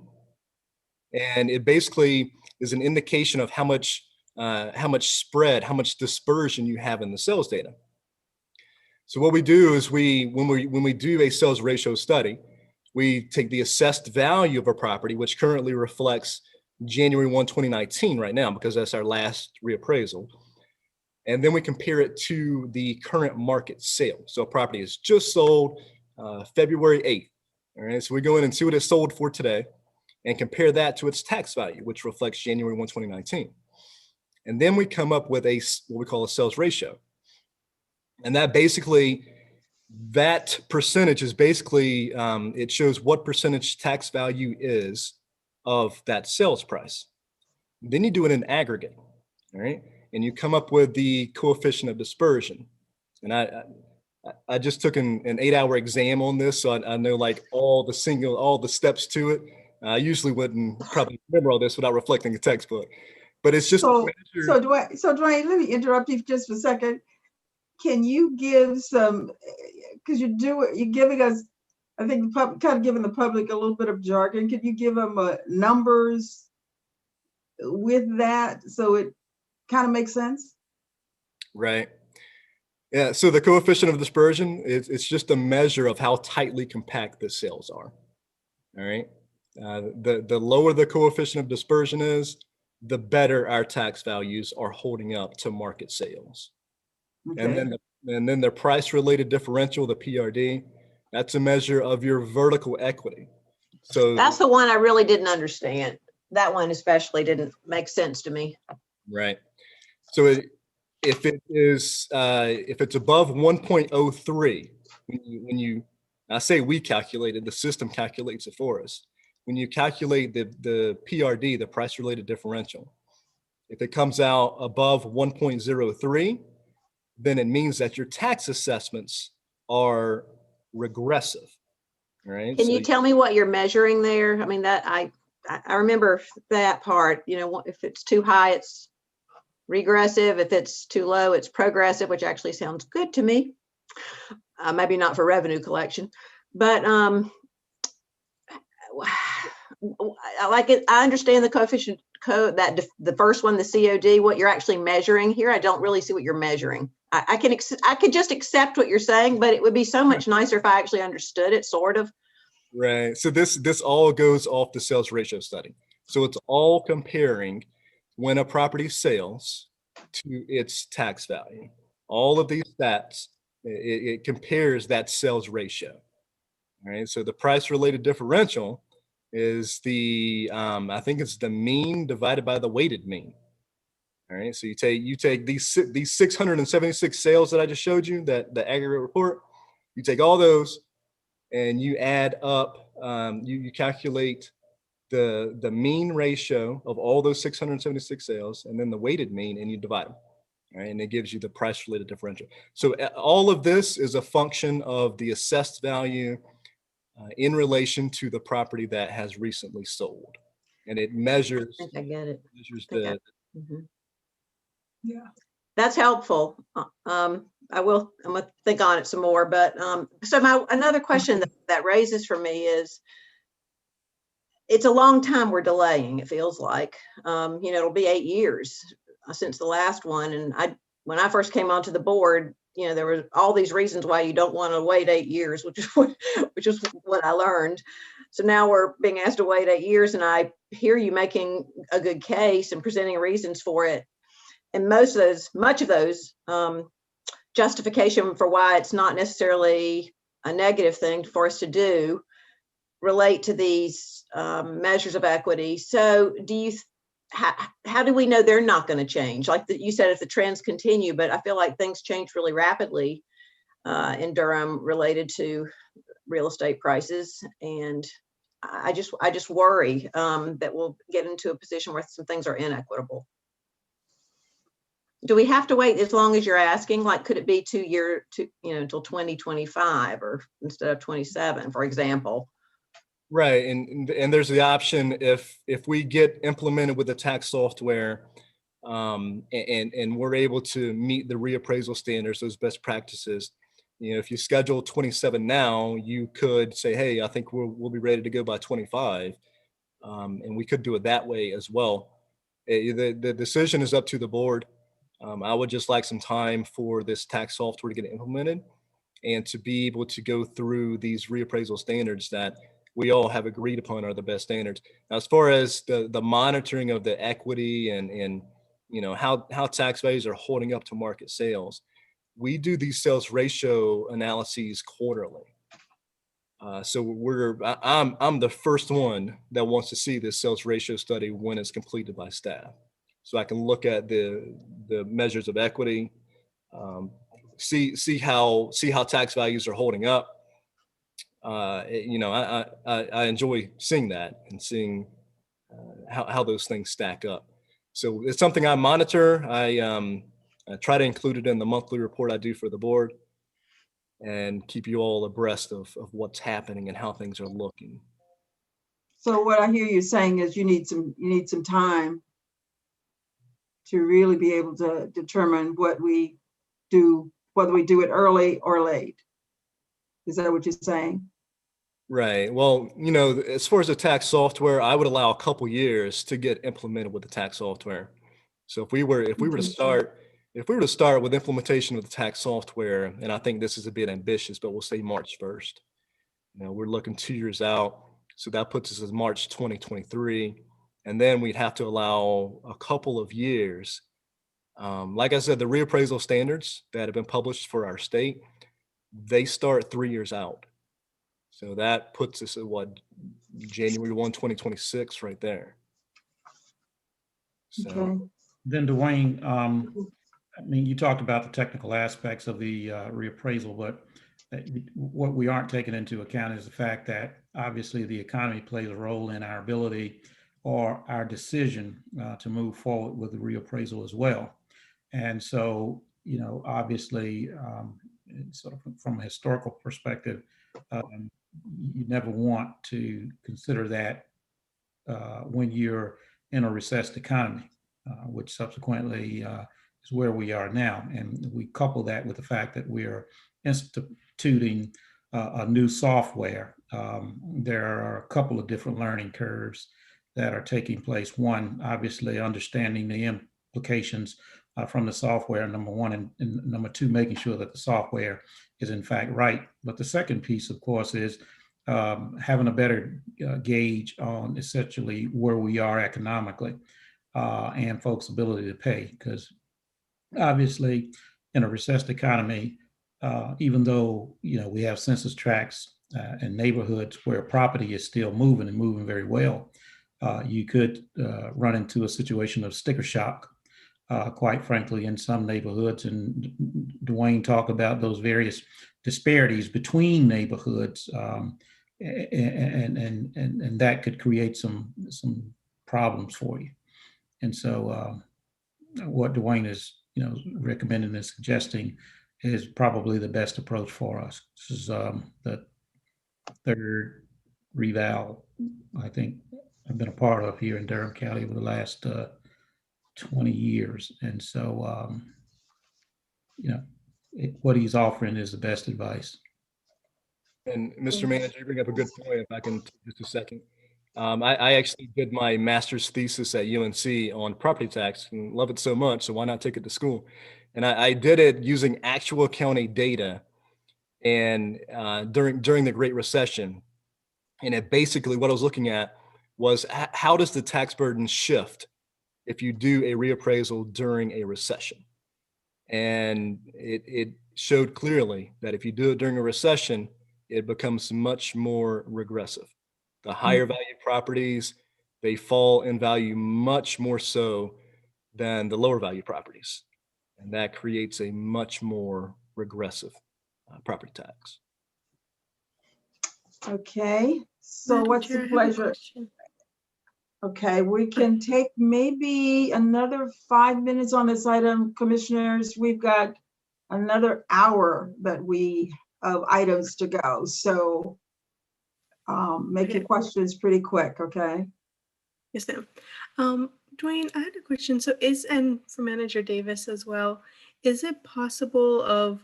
And it basically is an indication of how much spread, how much dispersion you have in the sales data. So what we do is when we do a sales ratio study, we take the assessed value of a property, which currently reflects January 1, 2019 right now, because that's our last reappraisal. And then we compare it to the current market sale. So a property is just sold February 8th. All right, so we go in and see what it sold for today and compare that to its tax value, which reflects January 1, 2019. And then we come up with what we call a sales ratio. And that percentage is basically, it shows what percentage tax value is of that sales price. Then you do it in aggregate, all right? And you come up with the coefficient of dispersion. And I just took an 8-hour exam on this, so I know like all the steps to it. I usually wouldn't probably remember all this without reflecting a textbook, but it's just so Dwayne, let me interrupt you just for a second. Can you give some, because you're giving us, I think, kind of giving the public a little bit of jargon. Can you give them numbers with that so it kind of makes sense? Right. Yeah, so the coefficient of dispersion, it's just a measure of how tightly compact the sales are. All right. The lower the coefficient of dispersion is, the better our tax values are holding up to market sales. Okay. And then the price related differential, the PRD, that's a measure of your vertical equity. So that's the one I really didn't understand. That one especially didn't make sense to me. Right. So if it's above 1.03, I say we calculated, the system calculates it for us. When you calculate the PRD, the price related differential, if it comes out above 1.03, then it means that your tax assessments are regressive. Right? Can you tell me what you're measuring there? I mean, that I remember that part. You know, if it's too high, it's regressive. If it's too low, it's progressive, which actually sounds good to me. Maybe not for revenue collection, but like it, I understand the coefficient code, that the first one, the COD, what you're actually measuring here. I don't really see what you're measuring. I could just accept what you're saying, but it would be so much nicer if I actually understood it, sort of. Right. So this all goes off the sales ratio study. So it's all comparing when a property sells to its tax value. All of these stats, it compares that sales ratio. All right, so the price related differential is the, I think it's the mean divided by the weighted mean. All right, so you take these 676 sales that I just showed you, that the aggregate report, you take all those and you add up, you calculate the mean ratio of all those 676 sales and then the weighted mean, and you divide them. Right, and it gives you the price related differential. So all of this is a function of the assessed value in relation to the property that has recently sold, and it measures. I think I get it. Measures Yeah, that's helpful. I'm gonna think on it some more. But so another question that raises for me is, it's a long time we're delaying. It feels like it'll be 8 years since the last one, and when I first came onto the board, there were all these reasons why you don't want to wait 8 years, which is what I learned. So now we're being asked to wait 8 years, and I hear you making a good case and presenting reasons for it. And much of those justification for why it's not necessarily a negative thing for us to do relate to these measures of equity. So how do we know they're not going to change? Like you said, if the trends continue, but I feel like things change really rapidly in Durham related to real estate prices. And I just worry that we'll get into a position where some things are inequitable. Do we have to wait as long as you're asking? Like, could it be 2 years until 2025 or instead of 27, for example? Right, and there's the option if we get implemented with the tax software, and we're able to meet the reappraisal standards, those best practices. If you schedule 27 now, you could say, hey, I think we'll be ready to go by 25, and we could do it that way as well. The decision is up to the board. I would just like some time for this tax software to get implemented and to be able to go through these reappraisal standards that we all have agreed upon are the best standards. Now, as far as the monitoring of the equity and how tax values are holding up to market sales, we do these sales ratio analyses quarterly. So I'm the first one that wants to see this sales ratio study when it's completed by staff, so I can look at the measures of equity, see how tax values are holding up. I enjoy seeing that and seeing how those things stack up. So it's something I monitor. I try to include it in the monthly report I do for the board and keep you all abreast of what's happening and how things are looking. So what I hear you saying is you need some time to really be able to determine what we do, whether we do it early or late. Is that what you're saying? Right. Well, as far as the tax software, I would allow a couple years to get implemented with the tax software. So if we were to start with implementation of the tax software, and I think this is a bit ambitious, but we'll say March 1st. We're looking 2 years out, so that puts us in March 2023, and then we'd have to allow a couple of years. Like I said, the reappraisal standards that have been published for our state, they start 3 years out. So that puts us at January 1, 2026 right there. So. Okay. Then Dwayne, you talked about the technical aspects of the reappraisal, but what we aren't taking into account is the fact that obviously the economy plays a role in our ability or our decision to move forward with the reappraisal as well. And so, obviously, sort of from a historical perspective, you never want to consider that when you're in a recessed economy, which subsequently is where we are now. And we couple that with the fact that we're instituting a new software. There are a couple of different learning curves that are taking place. One, obviously understanding the implications from the software, number one, and number two, making sure that the software is in fact right. But the second piece, of course, is having a better gauge on essentially where we are economically and folks' ability to pay. Because obviously in a recessed economy, even though we have census tracts in neighborhoods where property is still moving and moving very well, you could run into a situation of sticker shock, quite frankly, in some neighborhoods. And Dwayne talked about those various disparities between neighborhoods, and that could create some problems for you. And so what Dwayne is recommending and suggesting is probably the best approach for us. This is the third reval I think I've been a part of here in Durham County over the last 20 years. And so, what he's offering is the best advice. And Mr. Manager, you bring up a good point, if I can take just a second. I actually did my master's thesis at UNC on property tax and love it so much, so why not take it to school? And I did it using actual county data and during the Great Recession. And it basically, what I was looking at was how does the tax burden shift if you do a reappraisal during a recession? And it showed clearly that if you do it during a recession, it becomes much more regressive. The higher value properties, they fall in value much more so than the lower value properties. And that creates a much more regressive property tax. Okay, so Madam what's Chair, the I have a pleasure? question. Okay, we can take maybe another 5 minutes on this item, commissioners. We've got another hour of items to go. So make your questions pretty quick, okay? Yes, ma'am. Dwayne, I had a question. So and for Manager Davis as well, is it possible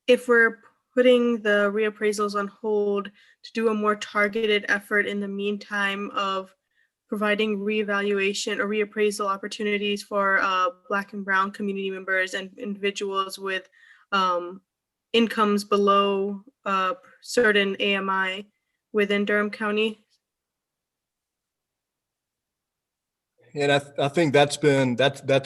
if we're putting the reappraisals on hold to do a more targeted effort in the meantime of providing reevaluation or reappraisal opportunities for Black and Brown community members and individuals with incomes below certain AMI within Durham County? And I think that's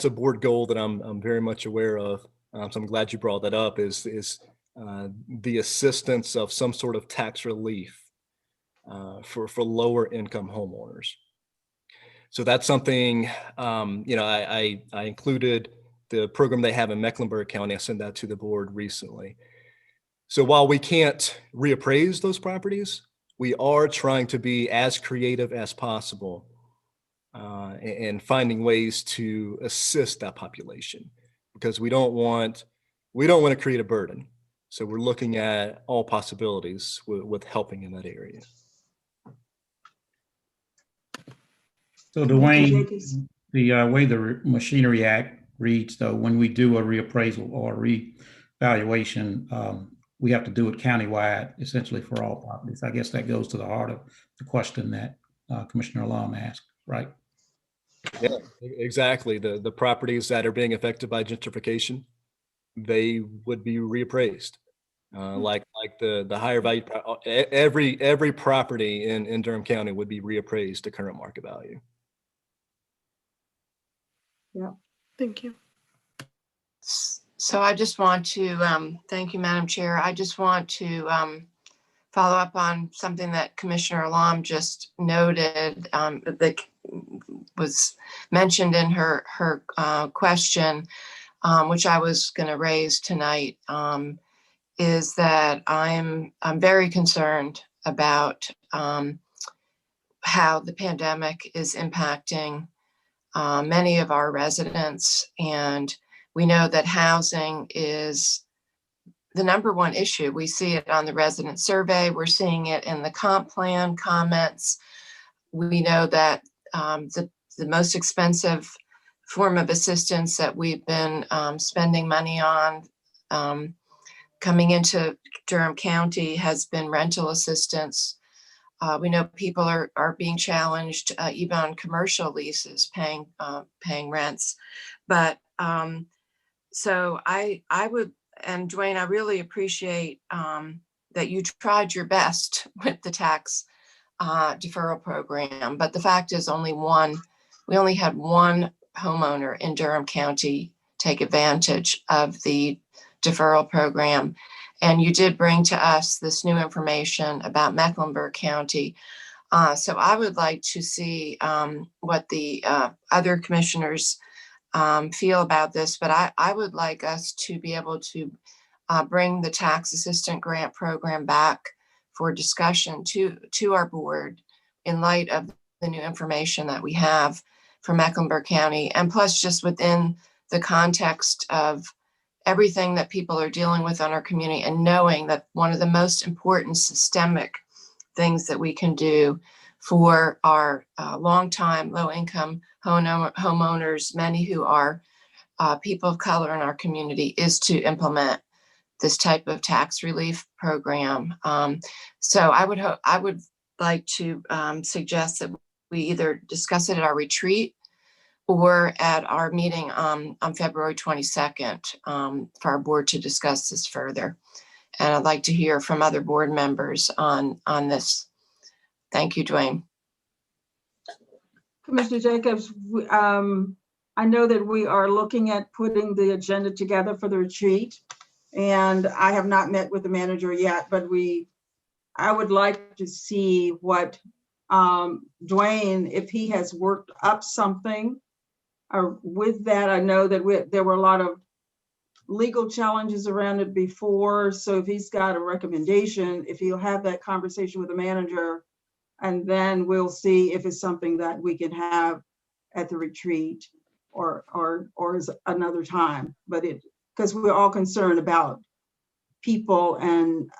a board goal that I'm very much aware of. So I'm glad you brought that up. Is the assistance of some sort of tax relief for lower income homeowners. So that's something I included the program they have in Mecklenburg County. I sent that to the board recently. So while we can't reappraise those properties, we are trying to be as creative as possible and finding ways to assist that population, because we don't want to create a burden. So we're looking at all possibilities with helping in that area. So Dwayne, the way the Machinery Act reads, though, when we do a reappraisal or revaluation, we have to do it countywide, essentially for all properties. I guess that goes to the heart of the question that Commissioner Lum asked, right? Yeah, exactly. The properties that are being affected by gentrification, they would be reappraised. Like the higher value, every property in Durham County would be reappraised to current market value. Yeah, thank you. So I just want to, thank you, Madam Chair. I just want to follow up on something that Commissioner Lum just noted that was mentioned in her question, which I was going to raise tonight, is that I'm very concerned about how the pandemic is impacting many of our residents. And we know that housing is the number one issue. We see it on the resident survey. We're seeing it in the comp plan comments. We know that the most expensive form of assistance that we've been spending money on coming into Durham County has been rental assistance. We know people are being challenged even on commercial leases, paying rents. But so I would, and Dwayne, I really appreciate that you tried your best with the tax deferral program. But the fact is we only had one homeowner in Durham County take advantage of the deferral program. And you did bring to us this new information about Mecklenburg County. So I would like to see what the other commissioners feel about this, but I would like us to be able to bring the tax assistant grant program back for discussion to our board in light of the new information that we have from Mecklenburg County, and plus just within the context of everything that people are dealing with on our community, and knowing that one of the most important systemic things that we can do for our longtime low-income homeowners, many who are people of color in our community, is to implement this type of tax relief program. So I would like to suggest that we either discuss it at our retreat or at our meeting on February 22nd for our board to discuss this further. And I'd like to hear from other board members on this. Thank you, Dwayne. Commissioner Jacobs, I know that we are looking at putting the agenda together for the retreat, and I have not met with the manager yet, but I would like to see what Dwayne, if he has worked up something with that. I know that there were a lot of legal challenges around it before, so if he's got a recommendation, if he'll have that conversation with the manager, and then we'll see if it's something that we can have at the retreat or is another time. But because we're all concerned about people and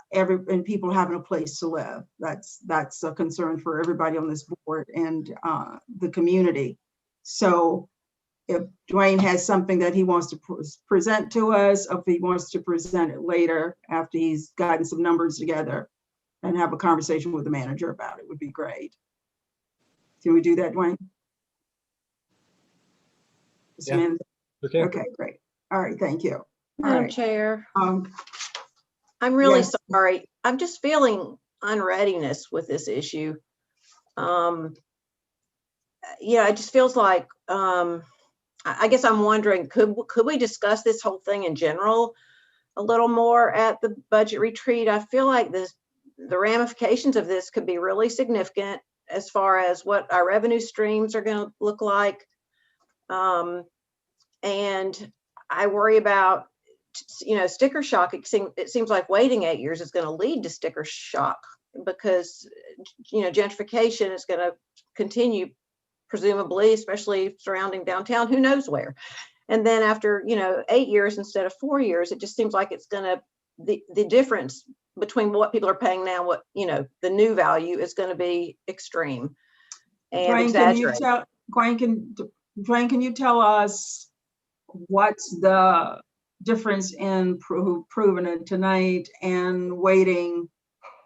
people having a place to live. That's a concern for everybody on this board and the community. So if Dwayne has something that he wants to present to us, or if he wants to present it later after he's gotten some numbers together and have a conversation with the manager about it, would be great. Can we do that, Dwayne? Yeah. Okay, great. All right, thank you. Madam Chair, I'm really sorry. I'm just feeling unreadiness with this issue. Yeah, it just feels like, I guess I'm wondering, could we discuss this whole thing in general a little more at the budget retreat? I feel like the ramifications of this could be really significant as far as what our revenue streams are going to look like. And I worry about, sticker shock. It seems like waiting 8 years is going to lead to sticker shock because, gentrification is going to continue, presumably, especially surrounding downtown, who knows where. And then after, 8 years instead of 4 years, it just seems like it's going to, the difference between what people are paying now, what, the new value is going to be extreme and exaggerated. Dwayne, can you tell us what's the difference in proving it tonight and waiting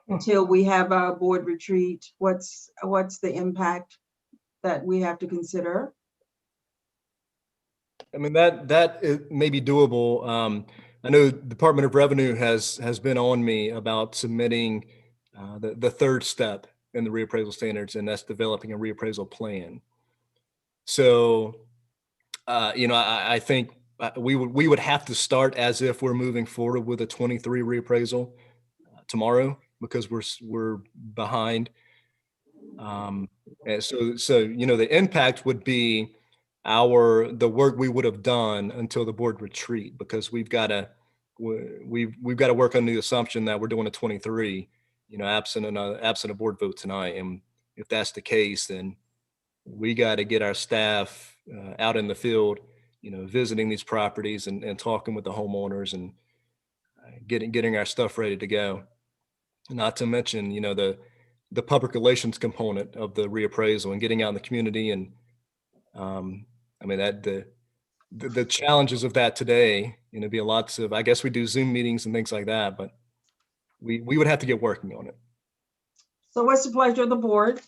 until we have our board retreat? What's the impact that we have to consider? I mean, that may be doable. I know the Department of Revenue has been on me about submitting the third step in the reappraisal standards, and that's developing a reappraisal plan. So, I think we would have to start as if we're moving forward with a 23 reappraisal tomorrow because we're behind. And so the impact would be the work we would have done until the board retreat, because we've got to work on the assumption that we're doing a 23, absent a board vote tonight. And if that's the case, then we got to get our staff out in the field, visiting these properties and talking with the homeowners and getting our stuff ready to go. Not to mention, the public relations component of the reappraisal and getting out in the community. And the challenges of that today, be a lots of, I guess we do Zoom meetings and things like that, but we would have to get working on it. So what's the pleasure of the board?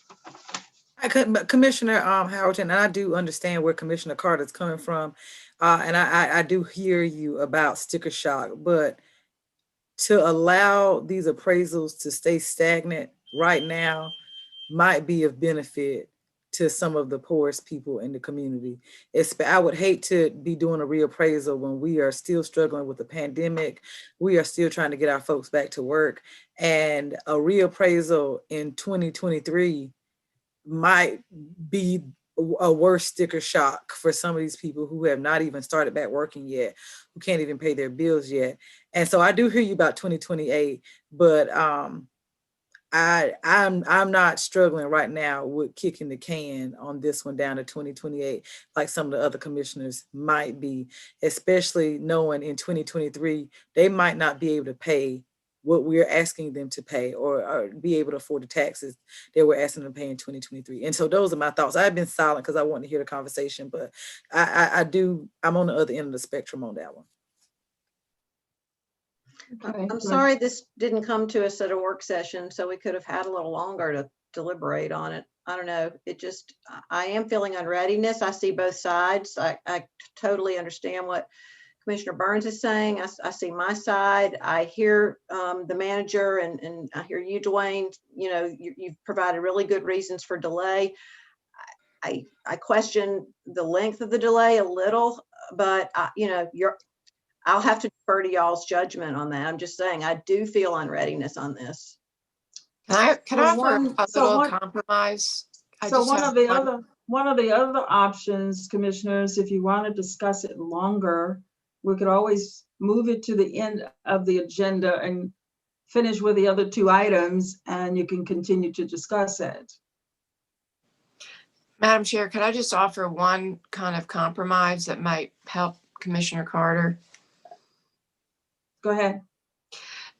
Commissioner Howerton, and I do understand where Commissioner Carter's coming from, and I do hear you about sticker shock, but to allow these appraisals to stay stagnant right now might be of benefit to some of the poorest people in the community. I would hate to be doing a reappraisal when we are still struggling with the pandemic. We are still trying to get our folks back to work, and a reappraisal in 2023 might be a worse sticker shock for some of these people who have not even started back working yet, who can't even pay their bills yet. And so I do hear you about 2028, but I'm not struggling right now with kicking the can on this one down to 2028, like some of the other commissioners might be, especially knowing in 2023, they might not be able to pay what we're asking them to pay, or be able to afford the taxes that we're asking them to pay in 2023. And so those are my thoughts. I've been silent because I want to hear the conversation, but I'm on the other end of the spectrum on that one. Okay, I'm sorry this didn't come to us at a work session, so we could have had a little longer to deliberate on it. I don't know. I am feeling unreadiness. I see both sides. I totally understand what Commissioner Burns is saying. I see my side. I hear the manager, and I hear you, Dwayne. You know, you've provided really good reasons for delay. I question the length of the delay a little, but you know, I'll have to defer to y'all's judgment on that. I'm just saying, I do feel unreadiness on this. Can I offer a little compromise? So one of the other options, commissioners, if you want to discuss it longer, we could always move it to the end of the agenda and finish with the other two items, and you can continue to discuss it. Madam Chair, could I just offer one kind of compromise that might help Commissioner Carter? Go ahead.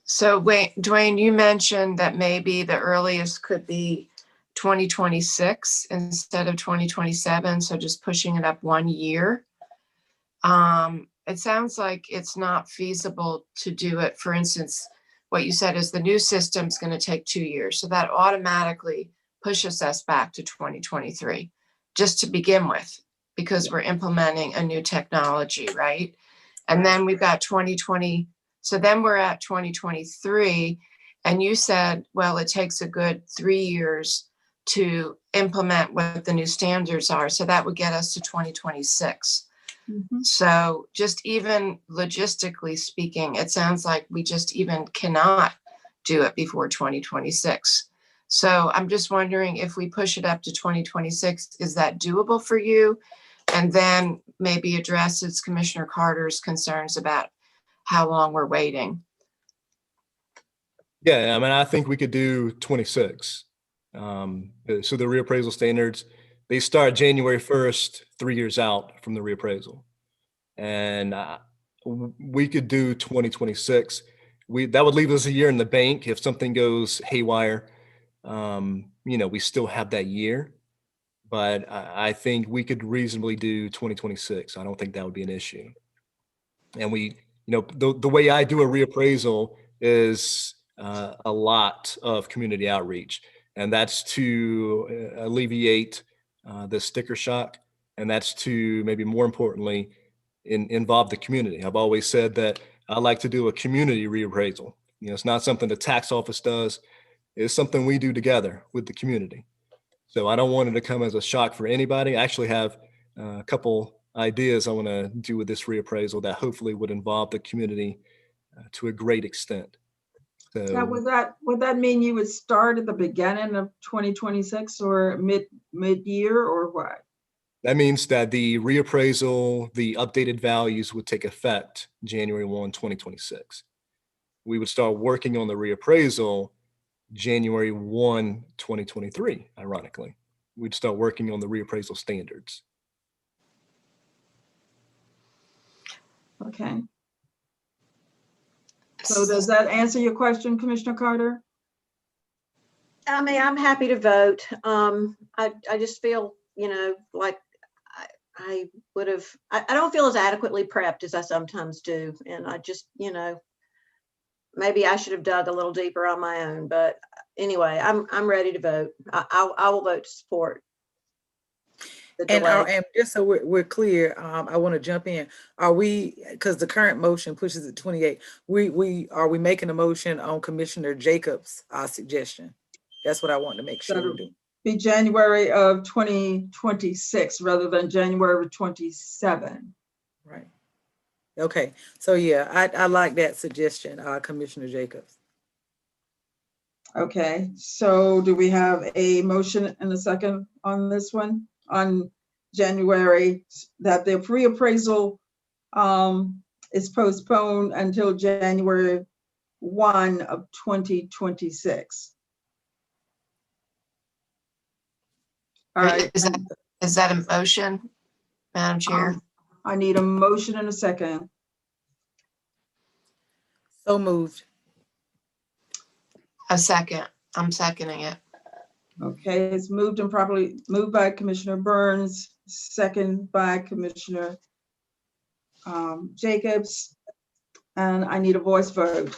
So Dwayne, you mentioned that maybe the earliest could be 2026 instead of 2027. So just pushing it up 1 year. It sounds like it's not feasible to do it. For instance, what you said is the new system's going to take 2 years. So that automatically pushes us back to 2023, just to begin with, because we're implementing a new technology, right? And then we've got 2020. So then we're at 2023. And you said, well, it takes a good 3 years to implement what the new standards are. So that would get us to 2026. Mm-hmm. So just even logistically speaking, it sounds like we just even cannot do it before 2026. So I'm just wondering if we push it up to 2026, is that doable for you? And then maybe addresses Commissioner Carter's concerns about how long we're waiting. Yeah, I mean, I think we could do 26. So the reappraisal standards, they start January 1st, 3 years out from the reappraisal. And we could do 2026. That would leave us a year in the bank. If something goes haywire, you know, we still have that year. But I think we could reasonably do 2026. I don't think that would be an issue. And we, you know, the way I do a reappraisal is a lot of community outreach. And that's to alleviate the sticker shock. And that's to, maybe more importantly, involve the community. I've always said that I like to do a community reappraisal. You know, it's not something the tax office does. It's something we do together with the community. So I don't want it to come as a shock for anybody. I actually have a couple ideas I want to do with this reappraisal that hopefully would involve the community to a great extent. So now, would that mean you would start at the beginning of 2026 or mid-year or what? That means that the reappraisal, the updated values would take effect January 1, 2026. We would start working on the reappraisal January 1, 2023, ironically. We'd start working on the reappraisal standards. Okay. So does that answer your question, Commissioner Carter? I mean, I'm happy to vote. I just feel, you know, like I would have, I don't feel as adequately prepped as I sometimes do. And I just, you know, maybe I should have dug a little deeper on my own, but anyway, I'm ready to vote. I will vote to support. And just so we're clear, I want to jump in. Are we, because the current motion pushes it 28, are we making a motion on Commissioner Jacobs' suggestion? That's what I want to make sure we do. be January of 2026 rather than January of 27. Right. Okay, so yeah, I like that suggestion, Commissioner Jacobs. Okay, so do we have a motion and a second on this one? On January, that the reappraisal is postponed until January 1 of 2026. All right. Is that a motion, Madam Chair? I need a motion and a second. So moved. A second. I'm seconding it. Okay, it's moved and properly moved by Commissioner Burns, second by Commissioner Jacobs, and I need a voice vote.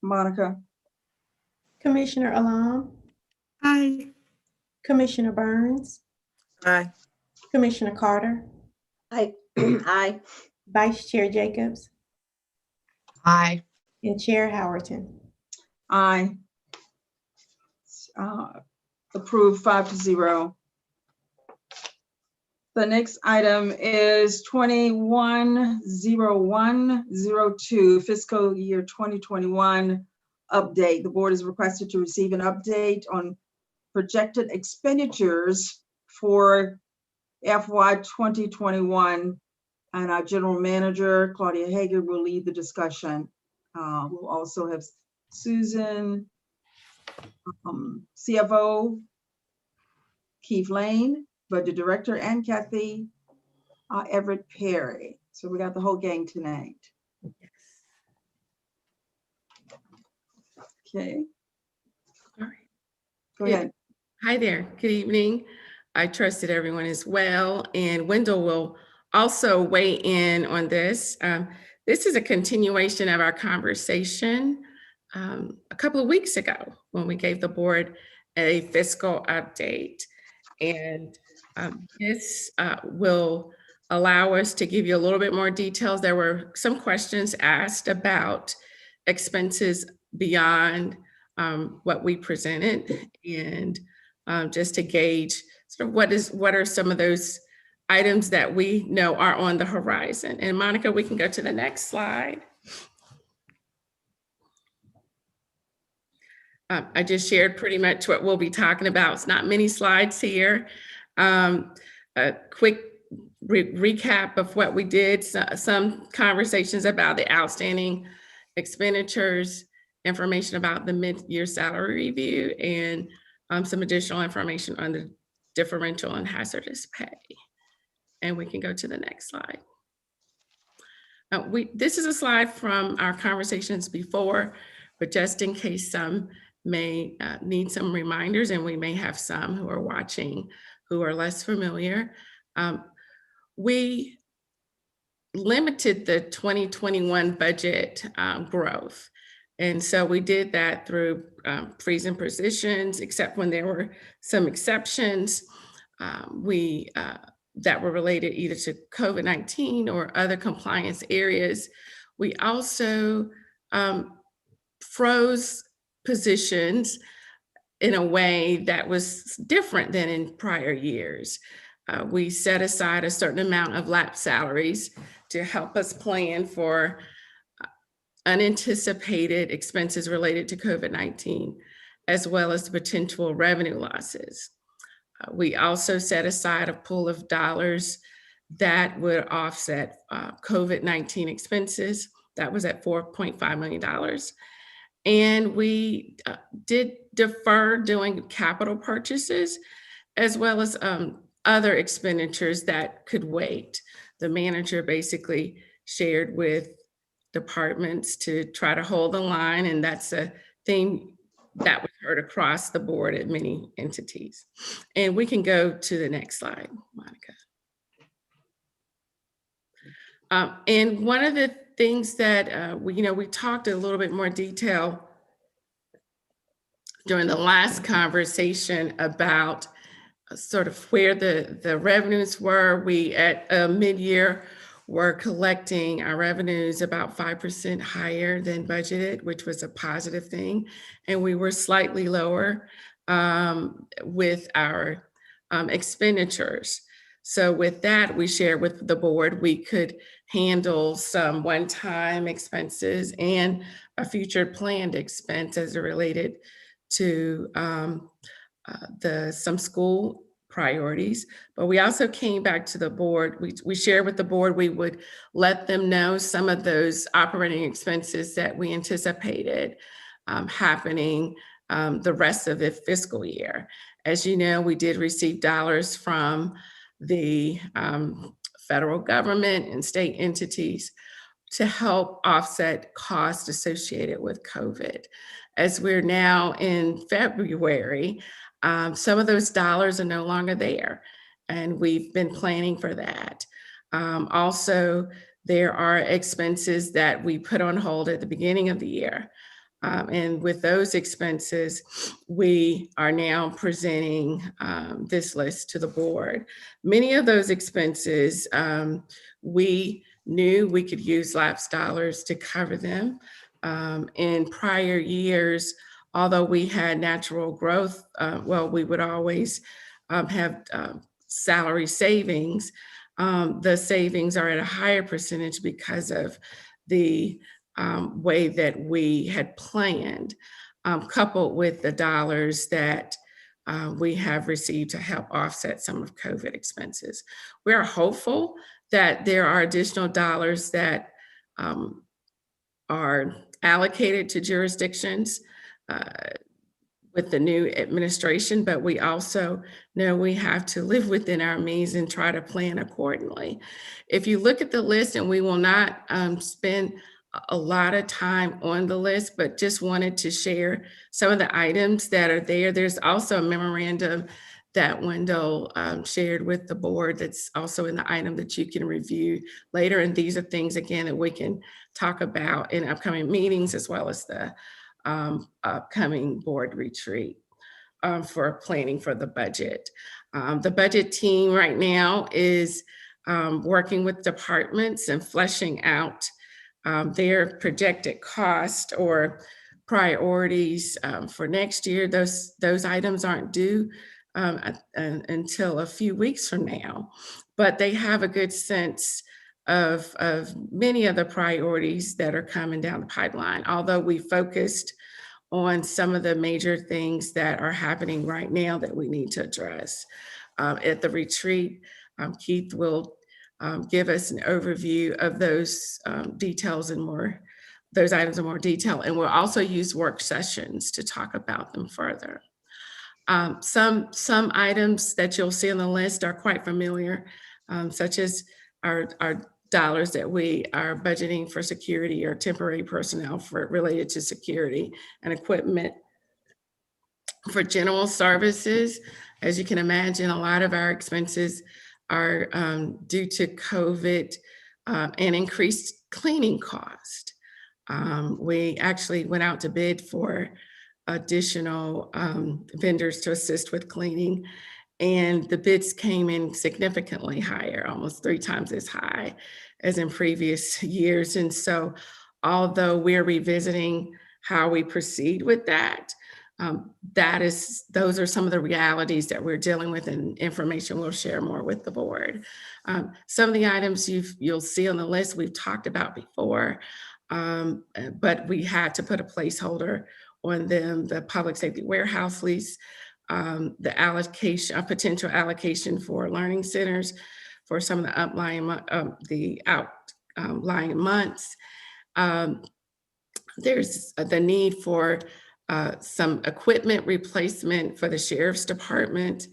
Monica? Commissioner Alam? Aye. Commissioner Burns? Aye. Commissioner Carter? Aye. Aye. Vice Chair Jacobs? Aye. And Chair Howerton? Aye. Approved 5-0. The next item is 210102, fiscal year 2021 update. The board is requested to receive an update on projected expenditures for FY 2021, and our general manager, Claudia Hager, will lead the discussion. We'll also have Susan, CFO, Keith Lane, Budget Director, and Kathy Everett Perry. So we got the whole gang tonight. Okay. All right. Go ahead. Hi there. Good evening. I trust that everyone is well, and Wendell will also weigh in on this. This is a continuation of our conversation a couple of weeks ago when we gave the board a fiscal update. And this will allow us to give you a little bit more details. There were some questions asked about expenses beyond what we presented, and just to gauge sort of what are some of those items that we know are on the horizon. And Monica, we can go to the next slide. I just shared pretty much what we'll be talking about. It's not many slides here. A quick recap of what we did, some conversations about the outstanding expenditures, information about the mid-year salary review, and some additional information on the differential and hazardous pay. And we can go to the next slide. This is a slide from our conversations before, but just in case some may need some reminders, and we may have some who are watching who are less familiar. We limited the 2021 budget growth. And so we did that through freezing positions, except when there were some exceptions that were related either to COVID-19 or other compliance areas. We also froze positions in a way that was different than in prior years. We set aside a certain amount of lapsed salaries to help us plan for unanticipated expenses related to COVID-19, as well as the potential revenue losses. We also set aside a pool of dollars that would offset COVID-19 expenses. That was at $4.5 million. And we did defer doing capital purchases, as well as other expenditures that could wait. The manager basically shared with departments to try to hold the line, and that's a theme that was heard across the board at many entities. And we can go to the next slide, Monica. And one of the things that we talked a little bit more detail during the last conversation about sort of where the revenues were. We at mid-year were collecting our revenues about 5% higher than budgeted, which was a positive thing. And we were slightly lower with our expenditures. So with that, we shared with the board, we could handle some one-time expenses and a future planned expense as it related to some school priorities. But we also came back to the board. We shared with the board, we would let them know some of those operating expenses that we anticipated happening the rest of the fiscal year. As you know, we did receive dollars from the federal government and state entities to help offset costs associated with COVID. As we're now in February, some of those dollars are no longer there, and we've been planning for that. Also, there are expenses that we put on hold at the beginning of the year. And with those expenses, we are now presenting this list to the board. Many of those expenses, we knew we could use lapsed dollars to cover them. In prior years, although we had natural growth, we would always have salary savings. The savings are at a higher percentage because of the way that we had planned, coupled with the dollars that we have received to help offset some of COVID expenses. We are hopeful that there are additional dollars that are allocated to jurisdictions with the new administration, but we also know we have to live within our means and try to plan accordingly. If you look at the list, and we will not spend a lot of time on the list, but just wanted to share some of the items that are there. There's also a memorandum that Wendell shared with the board that's also in the item that you can review later. And these are things, again, that we can talk about in upcoming meetings, as well as the upcoming board retreat for planning for the budget. The budget team right now is working with departments and fleshing out their projected cost or priorities for next year. Those items aren't due until a few weeks from now, but they have a good sense of many of the priorities that are coming down the pipeline. Although we focused on some of the major things that are happening right now that we need to address. At the retreat, Keith will give us an overview of those details and those items in more detail. And we'll also use work sessions to talk about them further. Some items that you'll see on the list are quite familiar, such as our dollars that we are budgeting for security or temporary personnel related to security and equipment. For general services, as you can imagine, a lot of our expenses are due to COVID and increased cleaning cost. We actually went out to bid for additional vendors to assist with cleaning, and the bids came in significantly higher, almost 3 times as high as in previous years. And so although we're revisiting how we proceed with that, those are some of the realities that we're dealing with, and information we'll share more with the board. Some of the items you'll see on the list we've talked about before, but we had to put a placeholder on them: the public safety warehouse lease, the allocation, a potential allocation for learning centers for some of the outlying months. There's the need for some equipment replacement for the sheriff's department.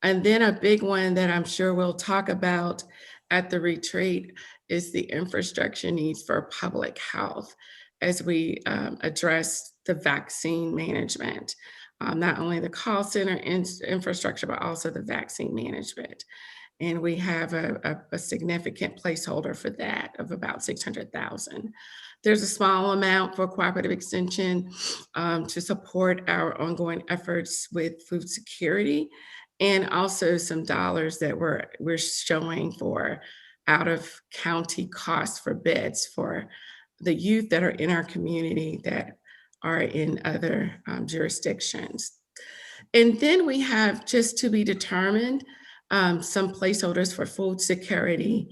And then a big one that I'm sure we'll talk about at the retreat is the infrastructure needs for public health as we address the vaccine management, not only the call center infrastructure, but also the vaccine management. And we have a significant placeholder for that of about $600,000. There's a small amount for cooperative extension to support our ongoing efforts with food security, and also some dollars that we're showing for out of county costs for beds for the youth that are in our community that are in other jurisdictions. And then we have, just to be determined, some placeholders for food security,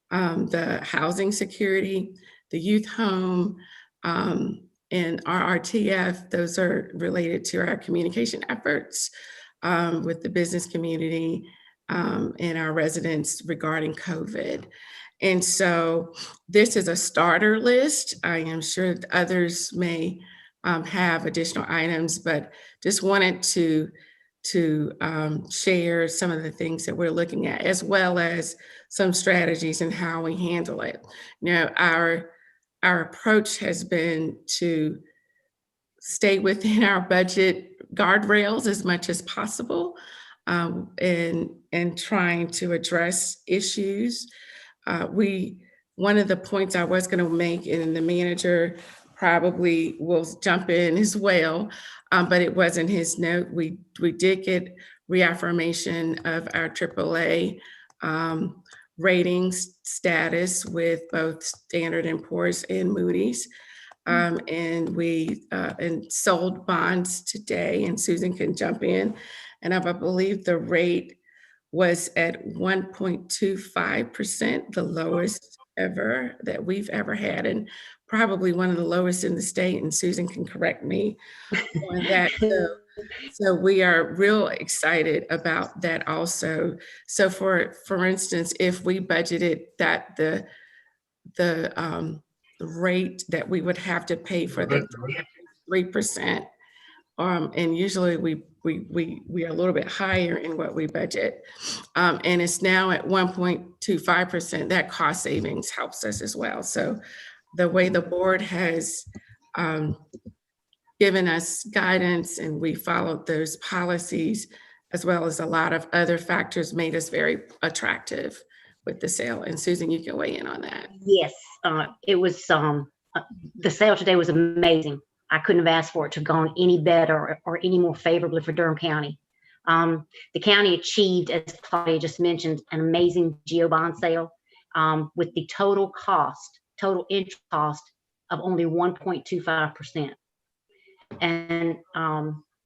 the housing security, the youth home, and RRTF. Those are related to our communication efforts with the business community and our residents regarding COVID. And so this is a starter list. I am sure others may have additional items, but just wanted to share some of the things that we're looking at, as well as some strategies and how we handle it. Now, our approach has been to stay within our budget guardrails as much as possible, and trying to address issues. One of the points I was going to make, and the manager probably will jump in as well, but it wasn't his note. We did get reaffirmation of our AAA ratings status with both Standard & Poor's and Moody's. And we sold bonds today, and Susan can jump in. And I believe the rate was at 1.25%, the lowest ever that we've ever had, and probably one of the lowest in the state. And Susan can correct me on that. So we are real excited about that also. So for instance, if we budgeted that the rate that we would have to pay for the 3%, and usually we are a little bit higher in what we budget, and it's now at 1.25%. That cost savings helps us as well. So the way the board has given us guidance, and we followed those policies, as well as a lot of other factors, made us very attractive with the sale. And Susan, you can weigh in on that. Yes, it was, the sale today was amazing. I couldn't have asked for it to have gone any better or any more favorably for Durham County. The county achieved, as Claudia just mentioned, an amazing GO bond sale with the total interest cost of only 1.25%. And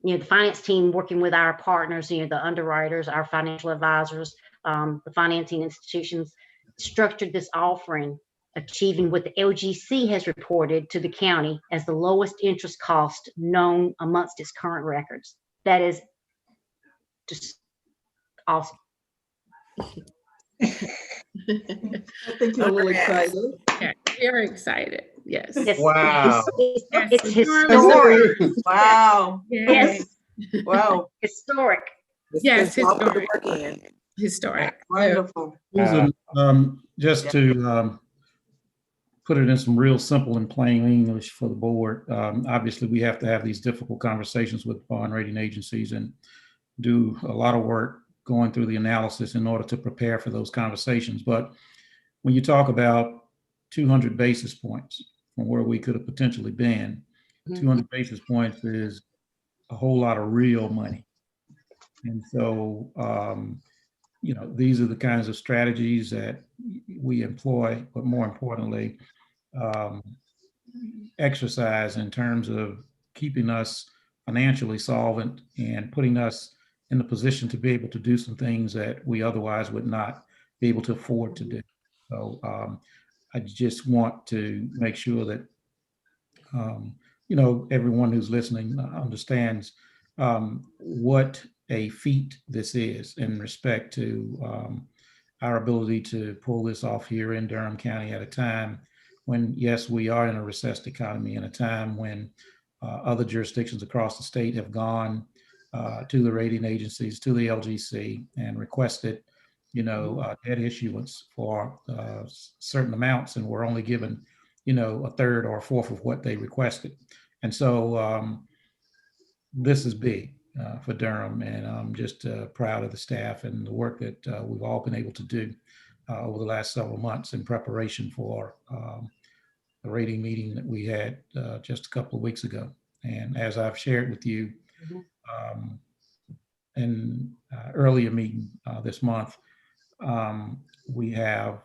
the finance team, working with our partners, the underwriters, our financial advisors, the financing institutions, structured this offering, achieving what the LGC has reported to the county as the lowest interest cost known amongst its current records. That is just awesome. I think you're a little excited. Yeah, very excited. Yes. Wow. It's historic. Wow. Yes. Wow. Historic. Yes, historic. Historic. Wonderful. Susan, just to put it in some real simple and plain English for the board, obviously we have to have these difficult conversations with bond rating agencies and do a lot of work going through the analysis in order to prepare for those conversations. But when you talk about 200 basis points from where we could have potentially been, 200 basis points is a whole lot of real money. And so, these are the kinds of strategies that we employ, but more importantly, exercise in terms of keeping us financially solvent and putting us in the position to be able to do some things that we otherwise would not be able to afford to do. So I just want to make sure that, everyone who's listening understands what a feat this is in respect to our ability to pull this off here in Durham County at a time when, yes, we are in a recessed economy, in a time when other jurisdictions across the state have gone to the rating agencies, to the LGC, and requested, debt issuance for certain amounts, and we're only given, a third or a fourth of what they requested. And so this is big for Durham, and I'm just proud of the staff and the work that we've all been able to do over the last several months in preparation for the rating meeting that we had just a couple of weeks ago. And as I've shared with you in earlier meeting this month, we have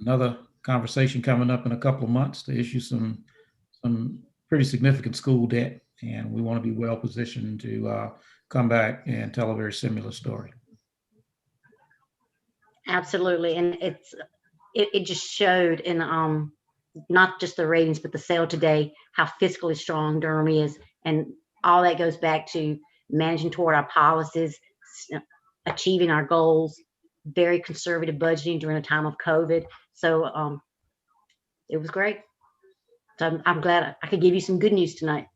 another conversation coming up in a couple of months to issue some pretty significant school debt, and we want to be well positioned to come back and tell a very similar story. Absolutely. And it just showed in not just the ratings, but the sale today, how fiscally strong Durham is. And all that goes back to managing toward our policies, achieving our goals, very conservative budgeting during a time of COVID. So it was great. So I'm glad I could give you some good news tonight.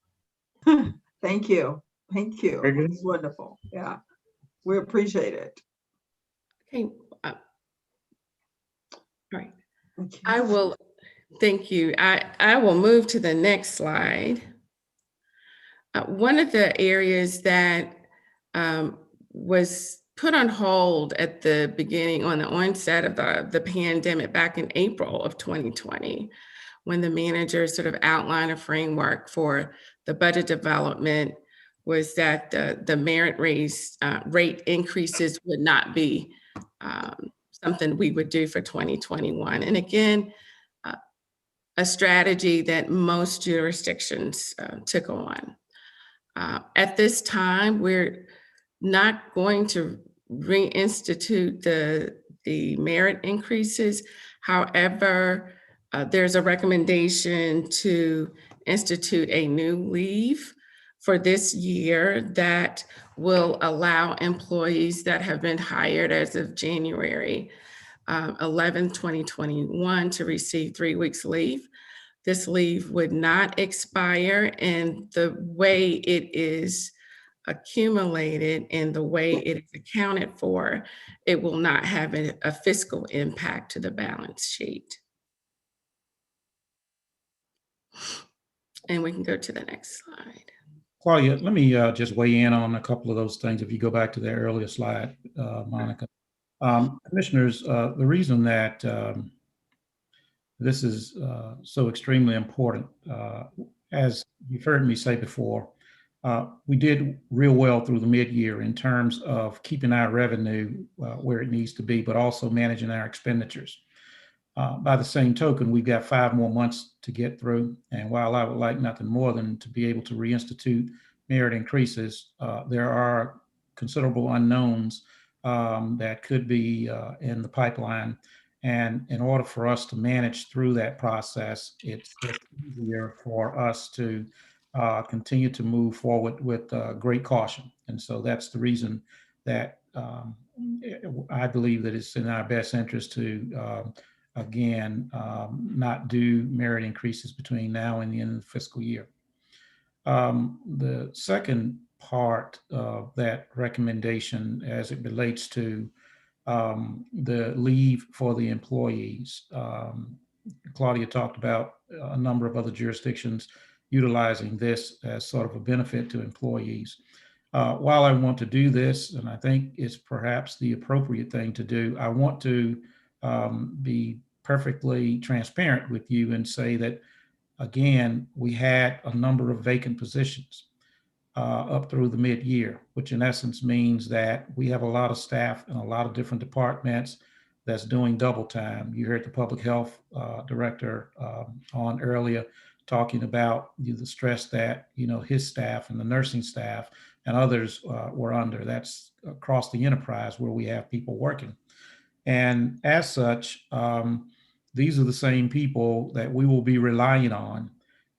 Thank you. Thank you. Very good. It's wonderful. Yeah, we appreciate it. Okay. All right. I will, thank you. I will move to the next slide. One of the areas that was put on hold at the beginning, on the onset of the pandemic back in April of 2020, when the manager sort of outlined a framework for the budget development, was that the merit rate increases would not be something we would do for 2021. And again, a strategy that most jurisdictions took on. At this time, we're not going to reinstitute the merit increases. However, there's a recommendation to institute a new leave for this year that will allow employees that have been hired as of January 11, 2021 to receive 3 weeks leave. This leave would not expire, and the way it is accumulated and the way it is accounted for, it will not have a fiscal impact to the balance sheet. And we can go to the next slide. Claudia, let me just weigh in on a couple of those things. If you go back to the earlier slide, Monica. Commissioners, the reason that this is so extremely important, as you've heard me say before, we did real well through the mid-year in terms of keeping our revenue where it needs to be, but also managing our expenditures. By the same token, we've got 5 more months to get through. And while I would like nothing more than to be able to reinstitute merit increases, there are considerable unknowns that could be in the pipeline. And in order for us to manage through that process, it's easier for us to continue to move forward with great caution. And so that's the reason that I believe that it's in our best interest to again, not do merit increases between now and the end of the fiscal year. The second part of that recommendation as it relates to the leave for the employees, Claudia talked about a number of other jurisdictions utilizing this as sort of a benefit to employees. While I want to do this, and I think it's perhaps the appropriate thing to do, I want to be perfectly transparent with you and say that, again, we had a number of vacant positions up through the mid-year, which in essence means that we have a lot of staff in a lot of different departments that's doing double time. You heard the public health director on earlier talking about the stress that his staff and the nursing staff and others were under. That's across the enterprise where we have people working. And as such, these are the same people that we will be relying on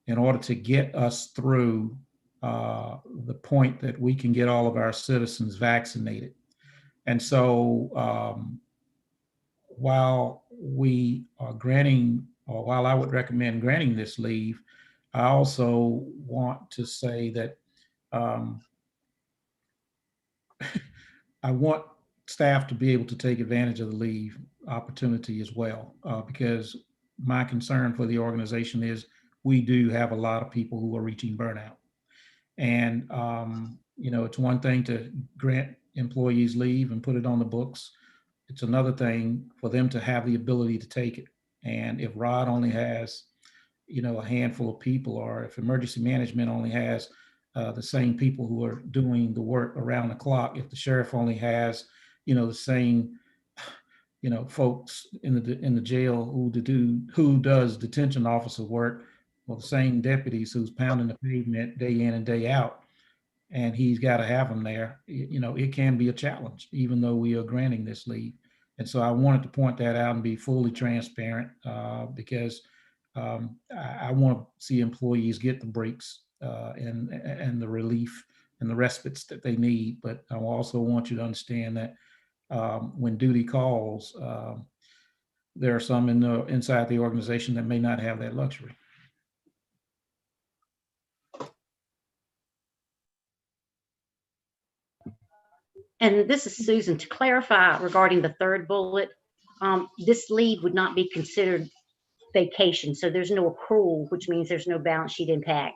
in order to get us through the point that we can get all of our citizens vaccinated. And so while we are granting, or while I would recommend granting this leave, I also want to say that I want staff to be able to take advantage of the leave opportunity as well, because my concern for the organization is we do have a lot of people who are reaching burnout. And, it's one thing to grant employees leave and put it on the books. It's another thing for them to have the ability to take it. And if Rod only has, a handful of people, or if emergency management only has the same people who are doing the work around the clock, if the sheriff only has, the same, folks in the jail who does detention officer work, or the same deputies who's pounding the pavement day in and day out, and he's got to have them there. It can be a challenge, even though we are granting this leave. And so I wanted to point that out and be fully transparent because I want to see employees get the breaks and the relief and the respites that they need. But I also want you to understand that when duty calls, there are some inside the organization that may not have that luxury. And this is Susan. To clarify regarding the third bullet, this leave would not be considered vacation. So there's no accrual, which means there's no balance sheet impact.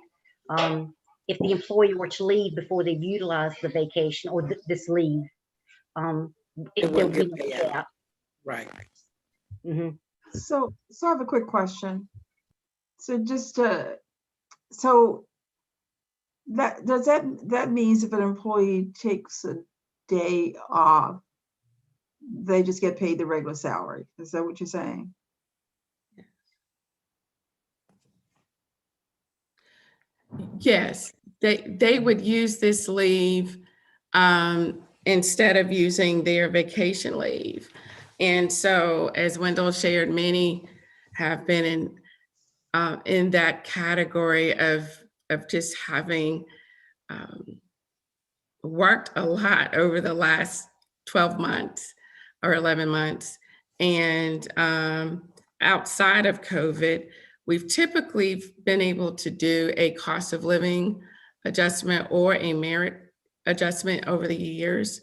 If the employee were to leave before they've utilized the vacation or this leave, there would be no payout. Right. Mm-hmm. So I have a quick question. So so that means if an employee takes a day off, they just get paid the regular salary? Is that what you're saying? Yes, they would use this leave instead of using their vacation leave. And so, as Wendell shared, many have been in that category of just having worked a lot over the last 12 months or 11 months. And outside of COVID, we've typically been able to do a cost of living adjustment or a merit adjustment over the years.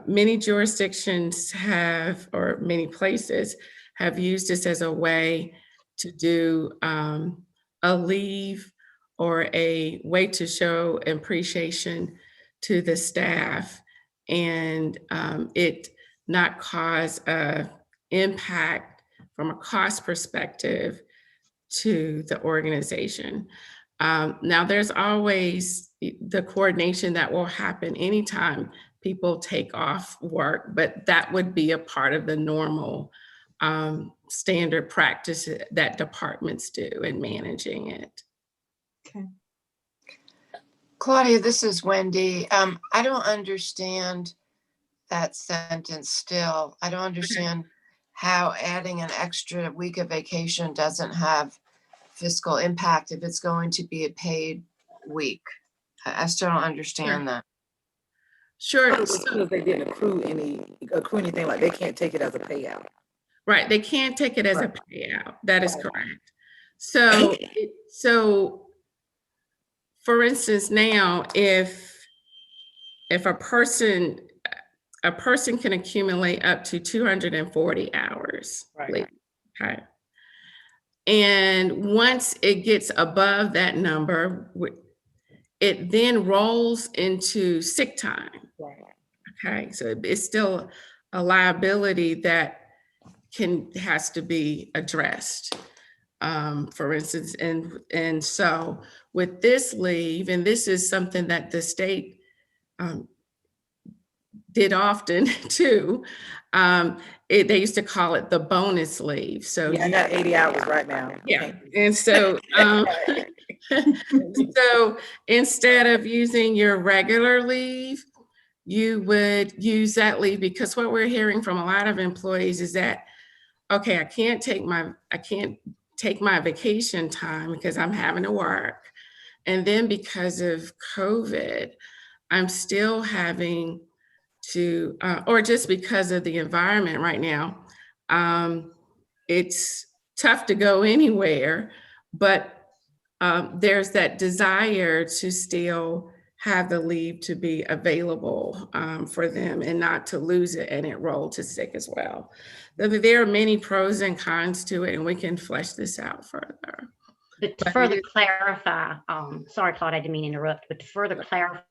Many jurisdictions have, or many places have used this as a way to do a leave or a way to show appreciation to the staff and it not cause a impact from a cost perspective to the organization. Now there's always the coordination that will happen anytime people take off work, but that would be a part of the normal standard practice that departments do in managing it. Okay. Claudia, this is Wendy. I don't understand that sentence still. I don't understand how adding an extra week of vacation doesn't have fiscal impact if it's going to be a paid week. I still don't understand that. Sure. Because they didn't accrue anything, like they can't take it as a payout. Right, they can't take it as a payout. That is correct. So, for instance, now if a person can accumulate up to 240 hours, right. Okay. And once it gets above that number, it then rolls into sick time. Right. Okay, so it's still a liability that has to be addressed. For instance, and so with this leave, and this is something that the state did often too. They used to call it the bonus leave. So yeah, I got 80 hours right now. Yeah, and so so instead of using your regular leave, you would use that leave, because what we're hearing from a lot of employees is that, okay, I can't take my vacation time because I'm having to work. And then because of COVID, I'm still having to, or just because of the environment right now, it's tough to go anywhere, but there's that desire to still have the leave to be available for them and not to lose it and it roll to sick as well. There are many pros and cons to it, and we can flesh this out further. But to further clarify, sorry, Claude, I didn't mean to interrupt, but to further clarify,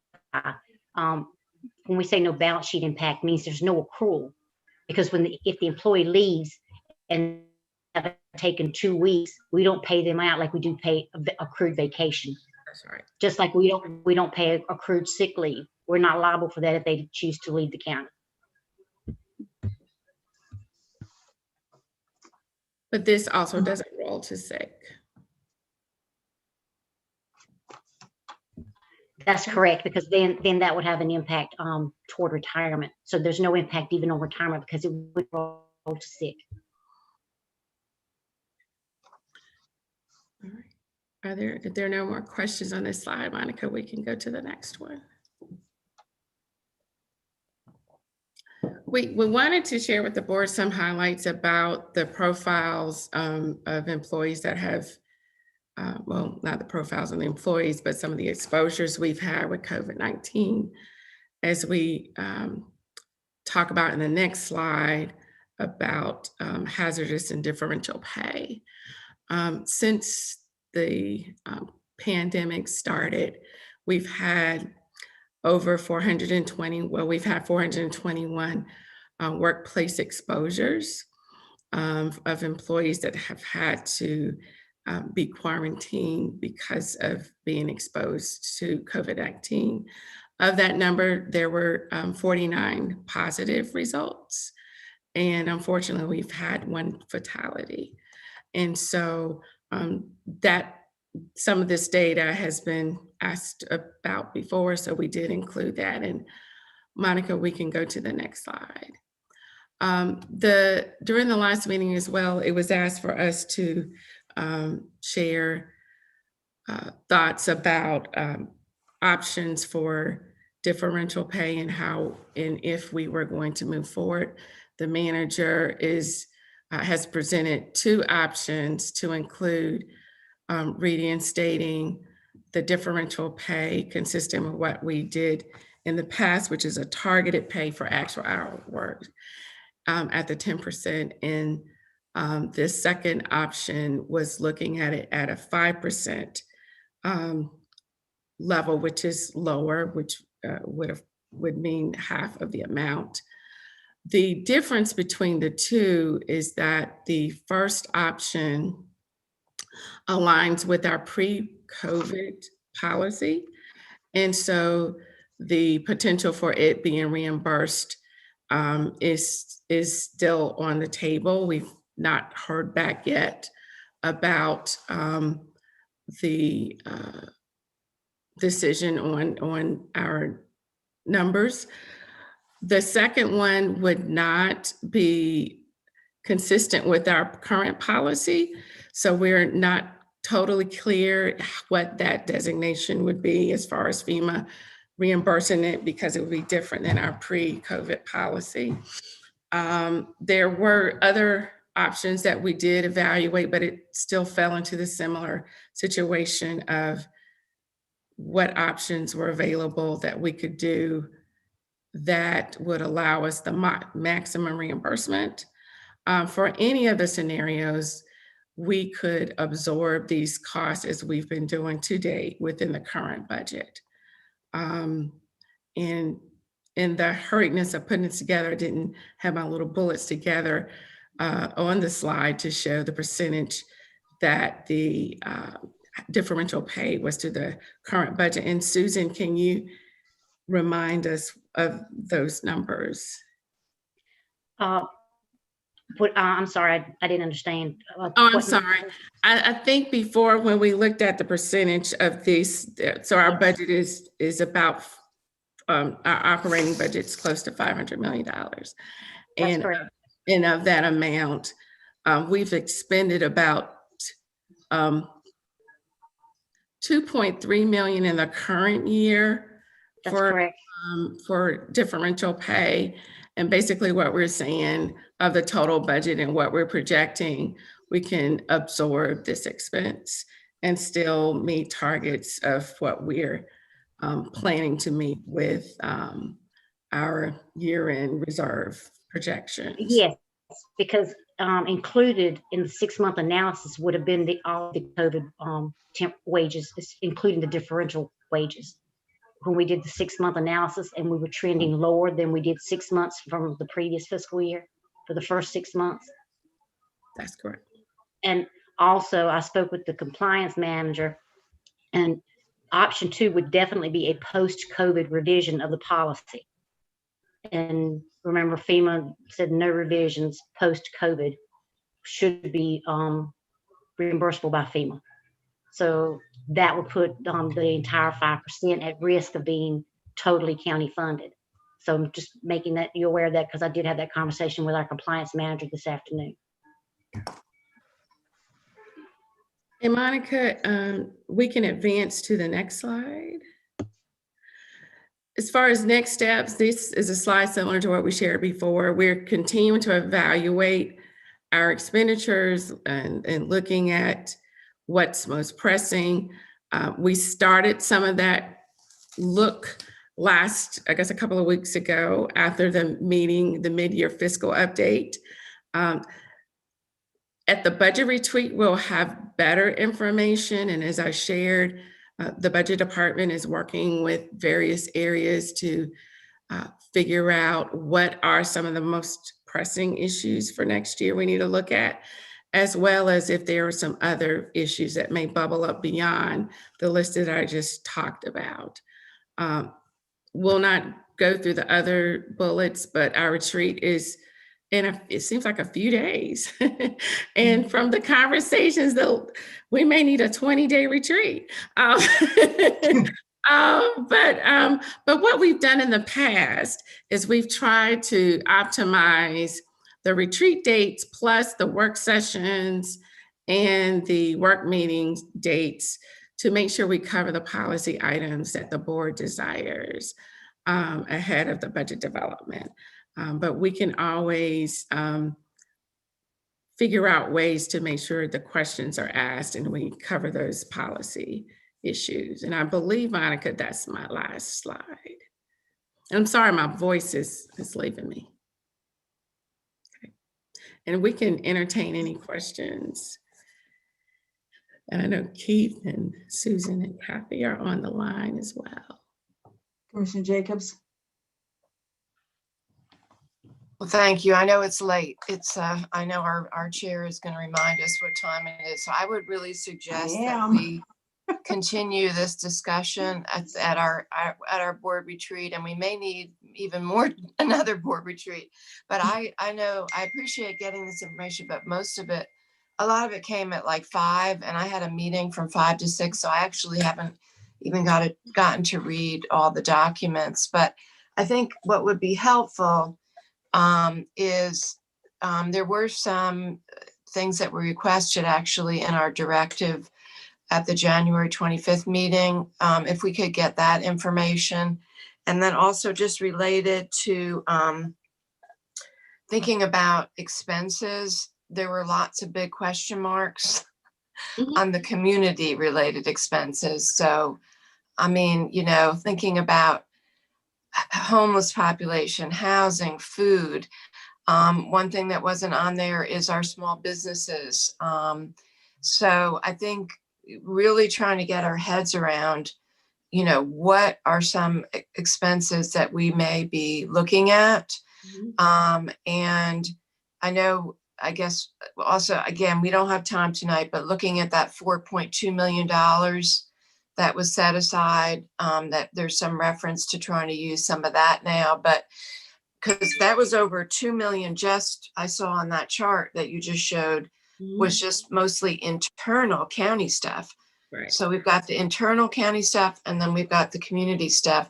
when we say no balance sheet impact, means there's no accrual, because if the employee leaves and have taken 2 weeks, we don't pay them out like we do pay accrued vacation. That's right. Just like we don't pay accrued sick leave. We're not liable for that if they choose to leave the county. But this also doesn't roll to sick. That's correct, because then that would have an impact toward retirement. So there's no impact even on retirement because it would roll to sick. All right. If there are no more questions on this slide, Monica, we can go to the next one. We wanted to share with the board some highlights about the profiles of employees that have, well, not the profiles of the employees, but some of the exposures we've had with COVID-19. As we talk about in the next slide about hazardous and differential pay. Since the pandemic started, we've had over 420, well, we've had 421 workplace exposures of employees that have had to be quarantined because of being exposed to COVID-19. Of that number, there were 49 positive results. And unfortunately, we've had one fatality. And so that some of this data has been asked about before, so we did include that. And Monica, we can go to the next slide. During the last meeting as well, it was asked for us to share thoughts about options for differential pay and how and if we were going to move forward. The manager has presented two options to include reinstating the differential pay consistent with what we did in the past, which is a targeted pay for actual hour work at the 10%. And this second option was looking at it at a 5% level, which is lower, which would mean half of the amount. The difference between the two is that the first option aligns with our pre-COVID policy. And so the potential for it being reimbursed is still on the table. We've not heard back yet about the decision on our numbers. The second one would not be consistent with our current policy. So we're not totally clear what that designation would be as far as FEMA reimbursing it, because it would be different than our pre-COVID policy. There were other options that we did evaluate, but it still fell into the similar situation of what options were available that we could do that would allow us the maximum reimbursement. For any of the scenarios, we could absorb these costs as we've been doing to date within the current budget. And in the hurriedness of putting it together, I didn't have my little bullets together on the slide to show the percentage that the differential pay was to the current budget. And Susan, can you remind us of those numbers? I'm sorry, I didn't understand. I'm sorry. I think before, when we looked at the percentage of these, so our budget is about, our operating budget's close to $500 million. And of that amount, we've expended about 2.3 million in the current year for differential pay. And basically what we're saying of the total budget and what we're projecting, we can absorb this expense and still meet targets of what we're planning to meet with our year-end reserve projections. Yes, because included in the 6-month analysis would have been all the COVID temp wages, including the differential wages. When we did the 6-month analysis, and we were trending lower than we did 6 months from the previous fiscal year for the first 6 months. That's correct. And also I spoke with the compliance manager, and option 2 would definitely be a post-COVID revision of the policy. And remember, FEMA said no revisions post-COVID should be reimbursable by FEMA. So that would put the entire 5% at risk of being totally county funded. So I'm just making that you aware of that, because I did have that conversation with our compliance manager this afternoon. And Monica, we can advance to the next slide. As far as next steps, this is a slide similar to what we shared before. We're continuing to evaluate our expenditures and looking at what's most pressing. We started some of that look last, I guess, a couple of weeks ago after the meeting, the mid-year fiscal update. At the budget retreat, we'll have better information. And as I shared, the budget department is working with various areas to figure out what are some of the most pressing issues for next year we need to look at, as well as if there are some other issues that may bubble up beyond the list that I just talked about. We'll not go through the other bullets, but our retreat is it seems like a few days. And from the conversations, though, we may need a 20-day retreat. But what we've done in the past is we've tried to optimize the retreat dates plus the work sessions and the work meetings dates to make sure we cover the policy items that the board desires ahead of the budget development. But we can always figure out ways to make sure the questions are asked and we cover those policy issues. And I believe, Monica, that's my last slide. I'm sorry, my voice is leaving me. Okay. And we can entertain any questions. And I know Keith and Susan and Kathy are on the line as well. Commissioner Jacobs. Well, thank you. I know it's late. It's I know our chair is going to remind us what time it is. So I would really suggest that we continue this discussion at our board retreat, and we may need even more another board retreat. But I know I appreciate getting this information, but a lot of it came at like 5, and I had a meeting from 5 to 6, so I actually haven't even gotten to read all the documents. But I think what would be helpful is there were some things that were requested actually in our directive at the January 25th meeting, if we could get that information. And then also just related to thinking about expenses, there were lots of big question marks on the community related expenses. So, I mean, thinking about homeless population, housing, food. One thing that wasn't on there is our small businesses. So I think really trying to get our heads around, what are some expenses that we may be looking at. And I know, I guess also, again, we don't have time tonight, but looking at that $4.2 million that was set aside, that there's some reference to trying to use some of that now, but because that was over 2 million just I saw on that chart that you just showed was just mostly internal county stuff. Right. So we've got the internal county stuff, and then we've got the community stuff.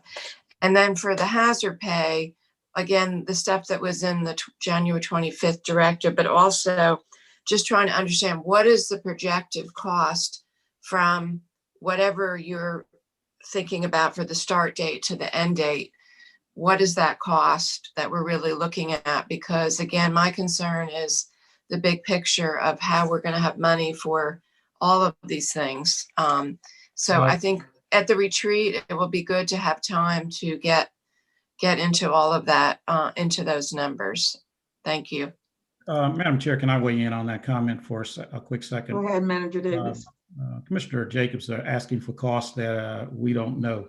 And then for the hazard pay, again, the stuff that was in the January 25th directive, but also just trying to understand what is the projected cost from whatever you're thinking about for the start date to the end date. What is that cost that we're really looking at? Because again, my concern is the big picture of how we're going to have money for all of these things. So I think at the retreat, it will be good to have time to get into all of that, into those numbers. Thank you. Madam Chair, can I weigh in on that comment for a quick second? Go ahead, Manager Davis. Commissioner Jacobs are asking for costs that we don't know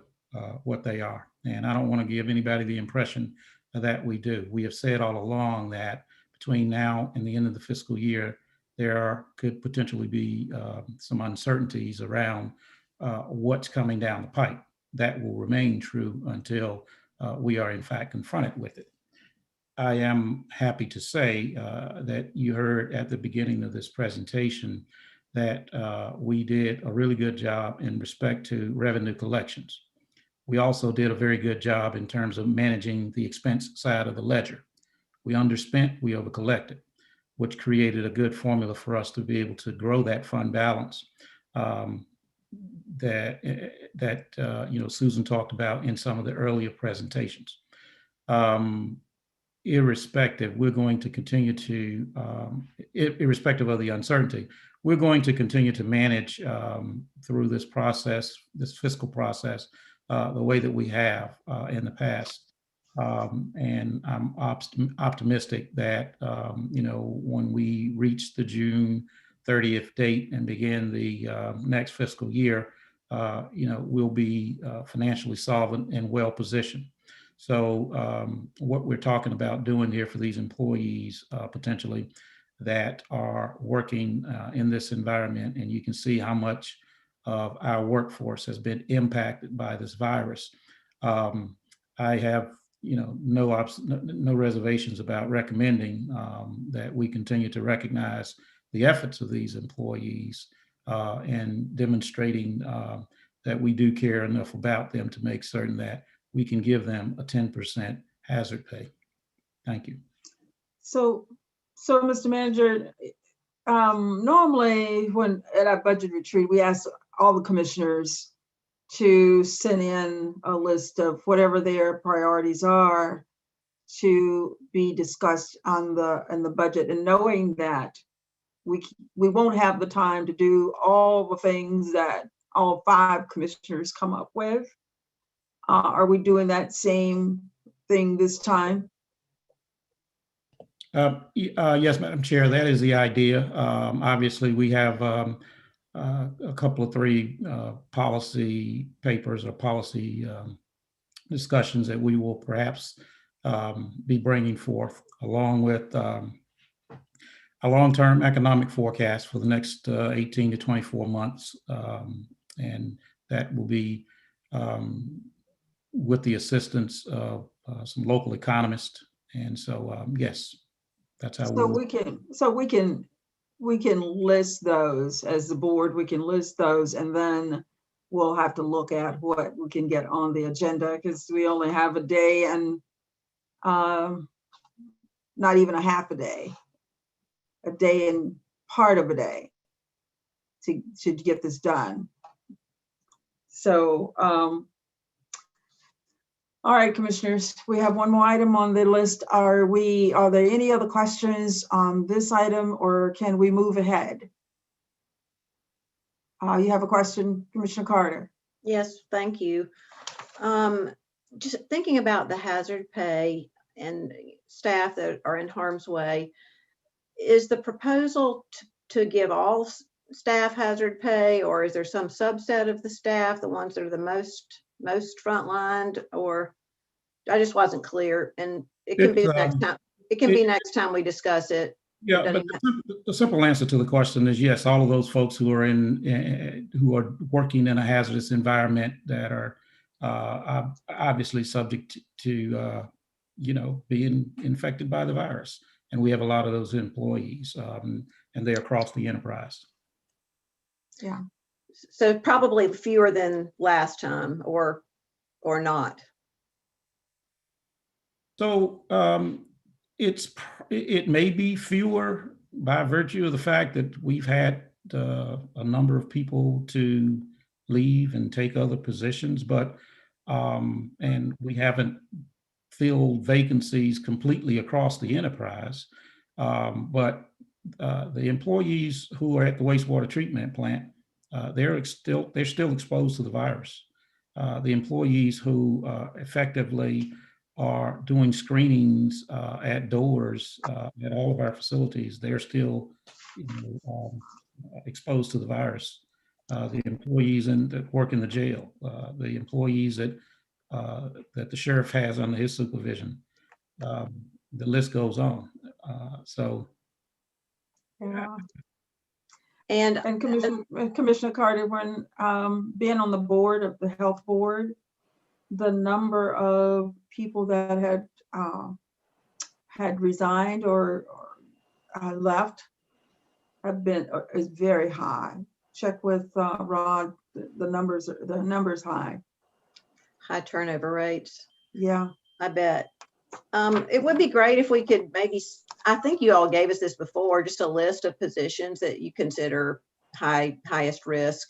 what they are. And I don't want to give anybody the impression that we do. We have said all along that between now and the end of the fiscal year, could potentially be some uncertainties around what's coming down the pipe. That will remain true until we are in fact confronted with it. I am happy to say that you heard at the beginning of this presentation that we did a really good job in respect to revenue collections. We also did a very good job in terms of managing the expense side of the ledger. We underspent, we overcollected, which created a good formula for us to be able to grow that fund balance that Susan talked about in some of the earlier presentations. Irrespective, we're going to continue to, irrespective of the uncertainty, we're going to continue to manage through this process, this fiscal process, the way that we have in the past. And I'm optimistic that, when we reach the June 30th date and begin the next fiscal year, we'll be financially solvent and well positioned. So what we're talking about doing here for these employees potentially that are working in this environment, and you can see how much of our workforce has been impacted by this virus. I have no reservations about recommending that we continue to recognize the efforts of these employees and demonstrating that we do care enough about them to make certain that we can give them a 10% hazard pay. Thank you. So Mr. Manager, normally when at our budget retreat, we ask all the commissioners to send in a list of whatever their priorities are to be discussed in the budget, and knowing that we won't have the time to do all the things that all 5 commissioners come up with. Are we doing that same thing this time? Yes, Madam Chair, that is the idea. Obviously, we have a couple of 3 policy papers or policy discussions that we will perhaps be bringing forth, along with a long-term economic forecast for the next 18 to 24 months. And that will be with the assistance of some local economists. And so, yes, that's how we can list those as the board. We can list those, and then we'll have to look at what we can get on the agenda, because we only have a day and not even a half a day and part of a day to get this done. So, all right, commissioners, we have one more item on the list. Are there any other questions on this item, or can we move ahead? You have a question, Commissioner Carter? Yes, thank you. Just thinking about the hazard pay and staff that are in harm's way, is the proposal to give all staff hazard pay, or is there some subset of the staff, the ones that are the most frontlined? Or I just wasn't clear, and it can be next time. It can be next time we discuss it. Yeah, but the simple answer to the question is yes. All of those folks who are who are working in a hazardous environment that are obviously subject to being infected by the virus, and we have a lot of those employees, and they're across the enterprise. Yeah. So probably fewer than last time, or not. So it may be fewer by virtue of the fact that we've had a number of people to leave and take other positions, but and we haven't filled vacancies completely across the enterprise. But the employees who are at the wastewater treatment plant, they're still exposed to the virus. The employees who effectively are doing screenings at doors at all of our facilities, they're still exposed to the virus. The employees that work in the jail, the employees that the sheriff has under his supervision, the list goes on. Yeah. And Commissioner Carter, when being on the board of the health board, the number of people that had resigned or left, is very high. Check with Rod, the numbers high. High turnover rates. Yeah. I bet. It would be great if we could maybe, I think you all gave us this before, just a list of positions that you consider highest risk.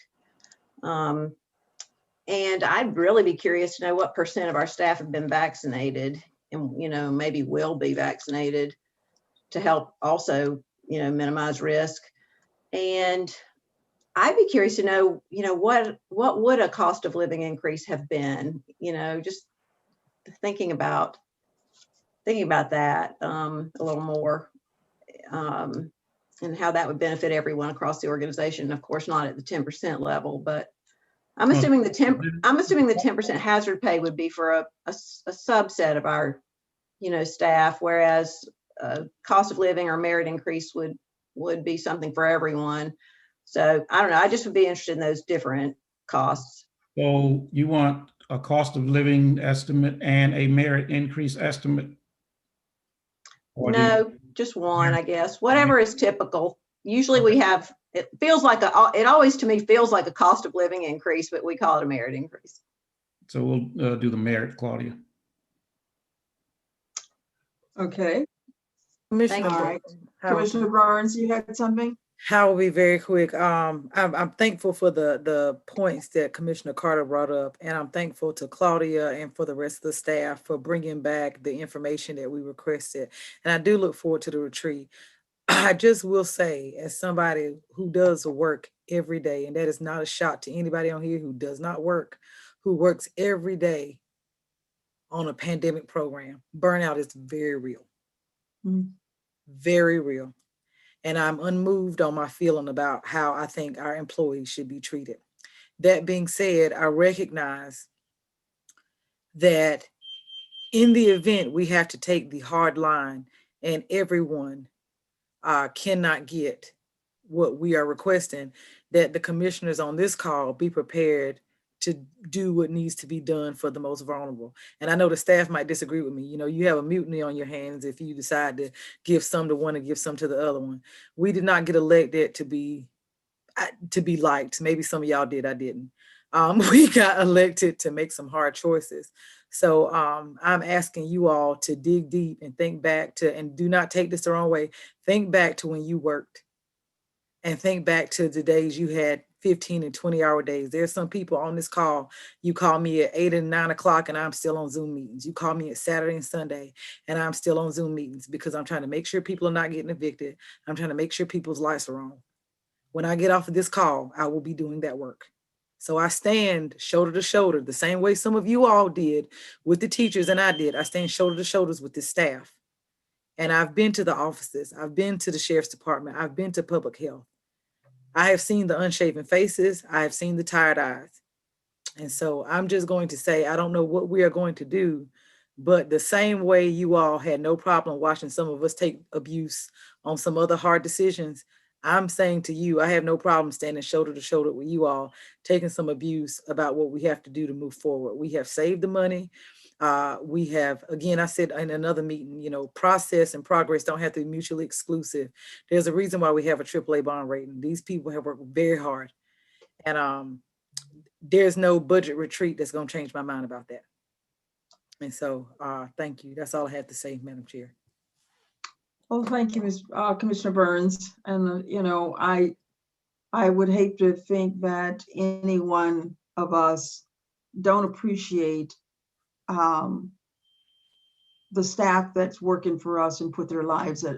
And I'd really be curious to know what % of our staff have been vaccinated and, maybe will be vaccinated to help also, minimize risk. And I'd be curious to know, what would a cost of living increase have been, just thinking about that a little more, and how that would benefit everyone across the organization. Of course, not at the 10% level, but I'm assuming the 10% hazard pay would be for a subset of our, staff, whereas cost of living or merit increase would be something for everyone. So I don't know. I just would be interested in those different costs. So you want a cost of living estimate and a merit increase estimate? No, just one, I guess. Whatever is typical. Usually we have, it always to me feels like a cost of living increase, but we call it a merit increase. So we'll do the merit, Claudia. Okay. Commissioner, All right. Commissioner Burns, you had something? I will be very quick. I'm thankful for the points that Commissioner Carter brought up, and I'm thankful to Claudia and for the rest of the staff for bringing back the information that we requested. And I do look forward to the retreat. I just will say, as somebody who does work every day, and that is not a shot to anybody on here who does not work, who works every day on a pandemic program, burnout is very real. Very real. And I'm unmoved on my feeling about how I think our employees should be treated. That being said, I recognize that in the event we have to take the hard line and everyone cannot get what we are requesting, that the commissioners on this call be prepared to do what needs to be done for the most vulnerable. And I know the staff might disagree with me. You have a mutiny on your hands if you decide to give some to one and give some to the other one. We did not get elected to be liked. Maybe some of y'all did, I didn't. We got elected to make some hard choices. So I'm asking you all to dig deep and think back to, and do not take this the wrong way, think back to when you worked and think back to the days you had 15 and 20-hour days. There's some people on this call, you call me at 8 and 9 o'clock and I'm still on Zoom meetings. You call me at Saturday and Sunday and I'm still on Zoom meetings because I'm trying to make sure people are not getting evicted. I'm trying to make sure people's lights are on. When I get off of this call, I will be doing that work. So I stand shoulder to shoulder, the same way some of you all did with the teachers and I did. I stand shoulder to shoulders with the staff. And I've been to the offices. I've been to the sheriff's department. I've been to public health. I have seen the unshaven faces. I have seen the tired eyes. And so I'm just going to say, I don't know what we are going to do, but the same way you all had no problem watching some of us take abuse on some other hard decisions, I'm saying to you, I have no problem standing shoulder to shoulder with you all, taking some abuse about what we have to do to move forward. We have saved the money. We have, again, I said in another meeting, process and progress don't have to be mutually exclusive. There's a reason why we have a AAA bond rating. These people have worked very hard. And there's no budget retreat that's going to change my mind about that. And so thank you. That's all I have to say, Madam Chair. Well, thank you, Commissioner Burns. And, I would hate to think that any one of us don't appreciate the staff that's working for us and put their lives at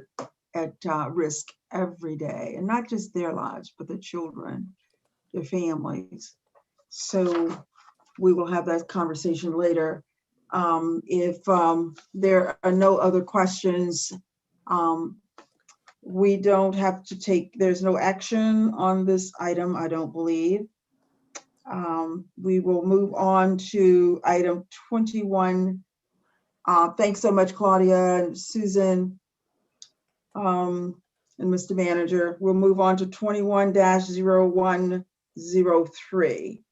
risk every day, and not just their lives, but their children, their families. So we will have that conversation later. If there are no other questions, we don't have to there's no action on this item, I don't believe. We will move on to item 21. Thanks so much, Claudia and Susan and Mr. Manager. We'll move on to 21-0103.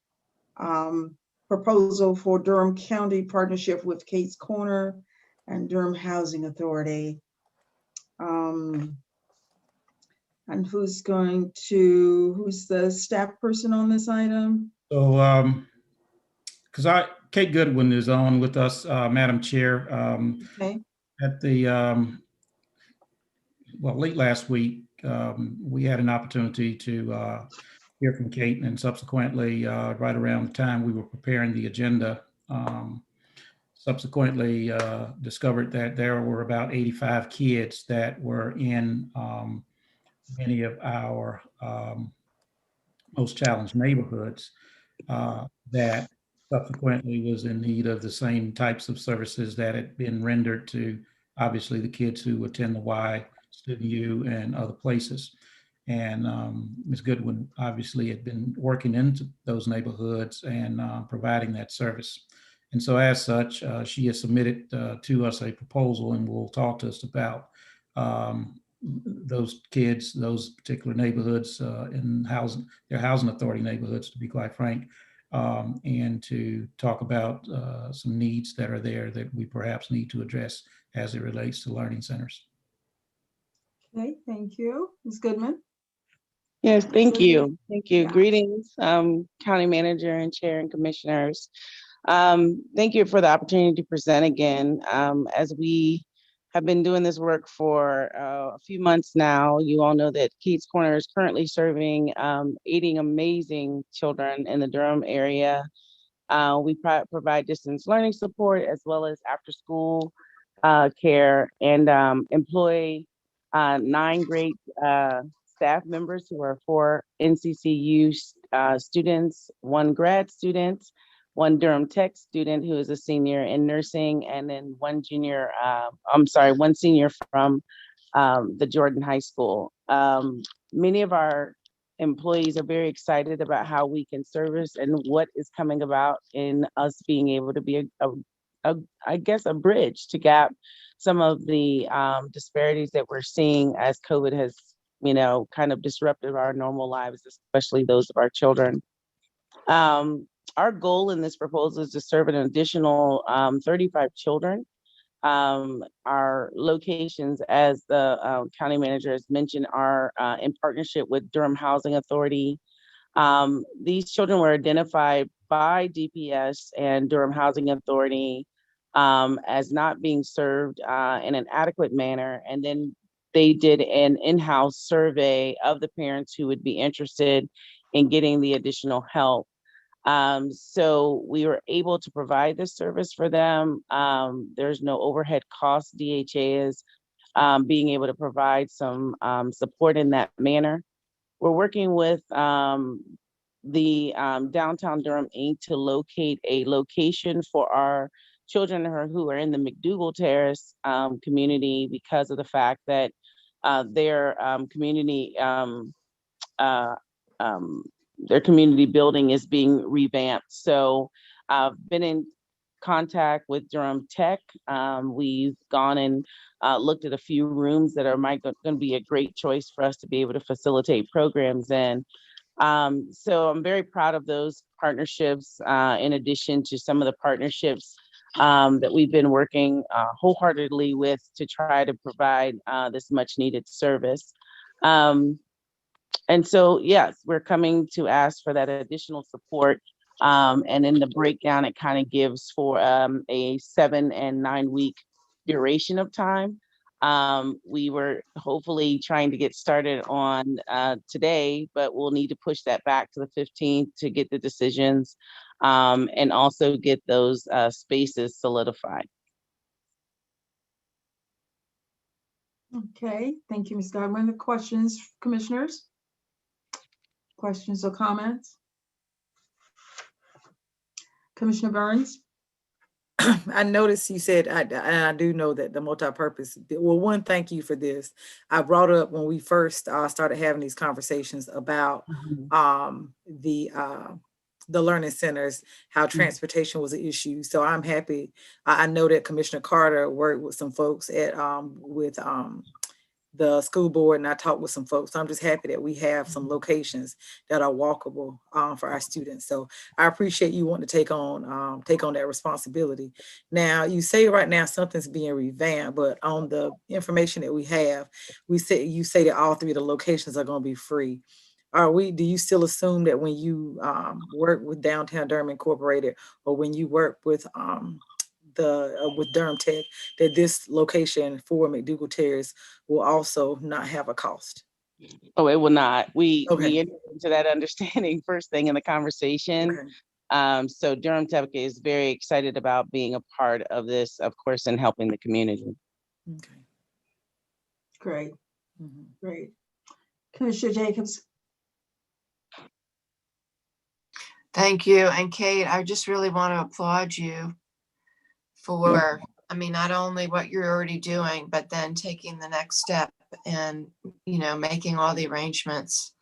Proposal for Durham County partnership with Cates Corner and Durham Housing Authority. And who's the staff person on this item? So, Kate Goodwin is on with us, Madam Chair. Okay. At the, late last week, we had an opportunity to hear from Kate, and subsequently, right around the time we were preparing the agenda, subsequently discovered that there were about 85 kids that were in many of our most challenged neighborhoods that subsequently was in need of the same types of services that had been rendered to, obviously, the kids who attend the Y, Student U, and other places. And Ms. Goodwin obviously had been working into those neighborhoods and providing that service. And so as such, she has submitted to us a proposal, and will talk to us about those kids, those particular neighborhoods in their housing authority neighborhoods, to be quite frank, and to talk about some needs that are there that we perhaps need to address as it relates to learning centers. Okay, thank you. Ms. Goodman? Yes, thank you. Thank you. Yeah. Greetings, County Manager and Chair and Commissioners. Thank you for the opportunity to present again. As we have been doing this work for a few months now, you all know that Keats Corner is currently serving 80 amazing children in the Durham area. We provide distance learning support as well as after school care, and employ 9 great staff members who are 4 NCCU students, 1 grad student, 1 Durham Tech student who is a senior in nursing, and then 1 senior from the Jordan High School. Many of our employees are very excited about how we can service and what is coming about in us being able to be I guess a bridge to gap some of the disparities that we're seeing as COVID has, kind of disrupted our normal lives, especially those of our children. Our goal in this proposal is to serve an additional 35 children. Our locations, as the county manager has mentioned, are in partnership with Durham Housing Authority. These children were identified by DPS and Durham Housing Authority as not being served in an adequate manner. And then they did an in-house survey of the parents who would be interested in getting the additional help. So we were able to provide this service for them. There's no overhead cost. DHA is being able to provide some support in that manner. We're working with the Downtown Durham Inc. to locate a location for our children who are in the McDougal Terrace community, because of the fact that their community building is being revamped. So I've been in contact with Durham Tech. We've gone and looked at a few rooms that are going to be a great choice for us to be able to facilitate programs in. So I'm very proud of those partnerships, in addition to some of the partnerships that we've been working wholeheartedly with to try to provide this much needed service. And so, yes, we're coming to ask for that additional support. And in the breakdown, it kind of gives for a 7 and 9 week duration of time. We were hopefully trying to get started on today, but we'll need to push that back to the 15th to get the decisions and also get those spaces solidified. Okay, thank you, Ms. Godwin. The questions, commissioners? Questions or comments? Commissioner Burns? I noticed you said, and I do know that the multi-purpose, well, one, thank you for this. I brought up when we first started having these conversations about the learning centers, how transportation was an issue. So I'm happy. I know that Commissioner Carter worked with some folks at the school board and I talked with some folks. So I'm just happy that we have some locations that are walkable for our students. So I appreciate you wanting to take on that responsibility. Now you say right now something's being revamped, but on the information that we have, you say that all 3 of the locations are going to be free. Do you still assume that when you work with Downtown Durham Incorporated or when you work with with Durham Tech, that this location for McDougall Terrace will also not have a cost? Oh, it will not. We Okay. entered into that understanding first thing in the conversation. Okay. So Durham Tech is very excited about being a part of this, of course, and helping the community. Okay. Great. Great. Commissioner Jacobs. Thank you. And Kate, I just really want to applaud you for, I mean, not only what you're already doing, but then taking the next step and, you know, making all the arrangements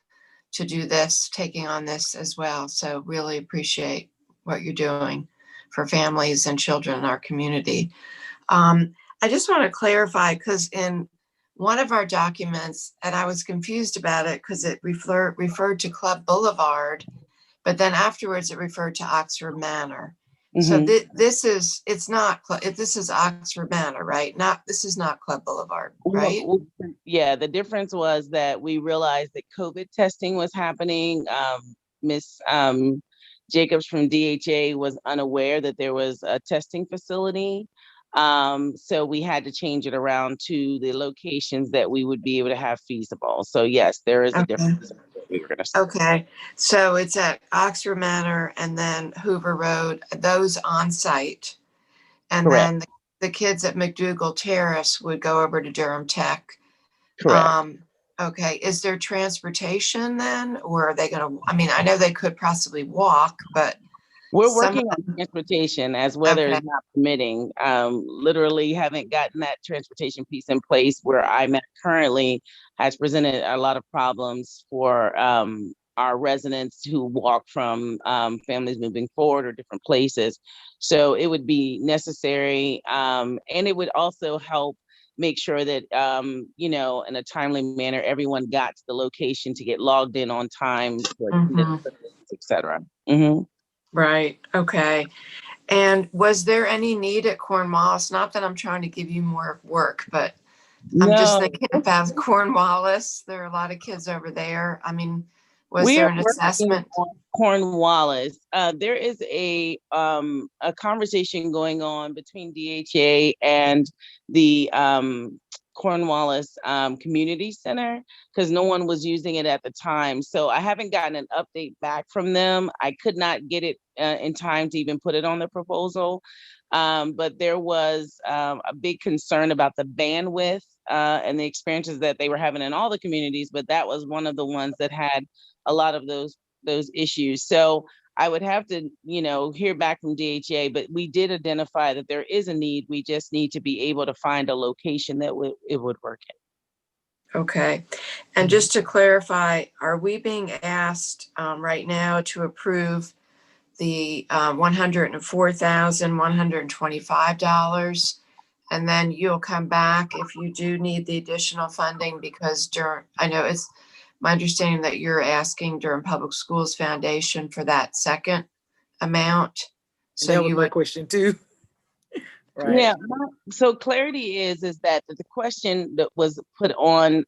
to do this, taking on this as well. So really appreciate what you're doing for families and children in our community. I just want to clarify, because in one of our documents, and I was confused about it because it referred to Club Boulevard, but then afterwards it referred to Oxford Manor. So this is Oxford Manor, right? This is not Club Boulevard, right? Yeah, the difference was that we realized that COVID testing was happening. Miss Jacobs from DHA was unaware that there was a testing facility. So we had to change it around to the locations that we would be able to have feasible. So yes, there is a difference. Okay, so it's at Oxford Manor and then Hoover Road, those on site. And Correct. then the kids at McDougall Terrace would go over to Durham Tech. Correct. Okay, is there transportation then? Or are they gonna, I mean, I know they could possibly walk, but we're working on transportation as weather is not permitting. Literally haven't gotten that transportation piece in place. Where I'm at currently has presented a lot of problems for our residents who walk from families moving forward or different places. So it would be necessary, and it would also help make sure that, you know, in a timely manner, everyone got to the location to get logged in on time, et cetera. Right. Okay. And was there any need at Cornwallis? Not that I'm trying to give you more work, but I'm just thinking about Cornwallis. There are a lot of kids over there. I mean, was there an assessment? Cornwallis. There is a conversation going on between DHA and the Cornwallis Community Center, because no one was using it at the time. So I haven't gotten an update back from them. I could not get it in time to even put it on the proposal. But there was a big concern about the bandwidth and the experiences that they were having in all the communities, but that was one of the ones that had a lot of those issues. So I would have to, you know, hear back from DHA, but we did identify that there is a need. We just need to be able to find a location that it would work in. Okay. And just to clarify, are we being asked right now to approve the $104,125? And then you'll come back if you do need the additional funding, because I know it's my understanding that you're asking Durham Public Schools Foundation for that second amount. So that was my question too. Right. Yeah. So clarity is that the question that was put on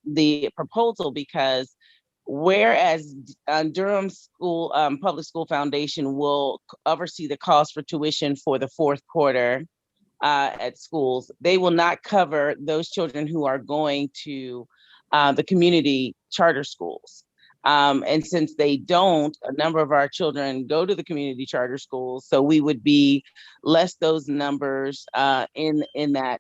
the proposal, because whereas Durham Public School Foundation will oversee the cost for tuition for the fourth quarter at schools, they will not cover those children who are going to the community charter schools. And since they don't, a number of our children go to the community charter schools, so we would be less those numbers in that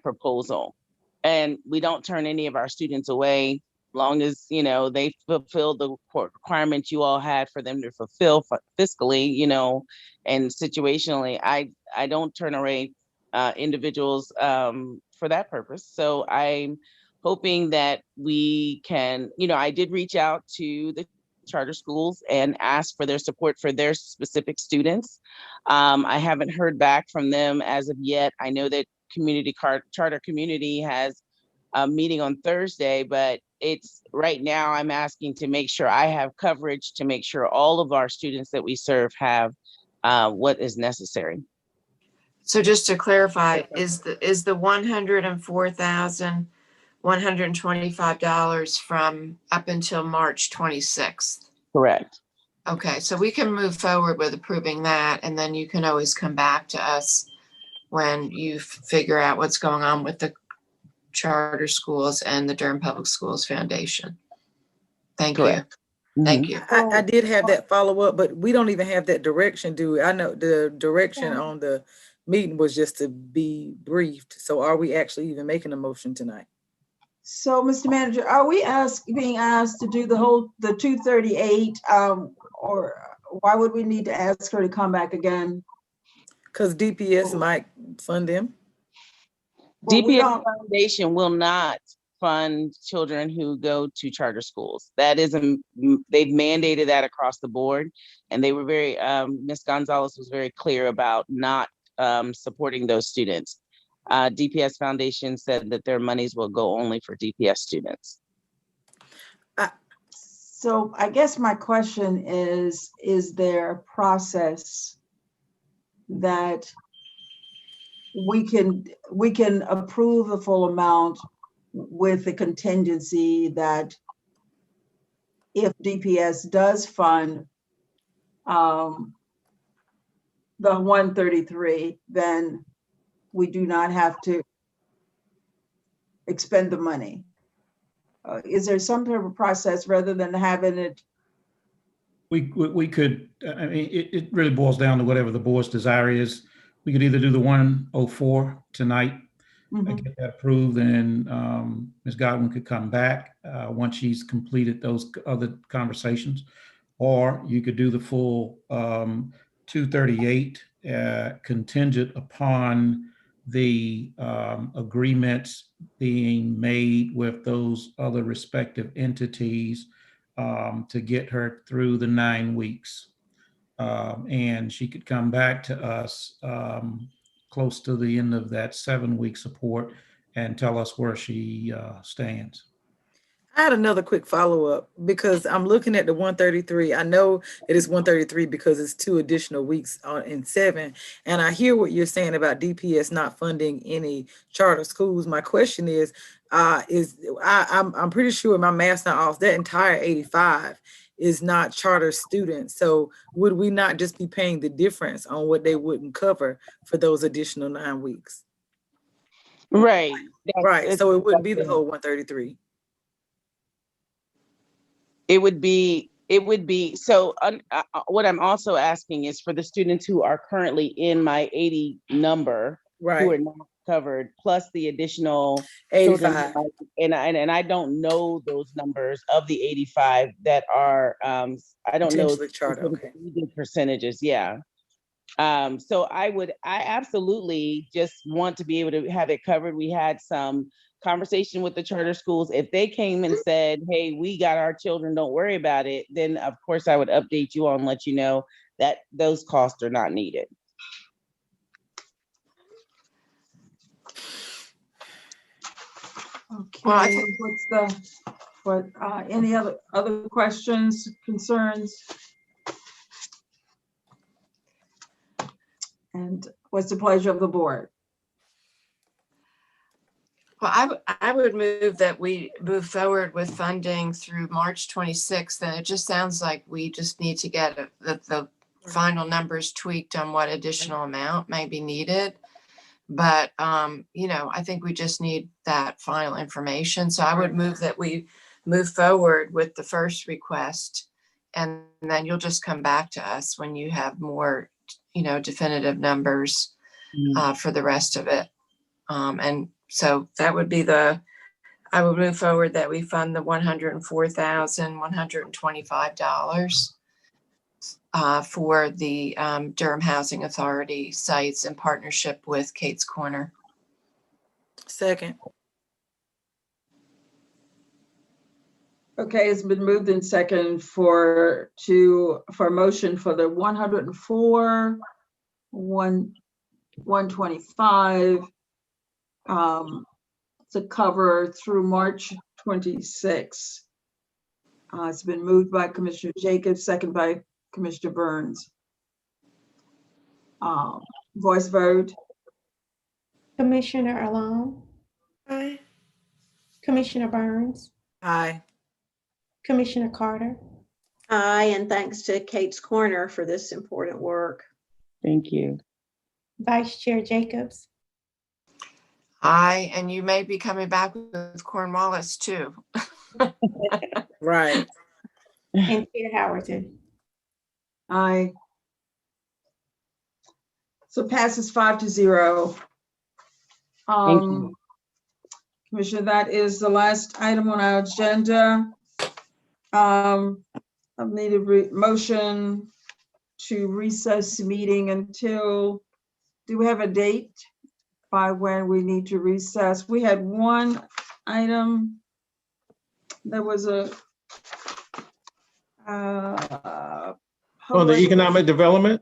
proposal. And we don't turn any of our students away, long as, you know, they fulfill the requirements you all had for them to fulfill fiscally, you know, and situationally. I don't turn away individuals for that purpose. So I'm hoping that we can, you know, I did reach out to the charter schools and ask for their support for their specific students. I haven't heard back from them as of yet. I know that charter community has meeting on Thursday, but it's right now I'm asking to make sure I have coverage to make sure all of our students that we serve have what is necessary. So just to clarify, is the $104,125 from up until March 26th? Correct. Okay, so we can move forward with approving that, and then you can always come back to us when you figure out what's going on with the charter schools and the Durham Public Schools Foundation. Thank Correct. you. Thank you. I did have that follow-up, but we don't even have that direction, do we? I know the direction on the meeting was just to be briefed. So are we actually even making a motion tonight? So, Mr. Manager, are we being asked to do the 238, or why would we need to ask her to come back again? Because DPS might fund them. Well, DPS Foundation will not fund children who go to charter schools. That is, they've mandated that across the board. And they were very, Ms. Gonzalez was very clear about not supporting those students. DPS Foundation said that their monies will go only for DPS students. So I guess my question is there a process that we can approve the full amount with the contingency that if DPS does fund the 133, then we do not have to expend the money? Is there some sort of a process rather than having it? We could, I mean, it really boils down to whatever the board's desire is. We could either do the 104 tonight, get that approved, and Ms. Godwin could come back once she's completed those other conversations, or you could do the full 238 contingent upon the agreements being made with those other respective entities to get her through the 9 weeks. And she could come back to us close to the end of that 7-week support and tell us where she stands. I had another quick follow-up because I'm looking at the 133. I know it is 133 because it's 2 additional weeks in 7. And I hear what you're saying about DPS not funding any charter schools. My question is I'm pretty sure my math's not off. That entire 85 is not charter students. So would we not just be paying the difference on what they wouldn't cover for those additional 9 weeks? Right. Right. So it wouldn't be the whole 133. It would be, so what I'm also asking is for the students who are currently in my 80 number, right, who are not covered, plus the additional 85. And I don't know those numbers of the 85 that are, I don't know charter, okay, percentages, yeah. So I absolutely just want to be able to have it covered. We had some conversation with the charter schools. If they came and said, hey, we got our children, don't worry about it, then of course I would update you all and let you know that those costs are not needed. Okay, well, I think any other questions, concerns? And what's the pleasure of the board? Well, I would move that we move forward with funding through March 26th. And it just sounds like we just need to get the final numbers tweaked on what additional amount may be needed. But, you know, I think we just need that final information. So I would move that we move forward with the first request, and then you'll just come back to us when you have more, you know, definitive numbers for the rest of it. And so that would be I would move forward that we fund the $104,125 for the Durham Housing Authority sites in partnership with Kate's Corner. Second. Okay, it's been moved in second for a motion for the 104, 125 to cover through March 26. It's been moved by Commissioner Jacobs, second by Commissioner Burns. Voice vote. Commissioner Alam, Aye. Commissioner Burns, Aye. Commissioner Carter, Aye, and thanks to Kate's Corner for this important work. Thank you. Vice Chair Jacobs, Aye, and you may be coming back with Cornwallis too. Right. and Chair Howerton. Aye. So passes 5-0. Thank you. Commissioner, that is the last item on our agenda. I need a motion to recess the meeting until, do we have a date by when we need to recess? We had one item. There was a On the economic development?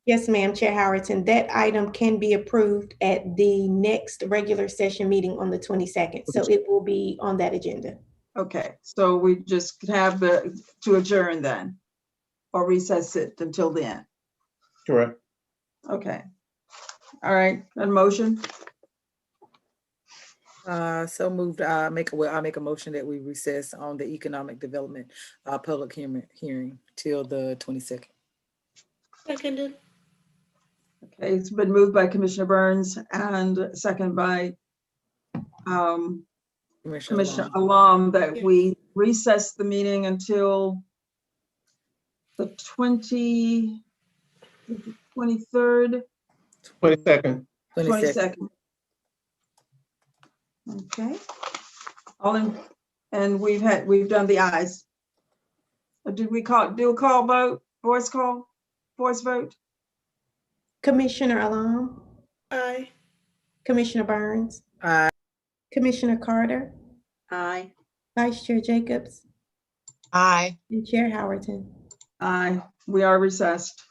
Yes, ma'am, Chair Howerton. That item can be approved at the next regular session meeting on the 22nd. So it will be on that agenda. Okay, so we just have to adjourn then, or recess it until then. Correct. Okay. All right, a motion. So moved. I'll make a motion that we recess on the economic development public hearing till the 22nd. Seconded. Okay, it's been moved by Commissioner Burns and second by Commissioner Alam that we recess the meeting until the 23rd. 22nd. 22nd. Okay. All in, and we've done the ayes. Did we do a call vote, voice vote? Commissioner Alam, Aye. Commissioner Burns, Aye. Commissioner Carter, Aye. Vice Chair Jacobs, Aye. and Chair Howerton. Aye, we are recessed.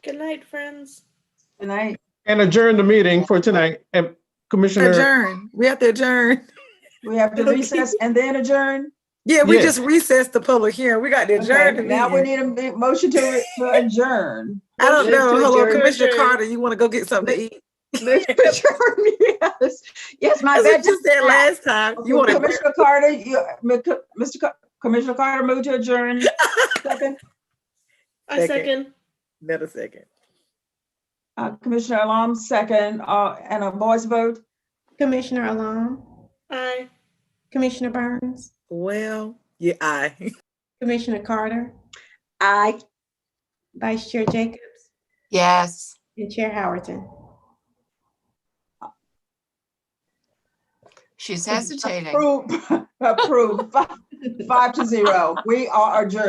Good night, friends. Good night. And adjourn the meeting for tonight. And Commissioner. Adjourn. We have to adjourn. We have to recess and then adjourn? Yeah, we Yes. just recessed the public hearing. We got to adjourn the Okay, now we meeting. need a motion to adjourn. I don't Motion know. to Hello, adjourn. Commissioner Carter, you want to go get something to eat? Motion to adjourn, yes. Yes, my That's bad. what you said last time. You want to Commissioner Carter, Commissioner Carter, move to adjourn. Second. I second. Another second. Commissioner Alam, second, and a voice vote. Commissioner Alam, Aye. Commissioner Burns, Well, yeah, aye. Commissioner Carter, Aye. Vice Chair Jacobs, Yes. and Chair Howerton. She's hesitating. Approved. 5-0. We are adjourned.